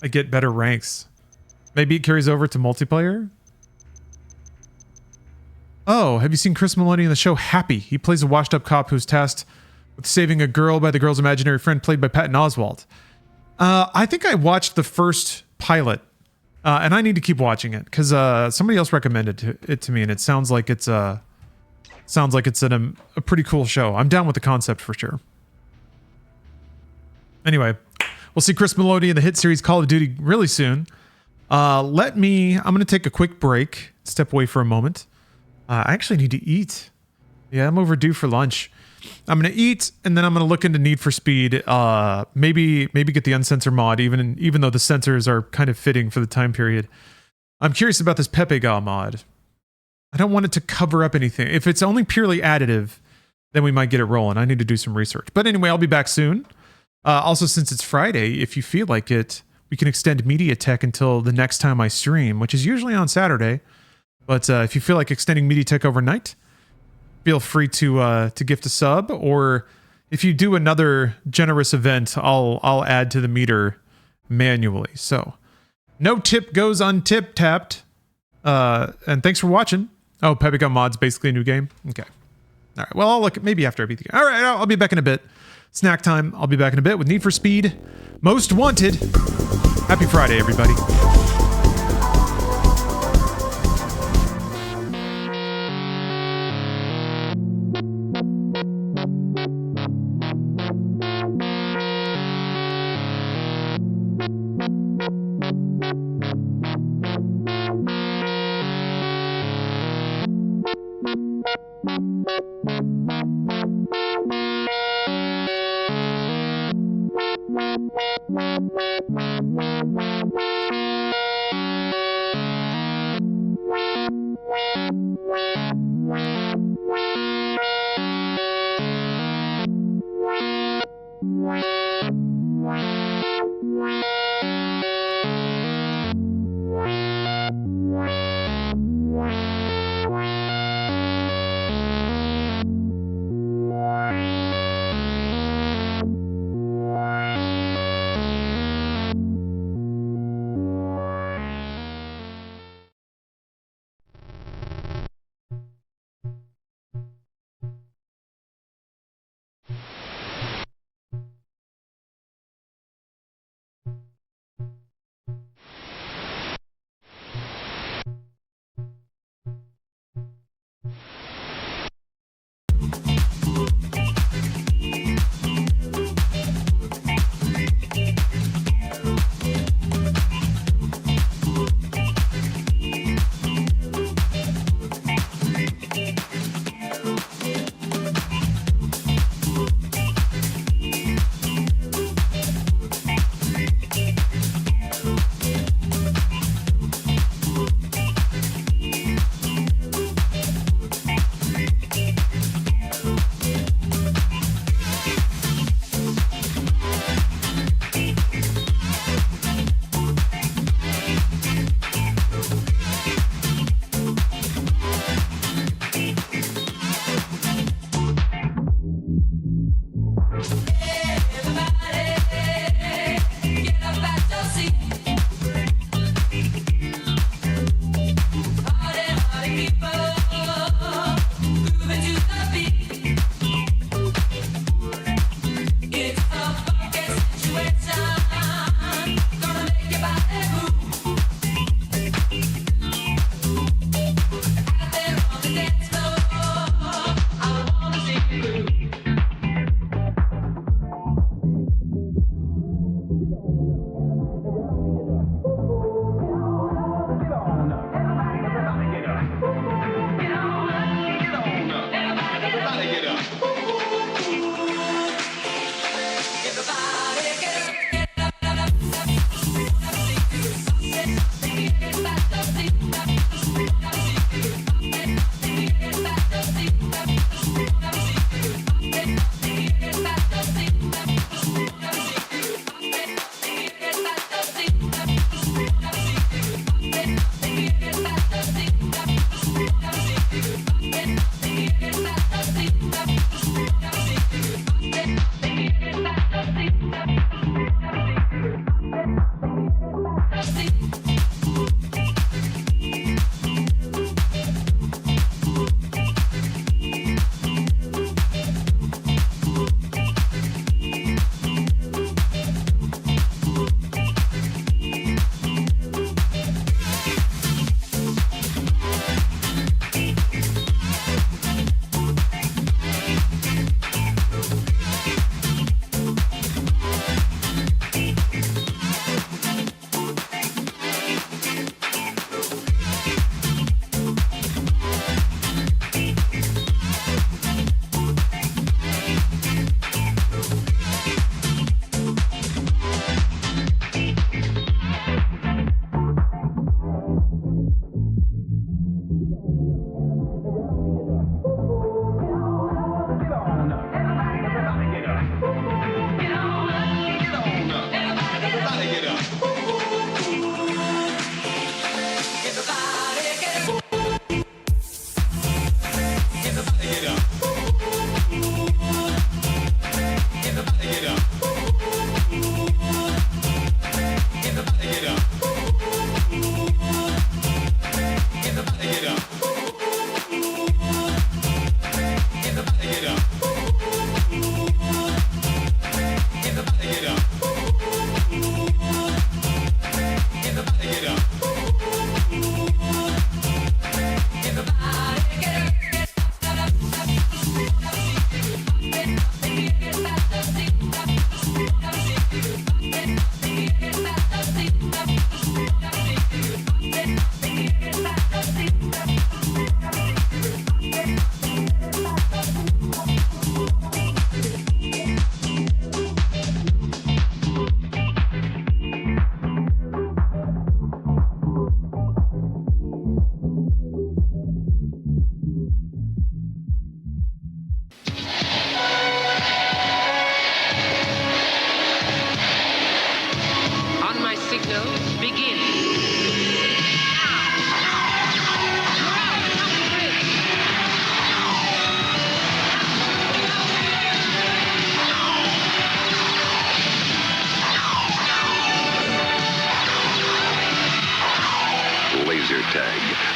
get better ranks. Maybe it carries over to multiplayer? Oh, have you seen Chris Maloney in the show Happy? He plays a washed-up cop who's tasked with saving a girl by the girl's imaginary friend played by Patton Oswalt. I think I watched the first pilot, and I need to keep watching it, because somebody else recommended it to me, and it sounds like it's a pretty cool show. I'm down with the concept for sure. Anyway, we'll see Chris Maloney in the hit series Call of Duty really soon. I'm going to take a quick break, step away for a moment. I actually need to eat. Yeah, I'm overdue for lunch. I'm going to eat, and then I'm going to look into Need for Speed. Maybe get the uncensor mod, even though the censors are kind of fitting for the time period. I'm curious about this Pepega mod. I don't want it to cover up anything. If it's only purely additive, then we might get it rolling. I need to do some research. But anyway, I'll be back soon. Also, since it's Friday, if you feel like it, we can extend Media Tech until the next time I stream, which is usually on Saturday. But if you feel like extending Media Tech overnight, feel free to gift a sub, or if you do another generous event, I'll add to the meter manually. So no tip goes untip-tapped. And thanks for watching. Oh, Pepega Mod's basically a new game? Okay. All right. Well, I'll look maybe after I beat the game. All right. I'll be back in a bit. Snack time. I'll be back in a bit with Need for Speed Most Wanted. Happy Friday, everybody.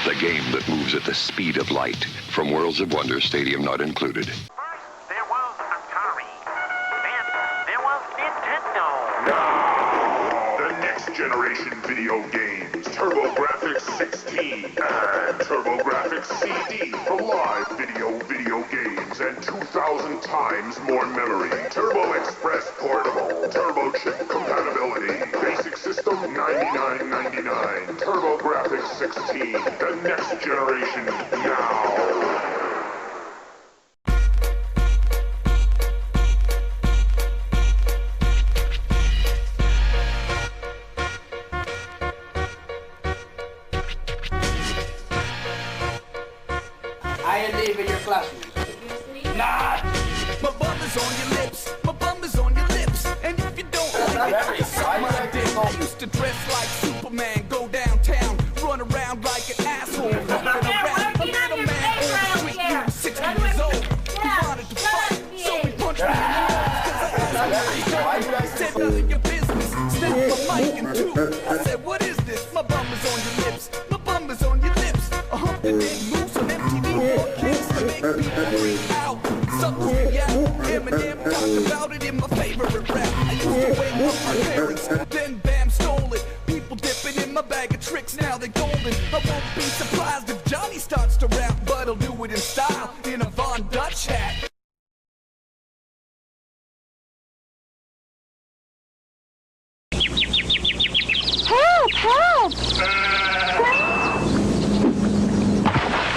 The game that moves at the speed of light. From Worlds of Wonder Stadium not included. First, there was Atari. Then, there was Nintendo. Now, the next generation video games. TurboGrafx 16 and TurboGrafx CD for live video games and 2,000 times more memory. Turbo Express Portable. Turbo Chip compatibility. Basic system $99.99. TurboGrafx 16. The next generation now. I ain't leaving your classroom. Nah! My bum is on your lips. My bum is on your lips. And if you don't like it, suck my dick. I used to dress like Superman, go downtown, run around like an asshole, running around. A little man on the street, he was 60 years old. He wanted to fight, so he punched me in the nose. Cause I asked him what he done. He said, none of your business. Snapped my mic in two. I said, what is this? My bum is on your lips. My bum is on your lips. A hump that didn't move on MTV for kids to make people freak out. Something's me out. Eminem talked about it in my favorite rap. I used to wake up my parents, then bam, stole it. People dipping in my bag of tricks, now they're golden. I won't be surprised if Johnny starts to rap, but he'll do it in style, in a Von Dutch hat. Help! Help!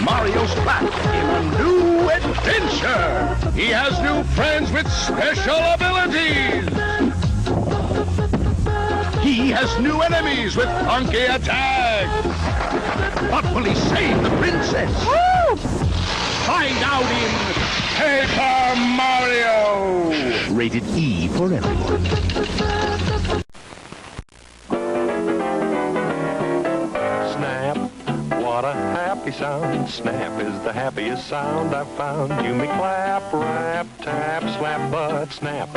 Mario's back in a new adventure. He has new friends with special abilities. He has new enemies with funky attacks. But will he save the princess? Help! Find out in Paper Mario. Rated E for everyone. Snap, what a happy sound. Snap is the happiest sound I've found. You may clap, rap, tap, slap, but snap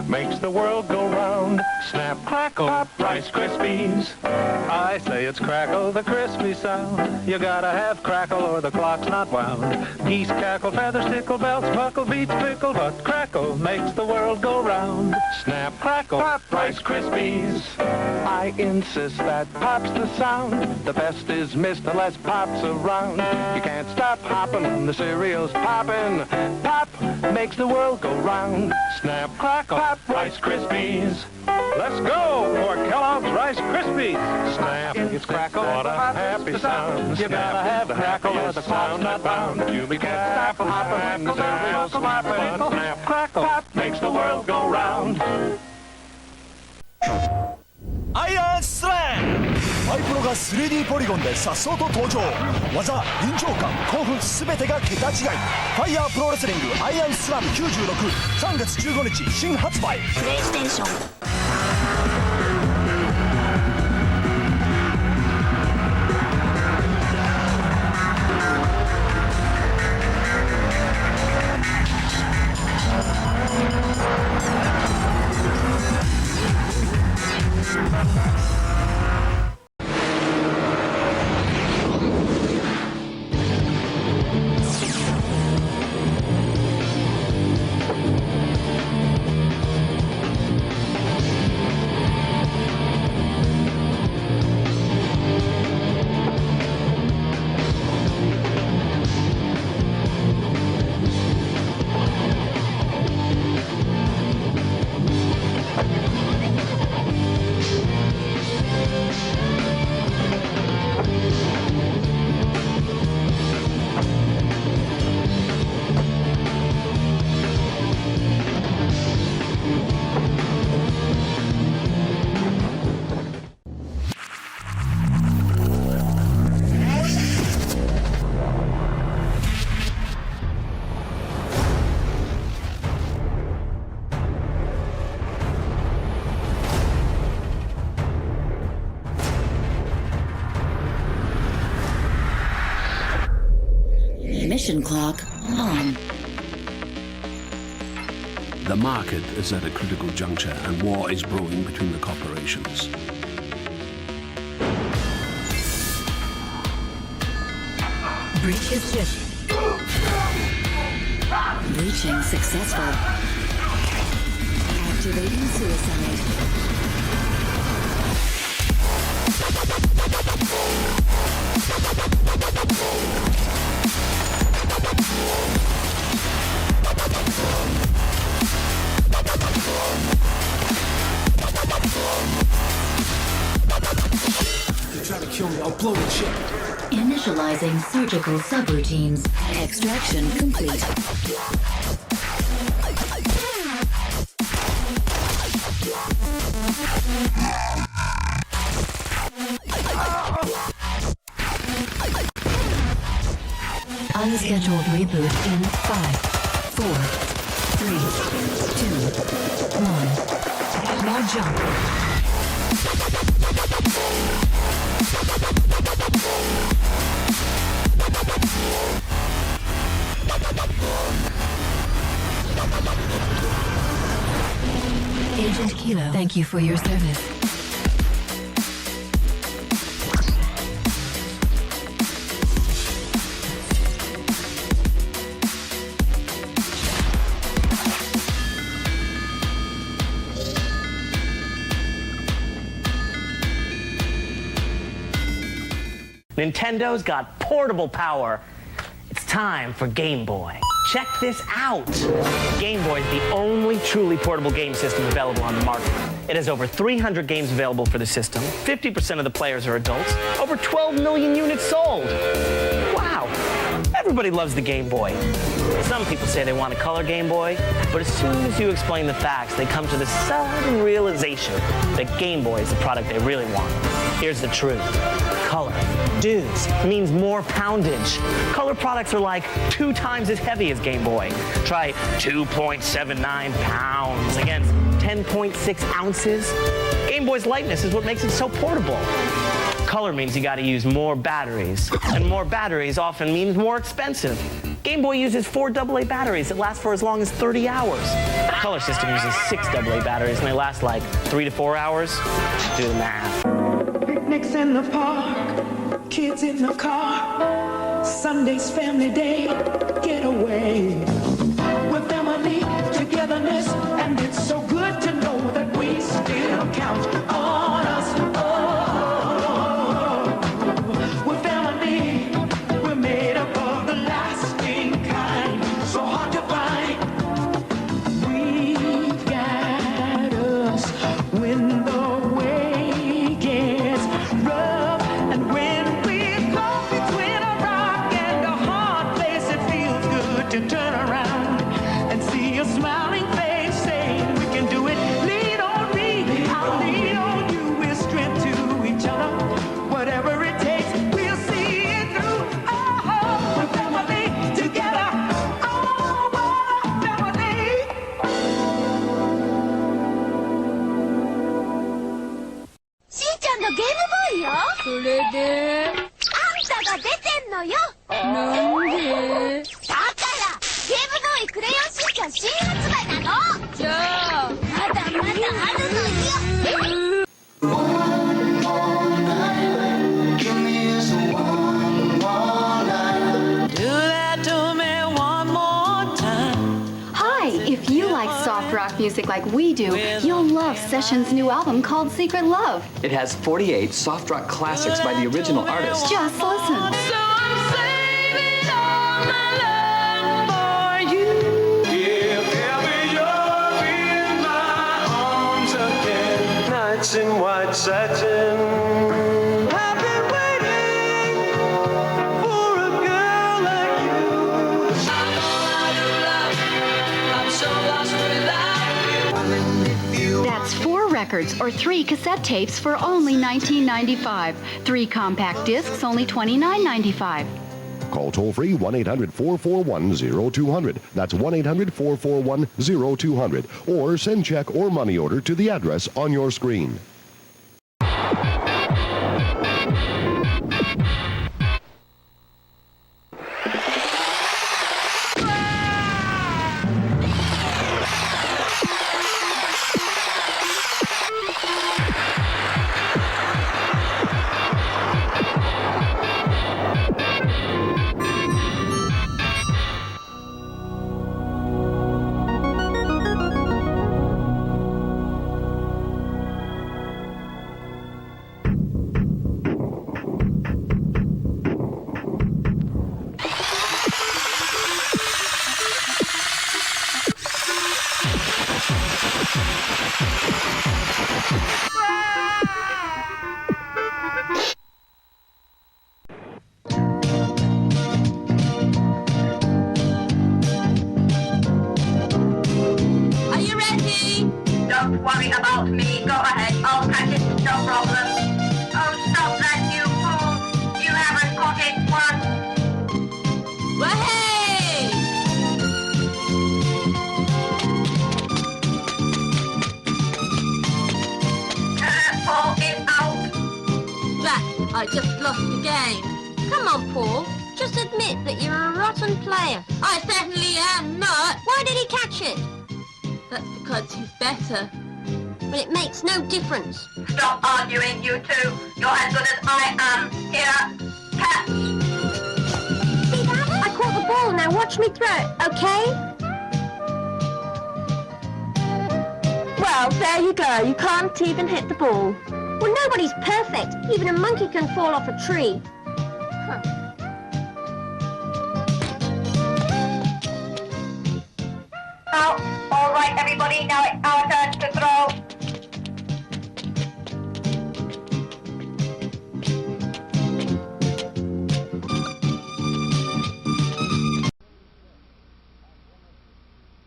makes the world go round. Snap, crackle, Rice Krispies. I say it's crackle, the crispy sound. You gotta have crackle or the clock's not wound. Geese cackle, feathers tickle, belts buckle, beats pickle, but crackle makes the world go round. Snap, crackle, Rice Krispies. I insist that pop's the sound. The best is missed unless pop's around. You can't stop hopping, the cereal's popping. Pop makes the world go round. Snap, crackle, Rice Krispies. Let's go for Kellogg's Rice Krispies. Snap, it's crackle, what a happy sound. You gotta have crackle or the clock's not bound. You can't stop hopping, the cereal's popping. Snap, crackle, makes the world go round. アイアンスラム。ファイプロが 3D ポリゴンで颯爽と登場。技、臨場感、興奮すべてが桁違い。ファイヤープロレスリングアイアンスラム96、3月15日新発売。プレイステーション。consolidation clock on. The market is at a critical juncture and war is brewing between the corporations. Breach is ship. Breaching successful. Activating suicide. They try to kill me, I'll blow the chip. Initializing surgical subroutines. Extraction complete. Unscheduled reboot in 5, 4, 3, 2, 1. Now jump. Agent Kilo, thank you for your service. Nintendo's got portable power. It's time for Game Boy. Check this out. Game Boy is the only truly portable game system available on the market. It has over 300 games available for the system. 50% of the players are adults. Over 12 million units sold. Wow. Everybody loves the Game Boy. Some people say they want a color Game Boy, but as soon as you explain the facts, they come to the sudden realization that Game Boy is the product they really want. Here's the truth. Color, dudes, means more poundage. Color products are like 2 times as heavy as Game Boy. Try 2.79 pounds against 10.6 ounces. Game Boy's lightness is what makes it so portable. Color means you gotta use more batteries, and more batteries often means more expensive. Game Boy uses 4 AA batteries that last for as long as 30 hours. The Color system uses 6 AA batteries and they last like 3 to 4 hours. Do the math. Picnics in the park, kids in the car, Sunday's family day, get away. With family, togetherness, and it's so good to know that we still count on us. Oh, with family, we're made up of the lasting kind, so hard to find. We've got us when the way gets rough, and when we're caught between a rock and a hard place, it feels good to turn around and see a smiling face saying we can do it. Lean on me, I'll lean on you. We're strength to each other, whatever it takes, we'll see it through. Oh, we're family together. Oh, we're family. しーちゃんのゲームボーイよ。それであんたが出てんのよ。なんでだからゲームボーイクレヨンしーちゃん新発売なの。じゃあまだまだあるのよ。Hi, if you like soft rock music like we do, you'll love Session's new album called Secret Love. It has 48 soft rock classics by the original artist. Just listen. Nights in white satin. I've been waiting for a girl like you. I'm so lost without you. That's 4 records or 3 cassette tapes for only $19.95. 3 compact discs, only $29.95. Call toll-free 1-800-441-0200. That's 1-800-441-0200. Or send check or money order to the address on your screen. worry about me. Go ahead, I'll catch it, no problem. Oh, stop that, you fool! You haven't caught it once. Wahey! Paul is out. Jack, I just lost the game. Come on, Paul. Just admit that you're a rotten player. I certainly am not. Why did he catch it? That's because he's better. But it makes no difference. Stop arguing, you two. You're as good as I am. Here, catch. See that? I caught the ball. Now watch me throw it, okay? Well, there you go. You can't even hit the ball. Well, nobody's perfect. Even a monkey can fall off a tree. Huh. Out. All right, everybody. Now it's our turn to throw.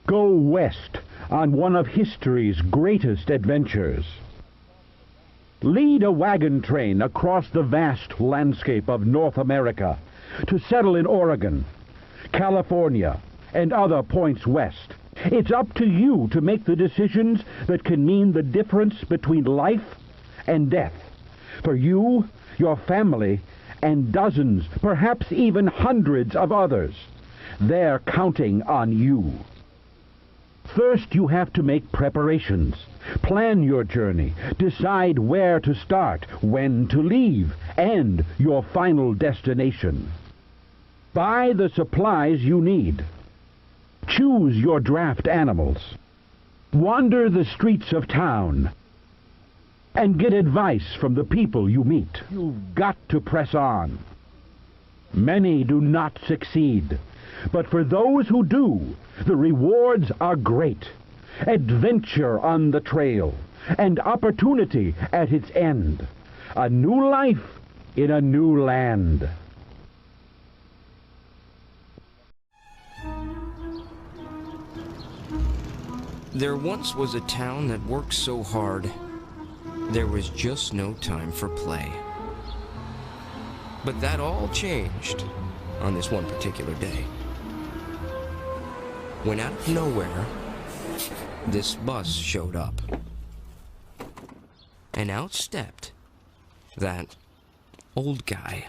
Go west on one of history's greatest adventures. Lead a wagon train across the vast landscape of North America to settle in Oregon, California, and other points west. It's up to you to make the decisions that can mean the difference between life and death. For you, your family, and dozens, perhaps even hundreds of others. They're counting on you. First, you have to make preparations. Plan your journey. Decide where to start, when to leave, and your final destination. Buy the supplies you need. Choose your draft animals. Wander the streets of town. And get advice from the people you meet. You've got to press on. Many do not succeed. But for those who do, the rewards are great. Adventure on the trail, and opportunity at its end. A new life in a new land. There once was a town that worked so hard, there was just no time for play. But that all changed on this one particular day. When out of nowhere, this bus showed up. And out stepped that old guy.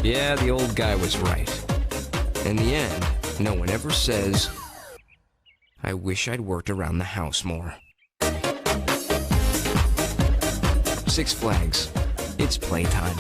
Yeah, the old guy was right. In the end, no one ever says, I wish I'd worked around the house more. Six Flags. It's playtime.